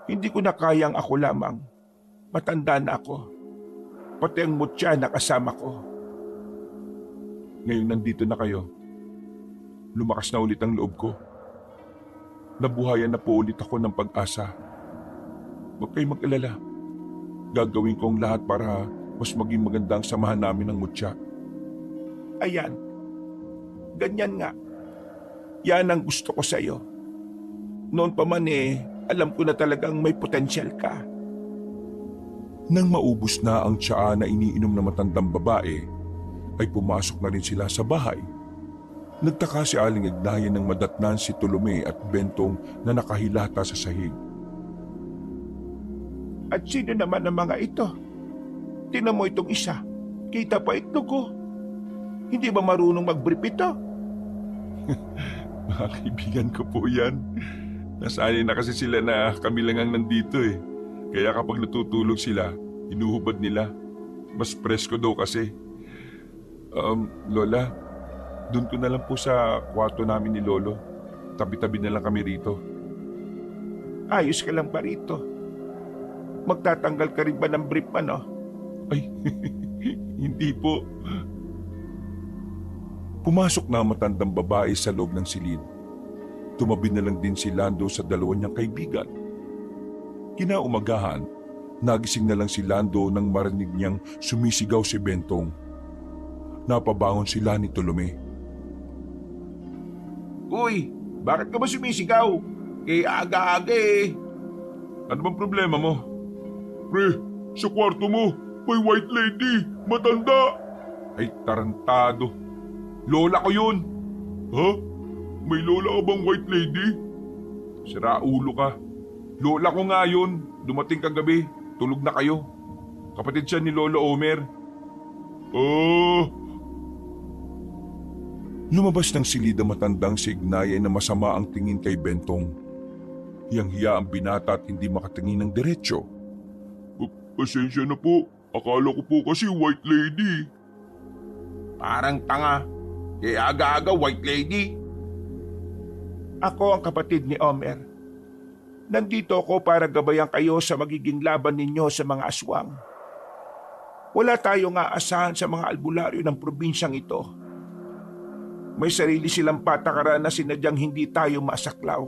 Hindi ko na kayang ako lamang. Matanda na ako. Pati ang mutya na kasama ko. Ngayon nandito na kayo. Lumakas na ulit ang loob ko. Nabuhayan na po ulit ako ng pag-asa. Huwag kayong mag-alala. Gagawin ko ang lahat para mas maging maganda ang samahan namin ng mutya. Ayan. Ganyan nga. Yan ang gusto ko sa iyo. Noon pa man alam ko na talagang may potensyal ka. Nang maubos na ang tsaa na iniinom na matandang babae, ay pumasok na rin sila sa bahay. Nagtaka si Aling Ignacia nang madatnan si Tolome at Bentong na nakahilata sa sahig. At sino naman ang mga ito? Tingnan mo itong isa. Kita pa itlog ko. Hindi ba marunong mag-brief ito? Mga kaibigan ko po yan. Nasanay na kasi sila na kami lang ang nandito eh. Kaya kapag natutulog sila, inuhubad nila. Mas presko daw kasi. Lola, doon ko na lang po sa kwarto namin ni Lolo. Tabi-tabi na lang kami rito. Ayos ka lang ba rito? Magtatanggal ka rin ba ng brief ano? Ay, hindi po. Pumasok na ang matandang babae sa loob ng silid. Tumabi na lang din si Lando sa dalawa niyang kaibigan. Kinaumagahan, nagising na lang si Lando nang marinig niyang sumisigaw si Bentong. Napabangon sila ni Tolome. Uy, bakit ka ba sumisigaw? Aga-aga Ano bang problema mo? Pre, sa kwarto mo, may white lady, matanda. Ay, tarantado. Lola ko yun. Ha? May lola ka bang white lady? Sira ulo ka. Lola ko nga yun. Dumating kagabi. Tulog na kayo. Kapatid siya ni Lolo Omer. Lumabas ng silid ang matandang si Ignacia na masama ang tingin kay Bentong. Hiyang-hiya ang binata at hindi makatingin ng diretsyo. Pasensya na po. Akala ko po kasi white lady. Parang tanga. Kaya aga-aga white lady. Ako ang kapatid ni Omer. Nandito ako para gabayan kayo sa magiging laban ninyo sa mga aswang. Wala tayong aasahan sa mga albularyo ng probinsyang ito. May sarili silang patakaran na sinadyang hindi tayo masaklaw.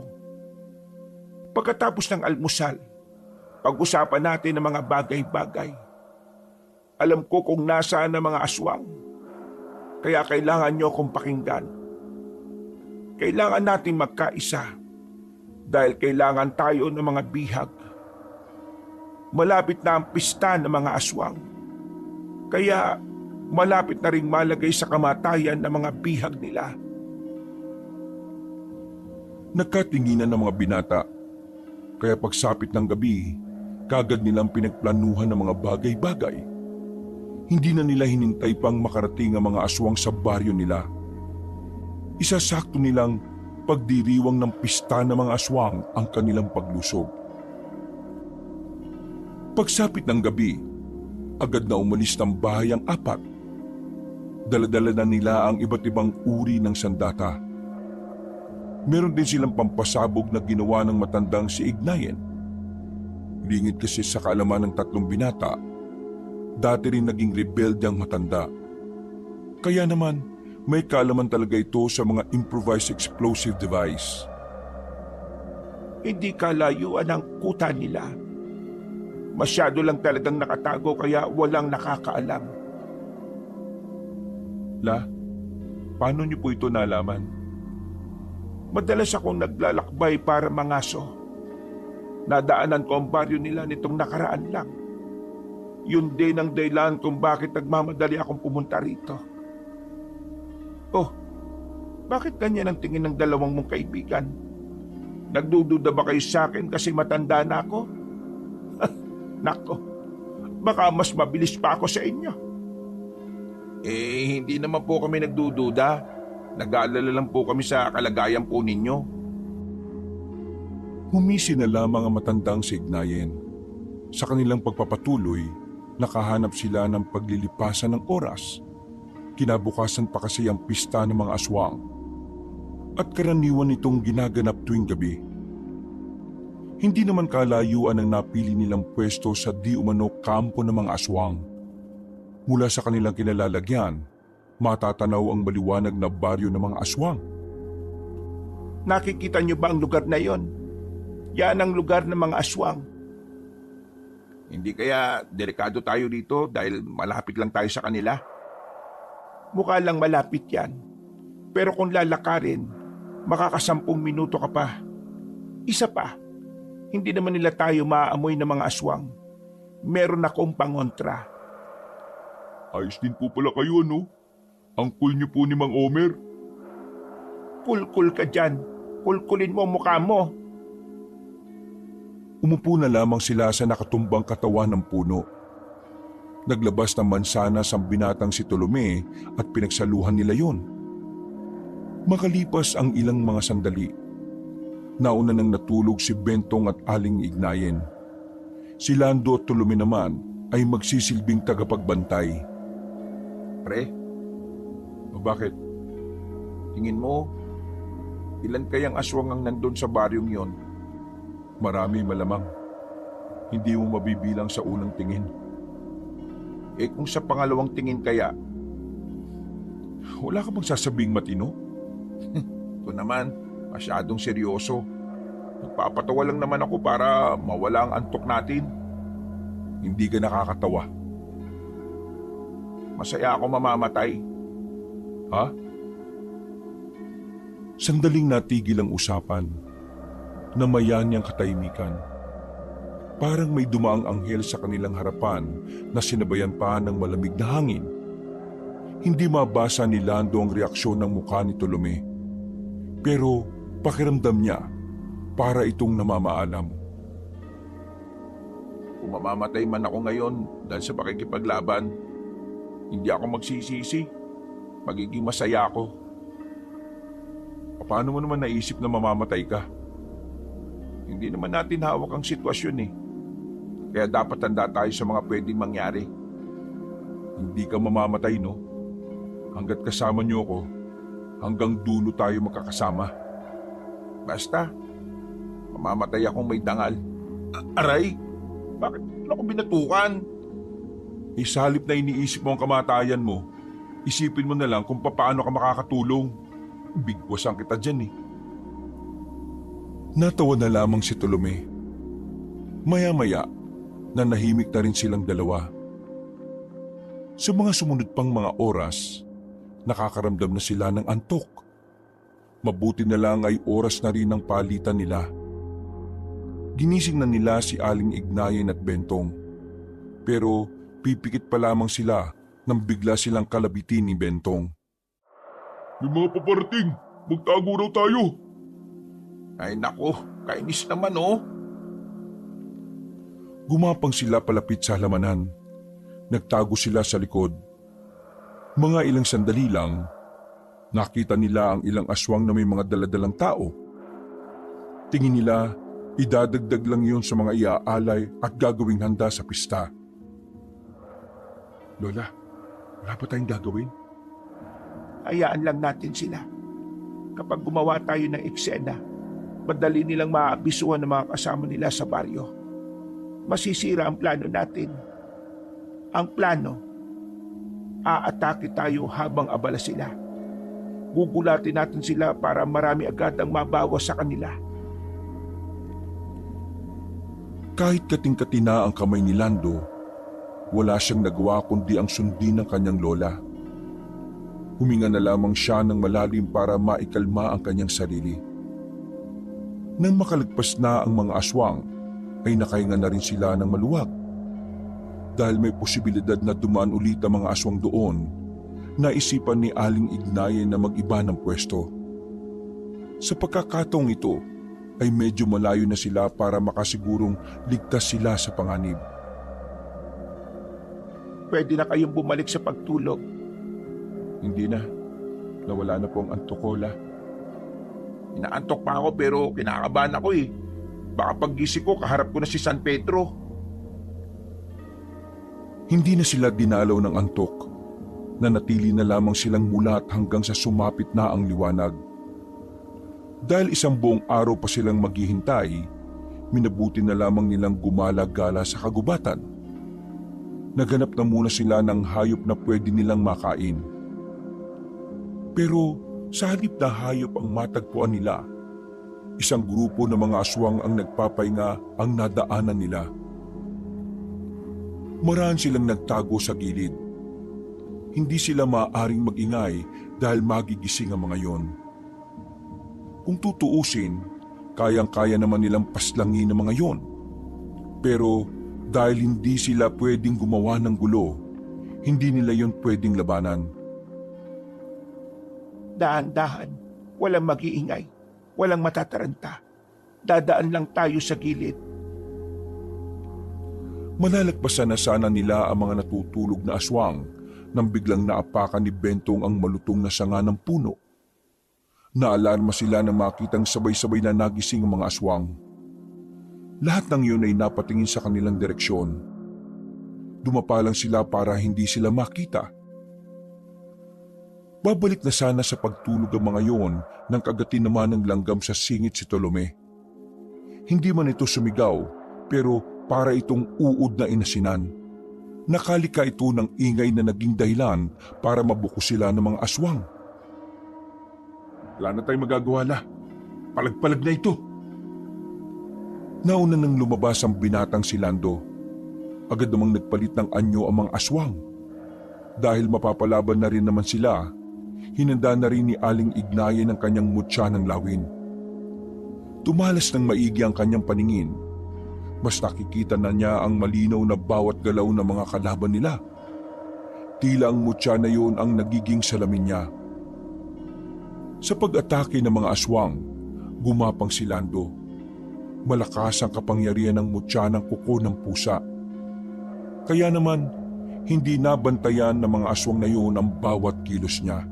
Pagkatapos ng almusal, pag-usapan natin ang mga bagay-bagay. Alam ko kung nasaan ang mga aswang, kaya kailangan nyo akong pakinggan. Kailangan nating magkaisa dahil kailangan tayo ng mga bihag. Malapit na ang pista ng mga aswang, kaya malapit na ring malagay sa kamatayan ng mga bihag nila. Nagkatinginan ng mga binata, kaya pagsapit ng gabi, kagad nilang pinagplanuhan ng mga bagay-bagay. Hindi na nila hinintay pang makarating ang mga aswang sa baryo nila. Isasakto nilang pagdiriwang ng pista ng mga aswang ang kanilang paglusog. Pagsapit ng gabi, agad na umalis ng bahay ang apat. Daladala na nila ang iba't ibang uri ng sandata. Meron din silang pampasabog na ginawa ng matandang si Ignayen. Lingid kasi sa kaalaman ng tatlong binata, dati rin naging rebelde ang matanda. Kaya naman, may kaalaman talaga ito sa mga improvised explosive device. Hindi kalayuan ang kuta nila. Masyado lang talagang nakatago kaya walang nakakaalam. La, paano niyo po ito nalaman? Madalas akong naglalakbay para mangaso. Nadaanan ko ang baryo nila nitong nakaraan lang. Yun din ang dahilan kung bakit nagmamadali akong pumunta rito. Oh, bakit ganyan ang tingin ng dalawang mong kaibigan? Nagdududa ba kayo sa akin kasi matanda na ako? Nako, baka mas mabilis pa ako sa inyo. Hindi naman po kami nagdududa. Nag-aalala lang po kami sa kalagayan po ninyo. Humisi na lamang ang matandang si Ignayen. Sa kanilang pagpapatuloy, nakahanap sila ng paglilipasan ng oras. Kinabukasan pa kasi ang pista ng mga aswang. At karaniwan itong ginaganap tuwing gabi. Hindi naman kalayuan ang napili nilang pwesto sa di umano kampo ng mga aswang. Mula sa kanilang kinalalagyan, matatanaw ang maliwanag na baryo ng mga aswang. Nakikita niyo ba ang lugar na yon? Yan ang lugar ng mga aswang. Hindi kaya delikado tayo dito dahil malapit lang tayo sa kanila? Mukha lang malapit yan. Pero kung lalakarin, makakasampung minuto ka pa. Isa pa, hindi naman nila tayo maaamoy ng mga aswang. Meron akong pangontra. Ayos din po pala kayo, no? Ang cool niyo po ni Mang Omer. Kulkul ka dyan. Kulkulin mo mukha mo. Umupo na lamang sila sa nakatumbang katawan ng puno. Naglabas ng mansanas ang binatang si Tolome at pinagsaluhan nila yon. Makalipas ang ilang mga sandali, nauna nang natulog si Bentong at Aling Ignayen. Si Lando at Tolome naman ay magsisilbing tagapagbantay. Pre, Bakit? tingin mo, ilan kayang aswang ang nandun sa baryong yon? Marami malamang. Hindi mo mabibilang sa unang tingin. Kung sa pangalawang tingin kaya, Wala ka bang sasabing matino? ito naman, masyadong seryoso. Nagpapatawa lang naman ako para mawala ang antok natin. Hindi ka nakakatawa. Masaya ako mamamatay. Ha? Sandaling natigil ang usapan. Namayan niyang katahimikan. Parang may dumaang anghel sa kanilang harapan na sinabayan pa ng malamig na hangin. Hindi mabasa ni Lando ang reaksyon ng mukha ni Tolome. Pero pakiramdam niya para itong namamaalam. Kung mamamatay man ako ngayon dahil sa pakikipaglaban, hindi ako magsisisi. Magiging masaya ako. Paano mo naman naisip na mamamatay ka? Hindi naman natin hawak ang sitwasyon eh. Kaya dapat handa tayo sa mga pwedeng mangyari. Hindi ka mamamatay, no? Hanggat kasama niyo ako, hanggang dulo tayo magkakasama. Basta, mamamatay akong may dangal. Aray! Bakit ako binatukan? Sa halip na iniisip mo ang kamatayan mo, isipin mo na lang kung paano ka makakatulong. Bigwasan kita dyan eh. Natawa na lamang si Tolome. Maya-maya, nanahimik na rin silang dalawa. Sa mga sumunod pang mga oras, nakakaramdam na sila ng antok. Mabuti na lang ay oras na rin ang palitan nila. Ginising na nila si Aling Ignayen at Bentong. Pero pipikit pa lamang sila nang bigla silang kalabitin ni Bentong. May mga paparating. Magtago raw tayo. Ay nako, kainis naman oh. Gumapang sila palapit sa halamanan. Nagtago sila sa likod. Mga ilang sandali lang, nakita nila ang ilang aswang na may mga daladalang tao. Tingin nila, idadagdag lang yun sa mga iaalay at gagawing handa sa pista. Lola, wala pa tayong gagawin? Hayaan lang natin sila. Kapag gumawa tayo ng eksena, madali nilang maaabisuhan ng mga kasama nila sa baryo. Masisira ang plano natin. Ang plano, aatake tayo habang abala sila. Gugulatin natin sila para marami agad ang mabawas sa kanila. Kahit kating-katina ang kamay ni Lando, wala siyang nagawa kundi ang sundin ng kanyang lola. Huminga na lamang siya ng malalim para maikalma ang kanyang sarili. Nang makalagpas na ang mga aswang, ay nakahinga na rin sila ng maluwag. Dahil may posibilidad na dumaan ulit ang mga aswang doon, naisipan ni Aling Ignayen na mag-iba ng pwesto. Sa pagkakataong ito, ay medyo malayo na sila para makasigurong ligtas sila sa panganib. Pwede na kayong bumalik sa pagtulog. Hindi na. Nawala na po ang antok ko, La. Inaantok pa ako pero kinakabahan ako eh. Baka paggising ko, kaharap ko na si San Pedro. Hindi na sila dinalaw ng antok. Nanatili na lamang silang mulat hanggang sa sumapit na ang liwanag. Dahil isang buong araw pa silang maghihintay, minabuti na lamang nilang gumala-gala sa kagubatan. Naghanap na muna sila ng hayop na pwede nilang makain. Pero sa halip na hayop ang matagpuan nila, isang grupo ng mga aswang ang nagpapahinga ang nadaanan nila. Maraan silang nagtago sa gilid. Hindi sila maaaring mag-ingay dahil magigising ang mga yon. Kung tutuusin, kayang-kaya naman nilang paslangin ang mga yon. Pero dahil hindi sila pwedeng gumawa ng gulo, hindi nila yon pwedeng labanan. Dahan-dahan, walang mag-iingay, walang matataranta. Dadaan lang tayo sa gilid. Malalagpasan na sana nila ang mga natutulog na aswang nang biglang naapakan ni Bentong ang malutong na sanga ng puno. Naalarma sila nang makitang sabay-sabay na nagising ang mga aswang. Lahat ng yun ay napatingin sa kanilang direksyon. Dumapa lang sila para hindi sila makita. Babalik na sana sa pagtulog ang mga yon nang kagatin naman ng langgam sa singit si Tolome. Hindi man ito sumigaw, pero para itong uod na inasinan. Nakalika ito ng ingay na naging dahilan para mabuko sila ng mga aswang. Wala na tayong magagawa, La. Palag-palag na ito. Nauna nang lumabas ang binatang si Lando. Agad namang nagpalit ng anyo ang mga aswang. Dahil mapapalaban na rin naman sila, hinanda na rin ni Aling Ignayen ang kanyang mutya ng lawin. Tumalas ng maigi ang kanyang paningin. Mas nakikita na niya ang malinaw na bawat galaw ng mga kalaban nila. Tila ang mutya na yun ang nagiging salamin niya. Sa pag-atake ng mga aswang, gumapang si Lando. Malakas ang kapangyarihan ng mutya ng kuko ng pusa. Kaya naman, hindi nabantayan ng mga aswang na yun ang bawat kilos niya.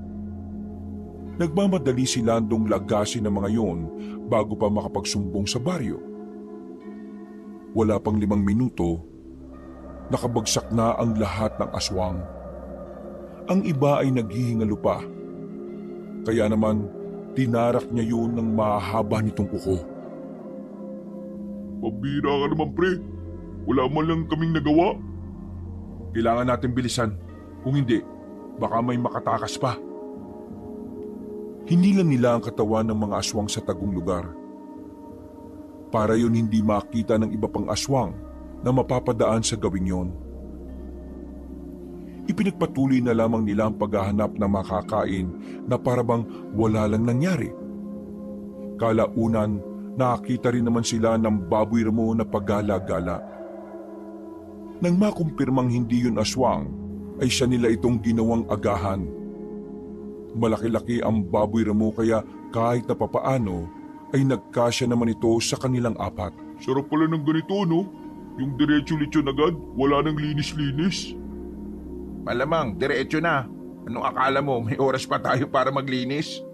Nagmamadali si Landong lagasin ng mga yun bago pa makapagsumbong sa baryo. wala pang 5 minuto, nakabagsak na ang lahat ng aswang. Ang iba ay naghihingalo pa. Kaya naman, tinarak niya yun ng mahaba nitong kuko. Pabira ka naman, pre. Wala man lang kaming nagawa. Kailangan natin bilisan. Kung hindi, baka may makatakas pa. Hinilan nila ang katawan ng mga aswang sa tagong lugar. Para yun hindi makita ng iba pang aswang na mapapadaan sa gawing yon. Ipinagpatuloy na lamang nila ang paghahanap ng makakain na parabang wala lang nangyari. Kalaunan, nakakita rin naman sila ng baboy ramo na paggala-gala. Nang makumpirmang hindi yun aswang, ay siya nila itong ginawang agahan. Malaki-laki ang baboy ramo kaya kahit na papaano ay nagkasya naman ito sa kanilang 4. Sarap pala ng ganito, no? Yung diretso-litsyon agad, wala nang linis-linis. Malamang, diretso na. Anong akala mo, may oras pa tayo para maglinis?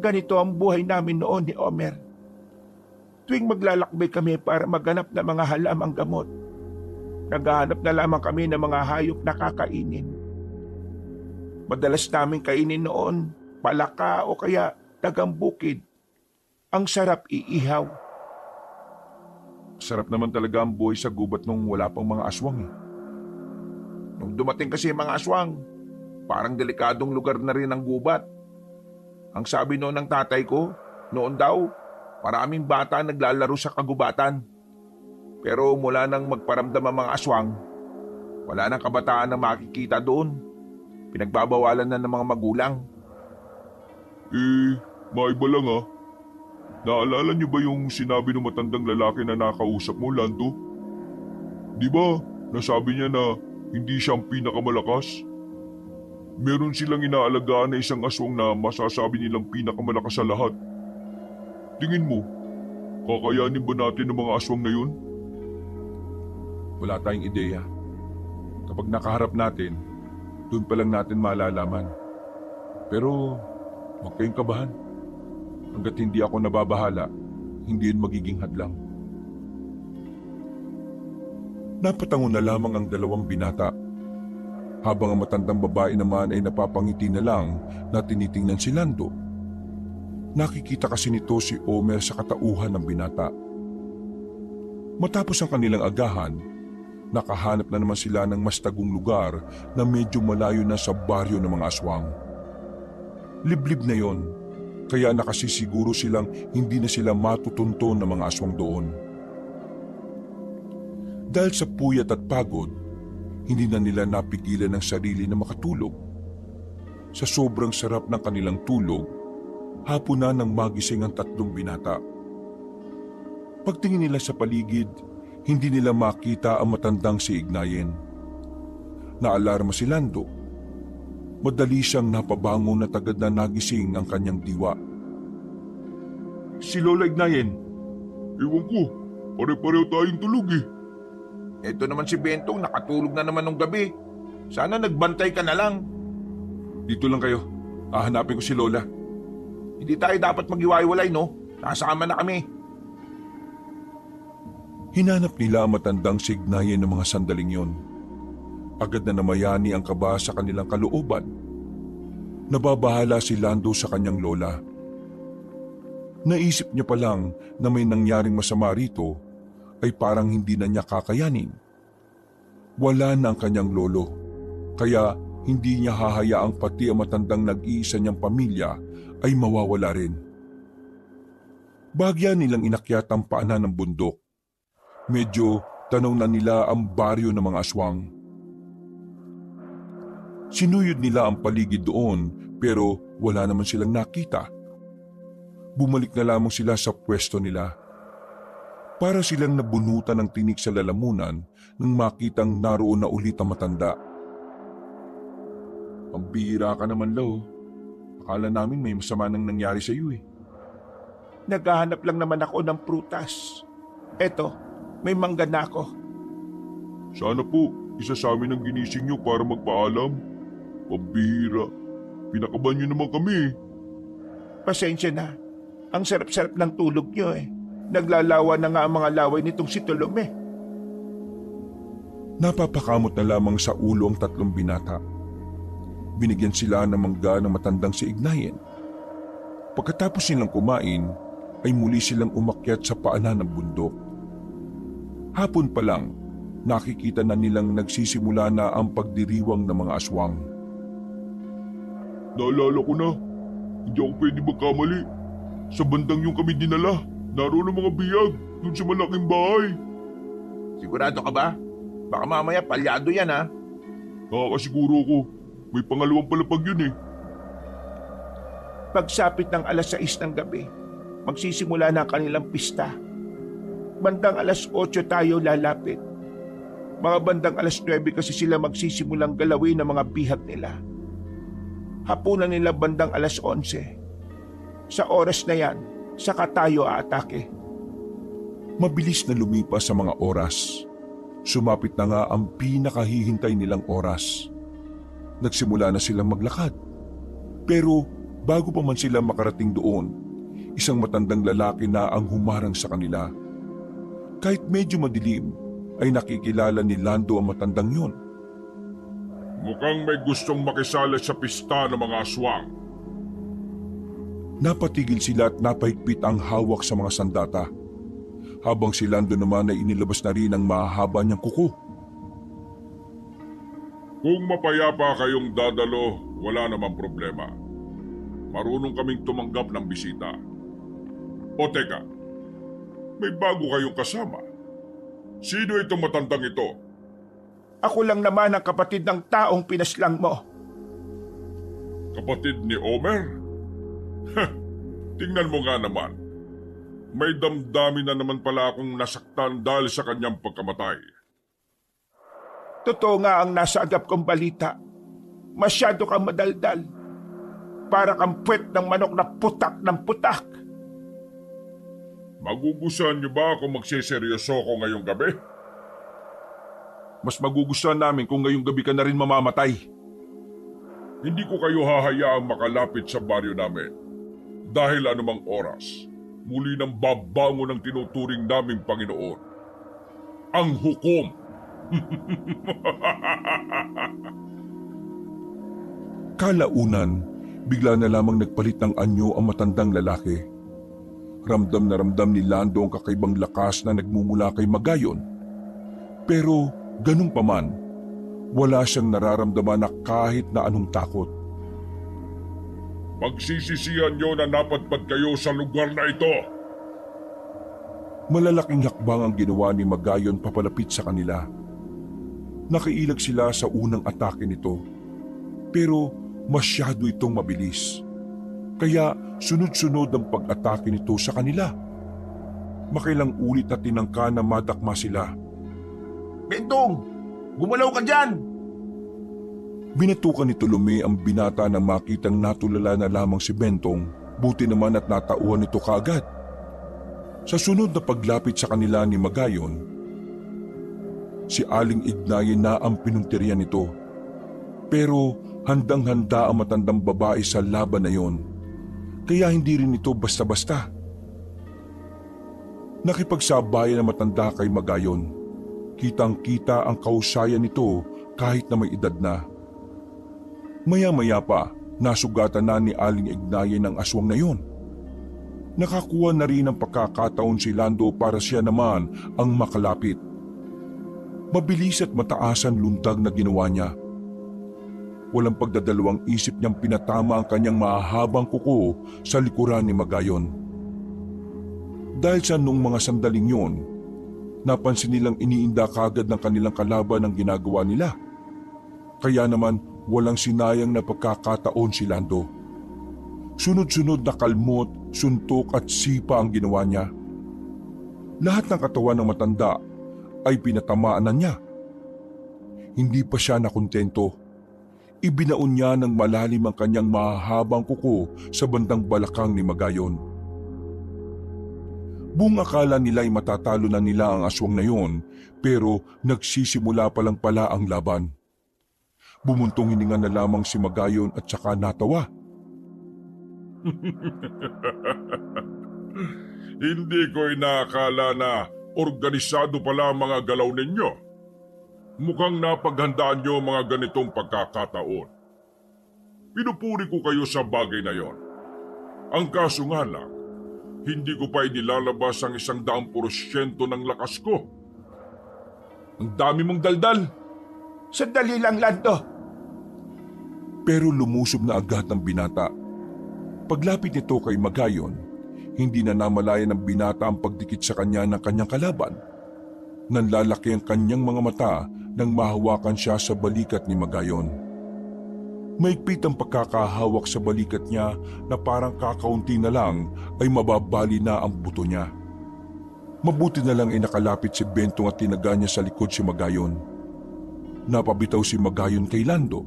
Ganito ang buhay namin noon ni Omer. Tuwing maglalakbay kami para maghanap ng mga halamang gamot, naghahanap na lamang kami ng mga hayop na kakainin. Madalas namin kainin noon palaka o kaya dagang bukid. Ang sarap iihaw. Sarap naman talaga ang buhay sa gubat nung wala pang mga aswang eh. Nung dumating kasi mga aswang, parang delikadong lugar na rin ang gubat. Ang sabi noon ng tatay ko, noon daw, maraming bata naglalaro sa kagubatan. Pero mula nang magparamdam ang mga aswang, wala nang kabataan na makikita doon. Pinagbabawalan na ng mga magulang. Maiba lang ah. Naalala niyo ba yung sinabi ng matandang lalaki na nakausap mo, Lando? Di ba, nasabi niya na hindi siya ang pinakamalakas? Meron silang inaalagaan na isang aswang na masasabi nilang pinakamalakas sa lahat. Tingin mo, kakayanin ba natin ang mga aswang na yun? Wala tayong ideya. Kapag nakaharap natin, doon pa lang natin malalaman. Pero huwag kayong kabahan. Hanggat hindi ako nababahala, hindi yun magiging hadlang. Napatango na lamang ang 2 binata. Habang ang matandang babae naman ay napapangiti na lang na tinitingnan si Lando. Nakikita kasi nito si Omer sa katauhan ng binata. Matapos ang kanilang agahan, nakahanap na naman sila ng mas tagong lugar na medyo malayo na sa baryo ng mga aswang. Liblib na yon, kaya nakasisiguro silang hindi na sila matutunton ng mga aswang doon. Dahil sa puyat at pagod, hindi na nila napigilan ang sarili na makatulog. Sa sobrang sarap ng kanilang tulog, hapon na nang magising ang 3 binata. Pagtingin nila sa paligid, hindi nila makita ang matandang si Ignayen. Naalarma si Lando. Madali siyang napabangon at agad na nagising ang kanyang diwa. Si Lola Ignayen. Ewan ko, pare-pareho tayong tulog eh. Ito naman si Bentong, nakatulog na naman nung gabi. Sana nagbantay ka na lang. Dito lang kayo. Hahanapin ko si Lola. Hindi tayo dapat mag-iwaiwalay, no? Nasama na kami. Hinanap nila ang matandang si Ignayen ng mga sandaling yon. Agad na namayani ang kaba sa kanilang kalooban. Nababahala si Lando sa kanyang lola. Naisip niya pa lang na may nangyaring masama rito ay parang hindi na niya kakayanin. Wala na ang kanyang lolo, kaya hindi niya hahayaang pati ang matandang nag-iisa niyang pamilya ay mawawala rin. Bahagya nilang inakyat ang paanan ng bundok. Medyo tanaw na nila ang baryo ng mga aswang. Sinuyod nila ang paligid doon pero wala naman silang nakita. Bumalik na lamang sila sa pwesto nila. Para silang nabunutan ng tinik sa lalamunan nang makitang naroon na ulit ang matanda. Pambihira ka naman, Lo. Akala namin may masama nang nangyari sa iyo eh. Naghahanap lang naman ako ng prutas. Eto, may mangga na ako. Sana po, isa sa amin ang ginising niyo para magpaalam. Pambihira. Pinakaban niyo naman kami. Pasensya na. Ang sarap-sarap ng tulog niyo eh. Naglalawa na nga ang mga laway nitong si Tolome. Napapakamot na lamang sa ulo ang tatlong binata. Binigyan sila ng mangga ng matandang si Ignayen. Pagkatapos nilang kumain, ay muli silang umakyat sa paanan ng bundok. Hapon pa lang, nakikita na nilang nagsisimula na ang pagdiriwang ng mga aswang. Naalala ko na, hindi ako pwede magkamali. Sa bandang yung kami dinala, naroon ang mga biyag dun sa malaking bahay. Sigurado ka ba? Baka mamaya palyado yan ha. Nakakasiguro ko, may pangalawang palapag yun eh. Pagsapit ng 6:00 ng gabi, magsisimula na ang kanilang pista. Bandang 8:00 tayo lalapit. Mga bandang 9:00 kasi sila magsisimulang galawin ang mga bihag nila. Hapunan nila bandang 11:00. Sa oras na yan, saka tayo aatake. Mabilis na lumipas sa mga oras. Sumapit na nga ang pinakahihintay nilang oras. Nagsimula na silang maglakad. Pero bago pa man sila makarating doon, isang matandang lalaki na ang humarang sa kanila. Kahit medyo madilim, ay nakikilala ni Lando ang matandang yun. Mukhang may gustong makisali sa pista ng mga aswang. Napatigil sila at napahigpit ang hawak sa mga sandata. Habang si Lando naman ay inilabas na rin ang mahahaba niyang kuko. Kung mapayapa kayong dadalo, wala namang problema. Marunong kaming tumanggap ng bisita. O teka, may bago kayong kasama. Sino itong matandang ito? Ako lang naman ang kapatid ng taong pinaslang mo. Kapatid ni Omer? Tingnan mo nga naman. May damdamin na naman pala akong nasaktan dahil sa kanyang pagkamatay. Totoo nga ang nasa agap kong balita. Masyado kang madaldal. Para kang puwet ng manok na putak ng putak. Magugustuhan niyo ba kung magsiseryoso ko ngayong gabi? Mas magugustuhan namin kung ngayong gabi ka na rin mamamatay. Hindi ko kayo hahayaang makalapit sa baryo namin. Dahil anumang oras, muli nang babangon ang tinuturing naming Panginoon. Ang hukom. Kalaunan, bigla na lamang nagpalit ng anyo ang matandang lalaki. Ramdam na ramdam ni Lando ang kakaibang lakas na nagmumula kay Magayon. Pero ganun pa man, wala siyang nararamdaman na kahit na anong takot. Pagsisisihan niyo na napadpad kayo sa lugar na ito. Malalaking hakbang ang ginawa ni Magayon papalapit sa kanila. Nakailag sila sa unang atake nito. Pero masyado itong mabilis. Kaya sunod-sunod ang pag-atake nito sa kanila. Makailang ulit na tinangka na madakma sila. Bentong! Gumalaw ka dyan! Binatukan ni Tolome ang binata na makitang natulala na lamang si Bentong, buti naman at natauhan nito kaagad. Sa sunod na paglapit sa kanila ni Magayon, si Aling Ignayen na ang pinuntiryan nito. Pero handang-handa ang matandang babae sa laban na yon, kaya hindi rin ito basta-basta. Nakipagsabayan ang matanda kay Magayon. Kitang-kita ang kausayan nito kahit na may edad na. Maya-maya pa, nasugatan na ni Aling Ignayen ang aswang na yon. Nakakuha na rin ang pagkakataon si Lando para siya naman ang makalapit. Mabilis at mataasan lundag na ginawa niya. Walang pagdadalawang isip niyang pinatama ang kanyang mahahabang kuko sa likuran ni Magayon. Dahil sa nung mga sandaling yon, napansin nilang iniinda kagad ng kanilang kalaban ang ginagawa nila. Kaya naman walang sinayang na pagkakataon si Lando. Sunod-sunod na kalmot, suntok at sipa ang ginawa niya. Lahat ng katawan ng matanda ay pinatamaan na niya. Hindi pa siya nakontento. Ibinaon niya ng malalim ang kanyang mahahabang kuko sa bandang balakang ni Magayon. Buong akala nila ay matatalo na nila ang aswang na yon, pero nagsisimula pa lang pala ang laban. Bumuntong hininga na lamang si Magayon at saka natawa. Hindi ko inaakala na organisado pala ang mga galaw ninyo. Mukhang napaghandaan nyo mga ganitong pagkakataon. Pinupuri ko kayo sa bagay na yon. Ang kaso nga lang, hindi ko pa inilalabas ang 100% ng lakas ko. Ang dami mong daldal. Sandali lang, Lando. Pero lumusob na agad ng binata. Paglapit nito kay Magayon, hindi na namalayan ng binata ang pagdikit sa kanya ng kanyang kalaban. Nanlalaki ang kanyang mga mata nang mahawakan siya sa balikat ni Magayon. Maigpit ang pagkakahawak sa balikat niya na parang kakaunti na lang ay mababali na ang buto niya. Mabuti na lang ay nakalapit si Bentong at tinaga niya sa likod si Magayon. Napabitaw si Magayon kay Lando.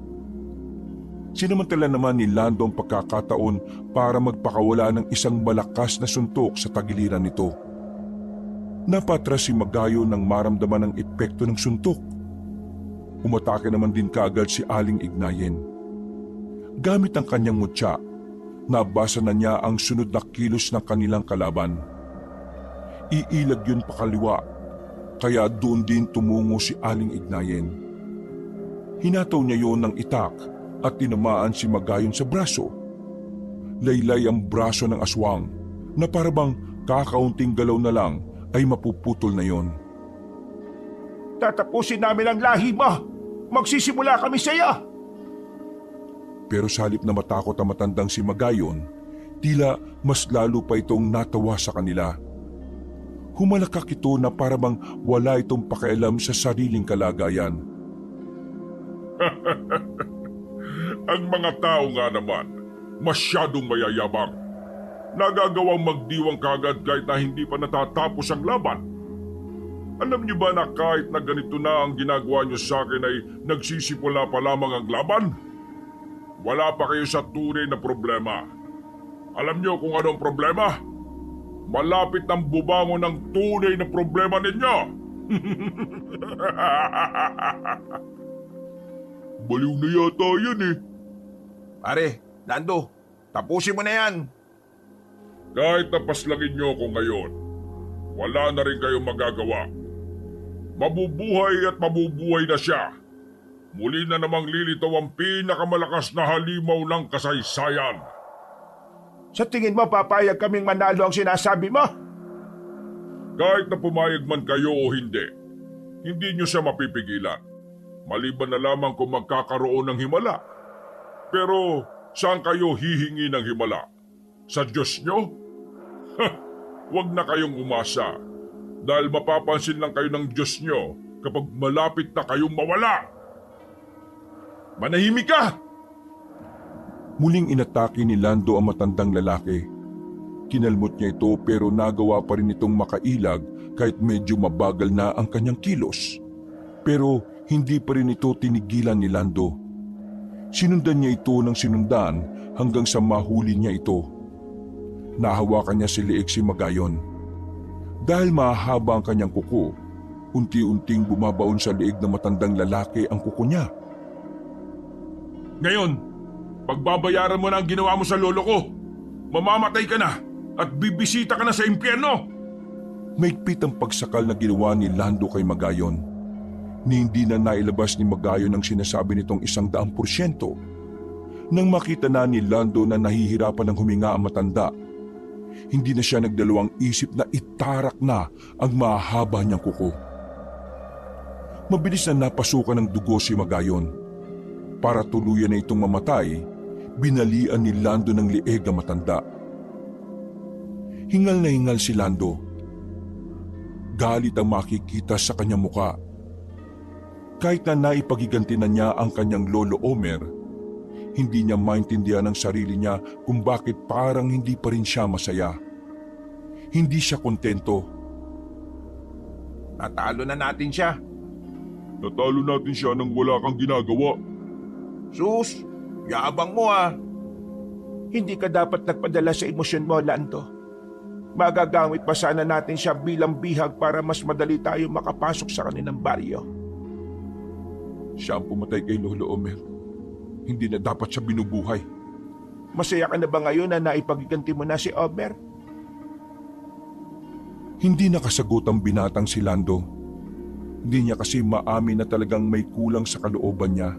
Sinamantala naman ni Lando ang pagkakataon para magpakawala ng isang malakas na suntok sa tagiliran nito. Napatras si Magayon nang maramdaman ang epekto ng suntok. Umatake naman din kaagad si Aling Ignayen. Gamit ang kanyang mutya, nabasa na niya ang sunod na kilos ng kanilang kalaban. Iilag yun pakaliwa, kaya doon din tumungo si Aling Ignayen. Hinataw niya yon ng itak at tinamaan si Magayon sa braso. Laylay ang braso ng aswang na parabang kakaunting galaw na lang ay mapuputol na yon. Tatapusin namin ang lahi mo. Magsisimula kami sa iyo. Pero sa halip na matakot ang matandang si Magayon, tila mas lalo pa itong natawa sa kanila. Humalakak ito na parabang wala itong pakialam sa sariling kalagayan. Ang mga tao nga naman, masyadong mayayabang. Nagagawang magdiwang kagad kahit na hindi pa natatapos ang laban. Alam niyo ba na kahit na ganito na ang ginagawa niyo sa akin ay nagsisimula pa lamang ang laban? Wala pa kayo sa tunay na problema. Alam niyo kung anong problema? Malapit ang bubangon ng tunay na problema ninyo. Baliw na yata yan eh. Pare, Lando, tapusin mo na yan. Kahit napaslagin niyo ako ngayon, wala na rin kayong magagawa. Mabubuhay at mabubuhay na siya. Muli na namang lilitaw ang pinakamalakas na halimaw ng kasaysayan. Sa tingin mo, papayag kaming manalo ang sinasabi mo? Kahit na pumayag man kayo o hindi niyo siya mapipigilan. Maliban na lamang kung magkakaroon ng himala. Pero saan kayo hihingi ng himala? Sa Diyos nyo? Huwag na kayong umasa dahil mapapansin lang kayo ng Diyos nyo kapag malapit na kayong mawala. Manahimik ka! Muling inatake ni Lando ang matandang lalaki. Kinalmot niya ito pero nagawa pa rin itong makailag kahit medyo mabagal na ang kanyang kilos. Pero hindi pa rin ito tinigilan ni Lando. Sinundan niya ito ng sinundan hanggang sa mahuli niya ito. Nahawakan niya si leeg si Magayon. Dahil mahaba ang kanyang kuko, unti-unting bumabaon sa leeg ng matandang lalaki ang kuko niya. Ngayon, pagbabayaran mo na ang ginawa mo sa lolo ko. Mamamatay ka na at bibisita ka na sa impyerno. Maigpit ang pagsakal na ginawa ni Lando kay Magayon. Ni hindi na nailabas ni Magayon ang sinasabi nitong 100%. Nang makita na ni Lando na nahihirapan ng huminga ang matanda, hindi na siya nagdalawang isip na itarak na ang mahaba niyang kuko. Mabilis na napasukan ng dugo si Magayon. Para tuluyan na itong mamatay, binalian ni Lando ng leeg ang matanda. Hingal na hingal si Lando. Galit ang makikita sa kanyang muka. Kahit na naipagiganti na niya ang kanyang lolo Omer, hindi niya maintindihan ang sarili niya kung bakit parang hindi pa rin siya masaya. Hindi siya kontento. Natalo na natin siya. Natalo natin siya nang wala kang ginagawa. Sus, yabang mo ah. Hindi ka dapat nagpadala sa emosyon mo, Lando. Magagamit pa sana natin siya bilang bihag para mas madali tayo makapasok sa kanilang baryo. Siya ang pumatay kay Lolo Omer. Hindi na dapat siya binubuhay. Masaya ka na ba ngayon na naipagiganti mo na si Omer? Hindi nakasagot ang binatang si Lando. Hindi niya kasi maamin na talagang may kulang sa kalooban niya.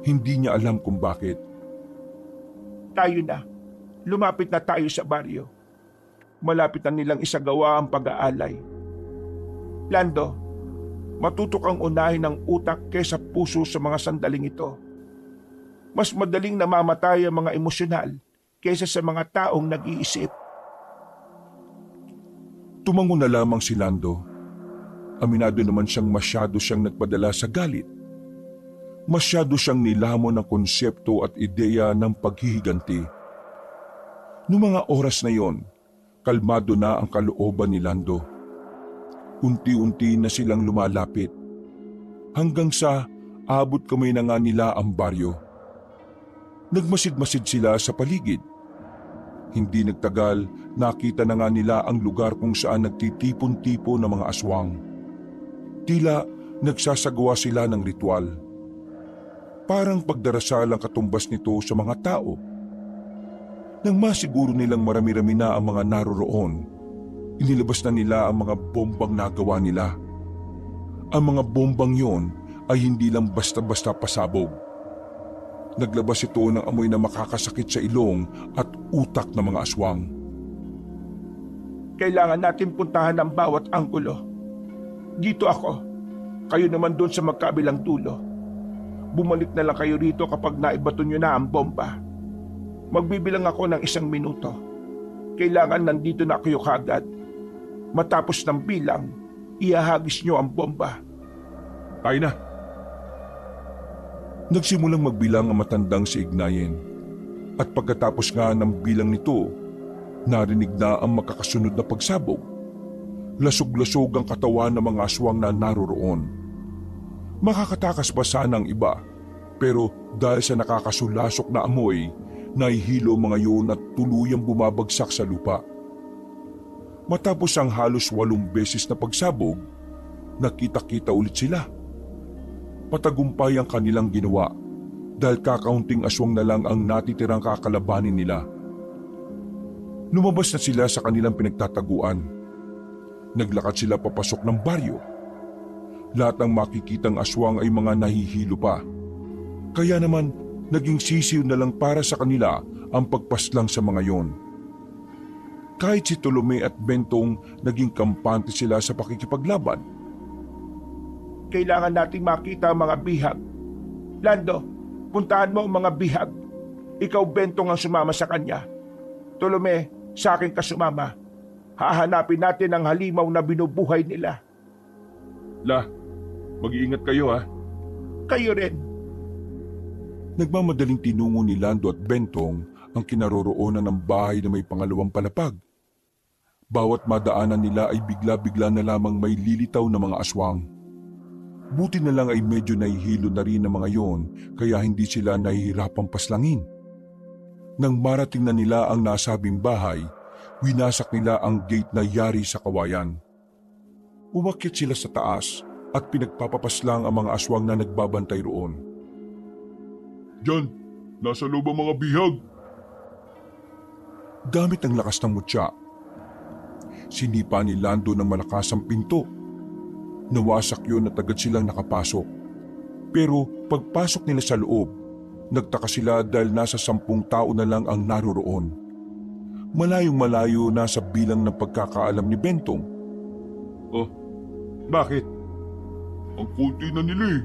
Hindi niya alam kung bakit. Tayo na. Lumapit na tayo sa baryo. Malapit na nilang isagawa ang pag-aalay. Lando, matuto kang unahin ng utak kaysa puso sa mga sandaling ito. Mas madaling namamatay ang mga emosyonal kaysa sa mga taong nag-iisip. Tumango na lamang si Lando. Aminado naman siyang masyado siyang nagpadala sa galit. Masyado siyang nilamon ng konsepto at ideya ng paghihiganti. Noong mga oras na yon, kalmado na ang kalooban ni Lando. Unti-unti na silang lumalapit. Hanggang sa abot kamay na nga nila ang baryo. Nagmasid-masid sila sa paligid. Hindi nagtagal, nakita na nga nila ang lugar kung saan nagtitipon-tipo ng mga aswang. Tila nagsasagawa sila ng ritual. Parang pagdarasal ang katumbas nito sa mga tao. Nang masiguro nilang marami-rami na ang mga naroroon, inilabas na nila ang mga bombang nagawa nila. Ang mga bombang yon ay hindi lang basta-basta pasabog. Naglabas ito ng amoy na makakasakit sa ilong at utak ng mga aswang. Kailangan natin puntahan ang bawat anggulo. Dito ako. Kayo naman doon sa magkabilang dulo. Bumalik na lang kayo rito kapag naibato nyo na ang bomba. Magbibilang ako ng 1 minuto. Kailangan nandito na kayo kagad. Matapos ng bilang, ihahagis nyo ang bomba. Tayo na. Nagsimulang magbilang ang matandang si Ignayen. At pagkatapos nga ng bilang nito, narinig na ang makakasunod na pagsabog. Lasog-lasog ang katawan ng mga aswang na naroroon. Makakatakas pa sana ang iba, pero dahil sa nakakasulasok na amoy, nahihilo mga yun at tuluyang bumabagsak sa lupa. Matapos ang halos 8 beses na pagsabog, nakita-kita ulit sila. Patagumpay ang kanilang ginawa dahil kakaunting aswang na lang ang natitirang kakalabanin nila. Lumabas na sila sa kanilang pinagtataguan. Naglakad sila papasok ng baryo. Lahat ng makikitang aswang ay mga nahihilo pa. Kaya naman naging sisiw na lang para sa kanila ang pagpaslang sa mga yon. Kahit si Tolome at Bentong naging kampante sila sa pakikipaglaban. Kailangan nating makita ang mga bihag. Lando, puntahan mo ang mga bihag. Ikaw, Bentong, ang sumama sa kanya. Tolome, sa akin ka sumama. Hahanapin natin ang halimaw na binubuhay nila. Mag-iingat kayo ha. Kayo rin. Nagmamadaling tinungo ni Lando at Bentong ang kinaroroonan ng bahay na may pangalawang palapag. Bawat madaanan nila ay bigla-bigla na lamang may lilitaw na mga aswang. Buti na lang ay medyo nahihilo na rin ng mga yon kaya hindi sila nahihirapang paslangin. Nang marating na nila ang nasabing bahay, winasak nila ang gate na yari sa kawayan. Umakyat sila sa taas at pinagpapapaslang ang mga aswang na nagbabantay roon. Diyan, nasa loob ang mga bihag. Gamit ang lakas ng mutya, sinipa ni Lando ng malakas ang pinto. Nawasak yun at agad silang nakapasok. Pero pagpasok nila sa loob, nagtaka sila dahil nasa 10 tao na lang ang naroroon. Malayong malayo na sa bilang ng pagkakaalam ni Bentong. Oh, bakit? Ang kunti na nila eh.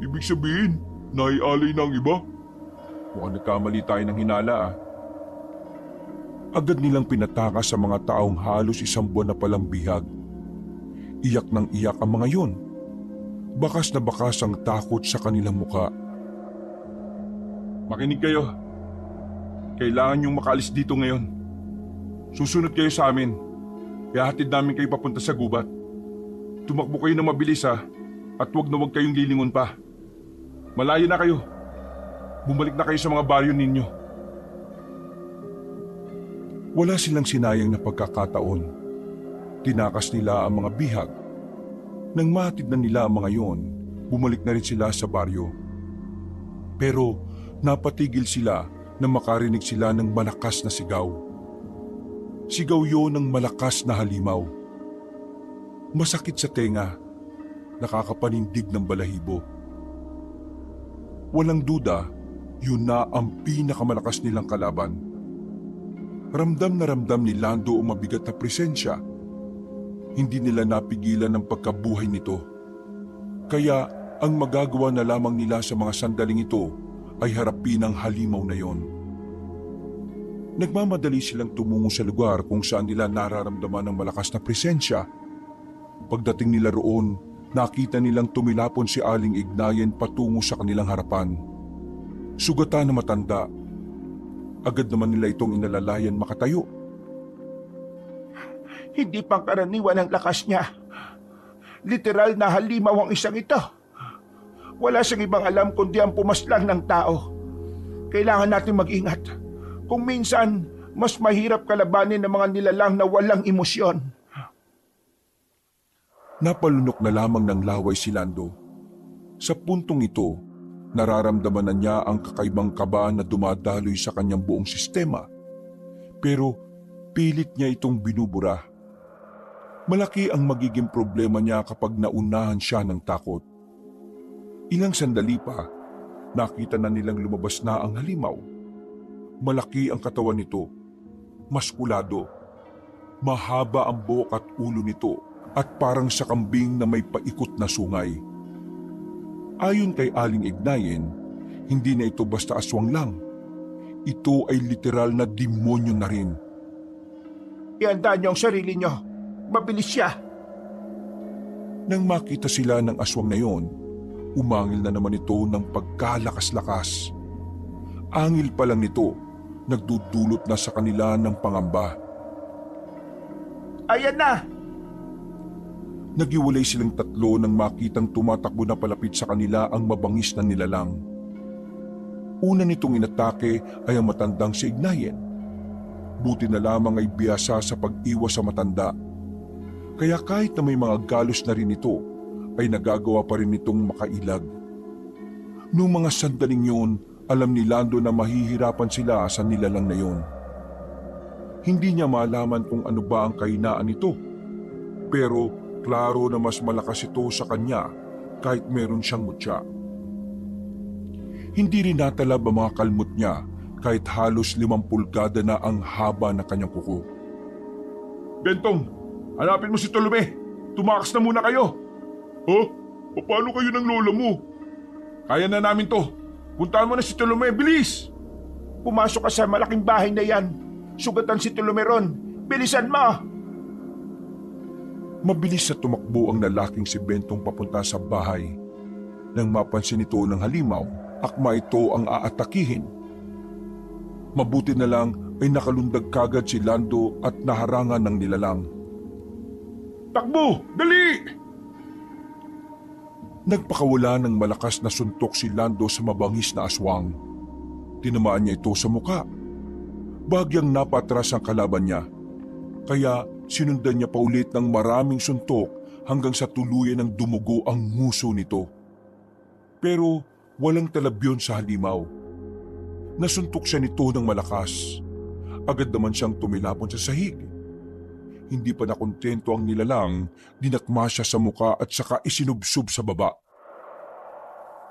Ibig sabihin, naialay na ang iba. Mukhang nagkamali tayo ng hinala ah. Agad nilang pinatakas sa mga taong halos 1 buwan na palang bihag. Iyak ng iyak ang mga yun. Bakas na bakas ang takot sa kanilang muka. Makinig kayo. Kailangan niyong makaalis dito ngayon. Susunod kayo sa amin. Ihahatid namin kayo papunta sa gubat. Tumakbo kayo na mabilis ha. At huwag na huwag kayong lilingon pa. Malayo na kayo. Bumalik na kayo sa mga baryo ninyo. Wala silang sinayang na pagkakataon. Tinakas nila ang mga bihag. Nang mahatid na nila ang mga yon, bumalik na rin sila sa baryo. Pero napatigil sila nang makarinig sila ng malakas na sigaw. Sigaw yon ng malakas na halimaw. Masakit sa tenga, nakakapanindig ng balahibo. Walang duda, yun na ang pinakamalakas nilang kalaban. Ramdam na ramdam ni Lando ang mabigat na presensya. Hindi nila napigilan ang pagkabuhay nito. Kaya ang magagawa na lamang nila sa mga sandaling ito ay harapin ang halimaw na yon. Nagmamadali silang tumungo sa lugar kung saan nila nararamdaman ang malakas na presensya. Pagdating nila roon, nakita nilang tumilapon si Aling Ignayen patungo sa kanilang harapan. Sugatan na matanda. Agad naman nila itong inalalayan makatayo. Hindi pangkaraniwan ang lakas niya. Literal na halimaw ang isang ito. Wala siyang ibang alam kundi ang pumaslang ng tao. Kailangan natin mag-ingat. Kung minsan, mas mahirap kalabanin ng mga nilalang na walang emosyon. Napalunok na lamang ng laway si Lando. Sa puntong ito, nararamdaman na niya ang kakaibang kaba na dumadaloy sa kanyang buong sistema. Pero pilit niya itong binubura. Malaki ang magiging problema niya kapag naunahan siya ng takot. Ilang sandali pa, nakita na nilang lumabas na ang halimaw. Malaki ang katawan nito, maskulado. Mahaba ang buhok at ulo nito at parang sa kambing na may paikot na sungay. Ayon kay Aling Ignayen, hindi na ito basta aswang lang. Ito ay literal na demonyo na rin. Ihanda niyo ang sarili niyo. Mabilis siya. Nang makita sila ng aswang na yon, umangil na naman ito ng pagkalakas-lakas. Angil pa lang nito, nagdudulot na sa kanila ng pangamba. Ayan na! Nagiwalay silang tatlo nang makitang tumatakbo na palapit sa kanila ang mabangis na nilalang. Una nitong inatake ay ang matandang si Ignayen. Buti na lamang ay biyasa sa pag-iwas sa matanda. Kaya kahit na may mga galos na rin ito, ay nagagawa pa rin nitong makailag. Noong mga sandaling yun, alam ni Lando na mahihirapan sila sa nilalang na yun. Hindi niya malaman kung ano ba ang kahinaan nito. Pero klaro na mas malakas ito sa kanya kahit meron siyang mutya. Hindi rin natalab ang mga kalmot niya kahit halos 5 pulgada na ang haba ng kanyang kuko. Bentong, hanapin mo si Tolome. Tumakas na muna kayo. Oh, paano kayo ng lola mo? Kaya na namin to. Puntahan mo na si Tolome, bilis! Pumasok ka sa malaking bahay na yan. Sugatan si Tolomeron. Bilisan mo! Mabilis na tumakbo ang lalaking si Bentong papunta sa bahay. Nang mapansin ito ng halimaw, akma ito ang aatakihin. Mabuti na lang ay nakalundag kagad si Lando at naharangan ng nilalang. Takbo! Dali! Nagpakawala ng malakas na suntok si Lando sa mabangis na aswang. Tinamaan niya ito sa muka. Bagyang napatras ang kalaban niya. Kaya sinundan niya pa ulit ng maraming suntok hanggang sa tuluyan ng dumugo ang nguso nito. Pero walang talabyon sa halimaw. Nasuntok siya nito ng malakas. Agad naman siyang tumilapon sa sahig. Hindi pa nakontento ang nilalang, dinakma siya sa muka at saka isinubsob sa baba.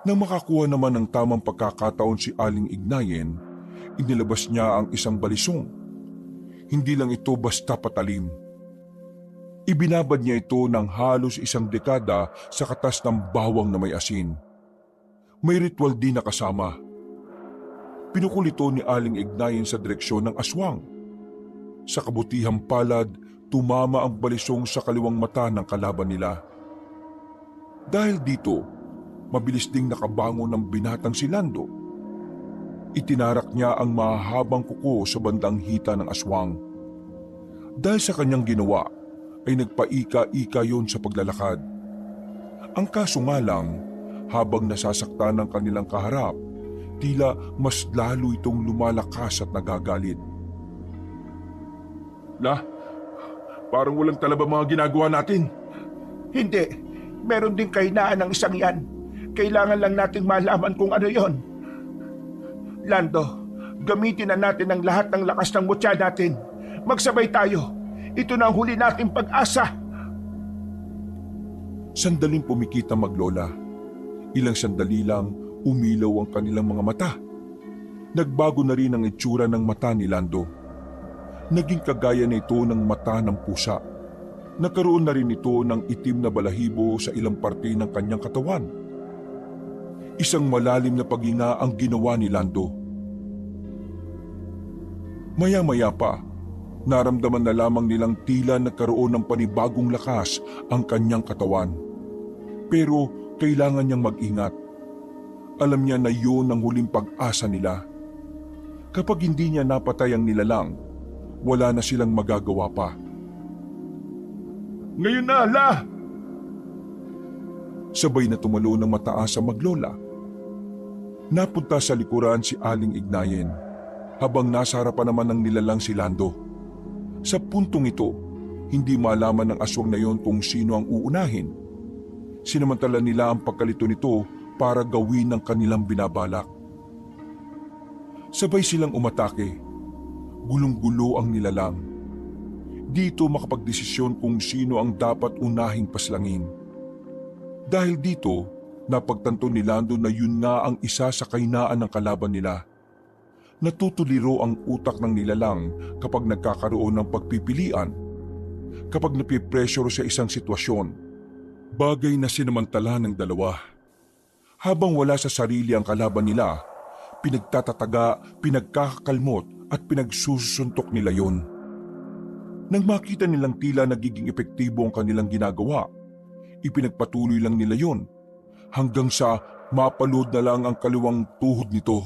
Nang makakuha naman ng tamang pagkakataon si Aling Ignayen, inilabas niya ang isang balisong. Hindi lang ito basta patalim. Ibinabad niya ito ng halos 1 dekada sa katas ng bawang na may asin. May ritual din na kasama. Pinukul ito ni Aling Ignayen sa direksyon ng aswang. Sa kabutihang palad, tumama ang balisong sa kaliwang mata ng kalaban nila. Dahil dito, mabilis ding nakabangon ng binatang si Lando. Itinarak niya ang mahabang kuko sa bandang hita ng aswang. Dahil sa kanyang ginawa, ay nagpaika-ika yon sa paglalakad. Ang kaso nga lang, habang nasasaktan ng kanilang kaharap, tila mas lalo itong lumalakas at nagagalit. Parang walang talaba mga ginagawa natin. Hindi. Meron din kahinaan ng isang yan. Kailangan lang nating malaman kung ano yon. Lando, gamitin na natin ang lahat ng lakas ng mutya natin. Magsabay tayo. Ito na ang huli nating pag-asa. Sandaling pumikit ang maglola. Ilang sandali lang umilaw ang kanilang mga mata. Nagbago na rin ang itsura ng mata ni Lando. Naging kagaya na ito ng mata ng pusa. Nagkaroon na rin ito ng itim na balahibo sa ilang parte ng kanyang katawan. Isang malalim na paghinga ang ginawa ni Lando. Maya-maya pa, naramdaman na lamang nilang tila nagkaroon ng panibagong lakas ang kanyang katawan. Pero kailangan niyang mag-ingat. Alam niya na yun ang huling pag-asa nila. Kapag hindi niya napatay ang nilalang, wala na silang magagawa pa. Ngayon na, hala! Sabay na tumalo ng mataas ang maglola. Napunta sa likuran si Aling Ignayen, habang nasa harapan naman ng nilalang si Lando. Sa puntong ito, hindi malaman ng aswang na yon kung sino ang uunahin. Sinamantala nila ang pagkalito nito para gawin ang kanilang binabalak. Sabay silang umatake. Gulong-gulo ang nilalang. Dito makapagdesisyon kung sino ang dapat unahing paslangin. Dahil dito, napagtanto ni Lando na yun na ang isa sa kahinaan ng kalaban nila. Natutuliro ang utak ng nilalang kapag nagkakaroon ng pagpipilian. Kapag napipressure sa isang sitwasyon, bagay na sinamantala ng dalawa. Habang wala sa sarili ang kalaban nila, pinagtatataga, pinagkakakalmot at pinagsusuntok nila yon. Nang makita nilang tila nagiging epektibo ang kanilang ginagawa, ipinagpatuloy lang nila yon hanggang sa mapalood na lang ang kaliwang tuhod nito.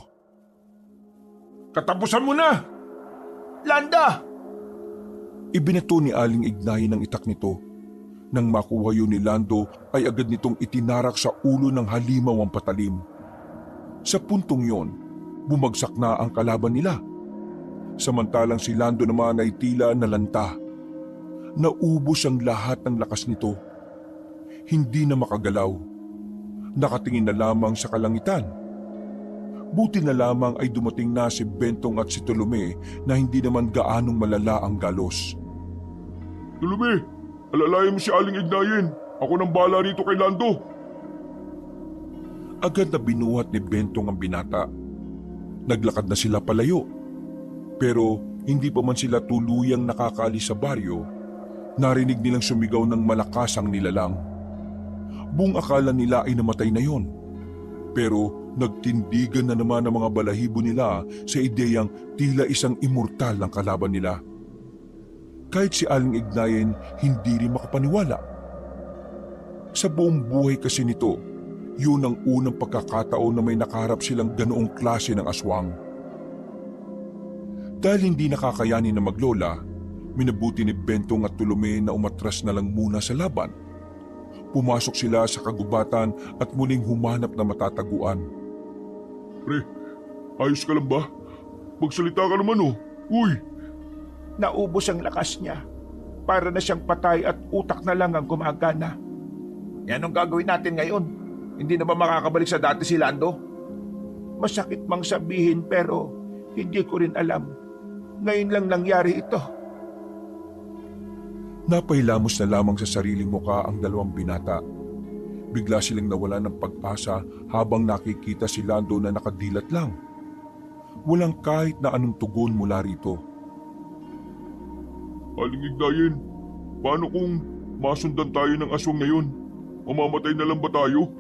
Katapusan mo na! Landa! Ibinato ni Aling Ignayen ang itak nito. Nang makuha yun ni Lando ay agad nitong itinarak sa ulo ng halimaw ang patalim. Sa puntong yon, bumagsak na ang kalaban nila. Samantalang si Lando naman ay tila nalanta. Naubos ang lahat ng lakas nito. Hindi na makagalaw. Nakatingin na lamang sa kalangitan. Buti na lamang ay dumating na si Bentong at si Tolome na hindi naman gaanong malala ang galos. Tulubi, alalayan mo si Aling Ignayen. Ako nang bahala rito kay Lando. Agad na binuhat ni Bentong ang binata. Naglakad na sila palayo. Pero hindi pa man sila tuluyang nakakaalis sa baryo, narinig nilang sumigaw ng malakas ang nilalang. Buong akala nila ay namatay na yon. Pero nagtindigan na naman ang mga balahibo nila sa ideyang tila isang immortal ang kalaban nila. Kahit si Aling Ignayen hindi rin makapaniwala. Sa buong buhay kasi nito, yun ang unang pagkakataon na may nakaharap silang ganoong klase ng aswang. Dahil hindi nakakayanin na maglola, minabuti ni Bentong at Tolome na umatras na lang muna sa laban. Pumasok sila sa kagubatan at muling humanap na matataguan. Pre, ayos ka lang ba? Magsalita ka naman oh. Uy! Naubos ang lakas niya. Para na siyang patay at utak na lang ang gumagana. Yan ang gagawin natin ngayon. Hindi na ba makakabalik sa dati si Lando? Masakit mang sabihin pero hindi ko rin alam. Ngayon lang nangyari ito. Napailamos na lamang sa sariling muka ang dalawang binata. Bigla silang nawala ng pag-asa habang nakikita si Lando na nakadilat lang. Walang kahit na anong tugon mula rito. Aling Ignayen, paano kung masundan tayo ng aswang ngayon? Mamamatay na lang ba tayo?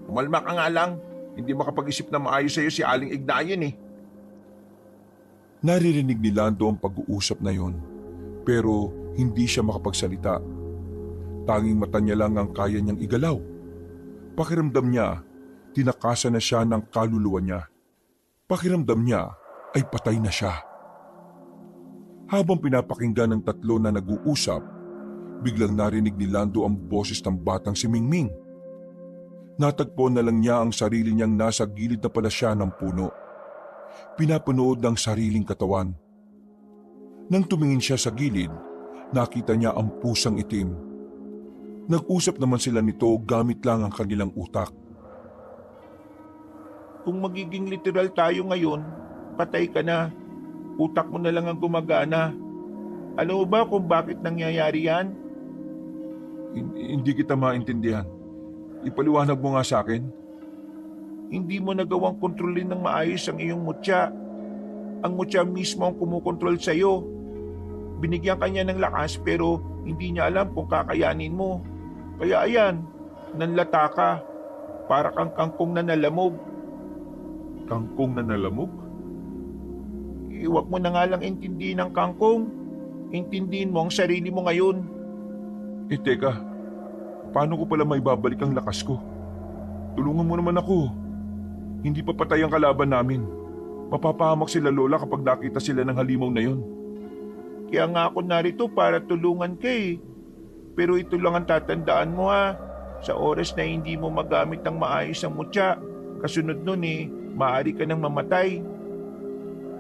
Umalma ka nga lang. Hindi makapag-isip na maayos sa'yo si Aling Ignayen eh. Naririnig ni Lando ang pag-uusap na yon, pero hindi siya makapagsalita. Tanging mata niya lang ang kaya niyang igalaw. Pakiramdam niya, tinakasan na siya ng kaluluwa niya. Pakiramdam niya ay patay na siya. Habang pinapakinggan ng tatlo na nag-uusap, biglang narinig ni Lando ang boses ng batang si Mingming. Natagpo na lang niya ang sarili niyang nasa gilid na palasya ng puno. Pinapanood ng sariling katawan. Nang tumingin siya sa gilid, nakita niya ang pusang itim. Nag-usap naman sila nito gamit lang ang kanilang utak. Kung magiging literal tayo ngayon, patay ka na. Utak mo na lang ang gumagana. Alam mo ba kung bakit nangyayari yan? Hindi kita maintindihan. Ipaliwanag mo nga sa akin. Hindi mo nagawang kontrolin ng maayos ang iyong mutya. Ang mutya mismo ang kumukontrol sa'yo. Binigyan ka niya ng lakas pero hindi niya alam kung kakayanin mo. Kaya ayan, nanlata ka. Para kang kangkong na nalamog. Kangkong na nalamog? Huwag mo na nga lang intindihin ang kangkong. Intindihin mo ang sarili mo ngayon. Teka. Paano ko pala maibabalik ang lakas ko? Tulungan mo naman ako. Hindi pa patay ang kalaban namin. Mapapahamak sila Lola kapag nakita sila ng halimaw na yon. Kaya nga ako narito para tulungan ka eh. Pero ito lang ang tatandaan mo ha. Sa oras na hindi mo magamit ng maayos ang mutya, kasunod nun maaari ka nang mamatay.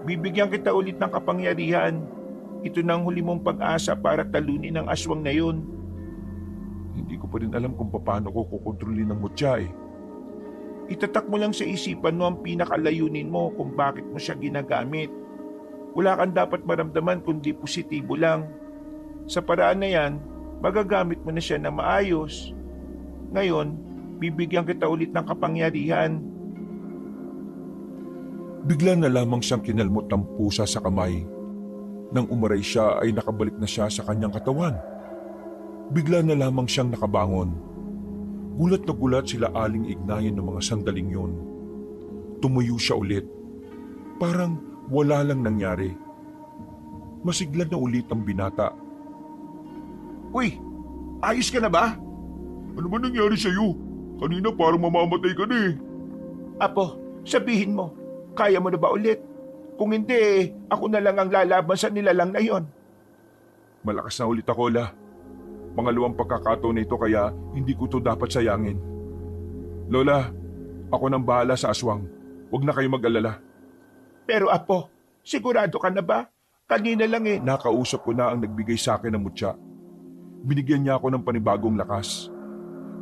Bibigyan kita ulit ng kapangyarihan. Ito na ang huli mong pag-asa para talunin ang aswang na yun. Hindi ko pa rin alam kung paano ko kukontrolin ang mutya eh. Itatak mo lang sa isipan mo ang pinakalayunin mo kung bakit mo siya ginagamit. Wala kang dapat maramdaman kundi positibo lang. Sa paraan na yan, magagamit mo na siya na maayos. Ngayon, bibigyan kita ulit ng kapangyarihan. Bigla na lamang siyang kinalmot ng pusa sa kamay. Nang umaray siya ay nakabalik na siya sa kanyang katawan. Bigla na lamang siyang nakabangon. Gulat na gulat sila Aling Ignayan ng mga sandaling yun. Tumuyo siya ulit. Parang wala lang nangyari. Masigla na ulit ang binata. Uy, ayos ka na ba? Ano ba nangyari sa'yo? Kanina parang mamamatay ka na eh. Apo, sabihin mo, kaya mo na ba ulit? Kung hindi, ako na lang ang lalaban sa nilalang na yon. Malakas na ulit ako, La. Pangalawang pagkakataon na ito kaya hindi ko to dapat sayangin. Lola, ako nang bahala sa aswang. Huwag na kayo mag-alala. Pero Apo, sigurado ka na ba? Kanina lang Nakausap ko na ang nagbigay sa akin ng mutya. Binigyan niya ako ng panibagong lakas.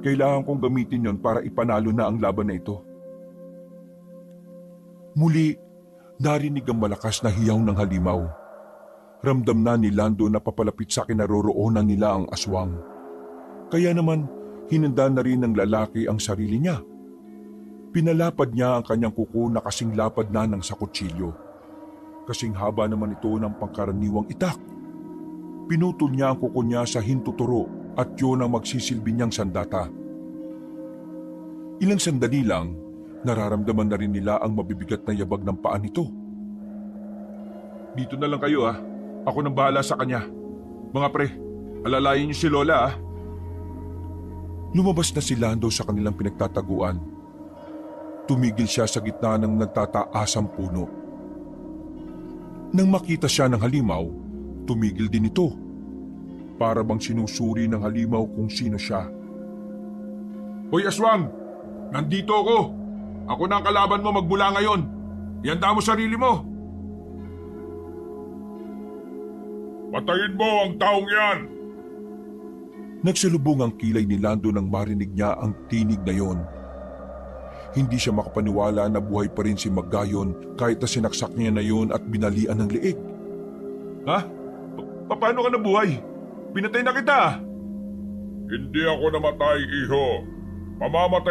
Kailangan kong gamitin yon para ipanalo na ang laban na ito. Muli, narinig ang malakas na hiyaw ng halimaw. Ramdam na ni Lando na papalapit sa kinaroroonan nila ang aswang. Kaya naman, hinanda na rin ng lalaki ang sarili niya. Pinalapad niya ang kanyang kuko na kasing lapad na ng sa kutsilyo. Kasing haba naman ito ng pangkaraniwang itak. Pinutol niya ang kuko niya sa hintuturo at yun ang magsisilbi niyang sandata. Ilang sandali lang, nararamdaman na rin nila ang mabibigat na yabag ng paa nito. Dito na lang kayo ah. Ako nang bahala sa kanya. Mga pre, alalayan niyo si Lola ah. Lumabas na si Lando sa kanilang pinagtataguan. Tumigil siya sa gitna ng nagtataasang puno. Nang makita siya ng halimaw, tumigil din ito. Para bang sinusuri ng halimaw kung sino siya. Hoy aswang, nandito ako. Ako na ang kalaban mo magmula ngayon. Ihanda mo sarili mo. Patayin mo ang taong yan! Nagsalubong ang kilay ni Lando nang marinig niya ang tinig na yon. Hindi siya makapaniwala na buhay pa rin si Magayon kahit na sinaksak niya na yon at binalian ng leeg. Ha? Paano ka nabuhay? Pinatay na kita! Hindi ako namatay, iho. Mamamatay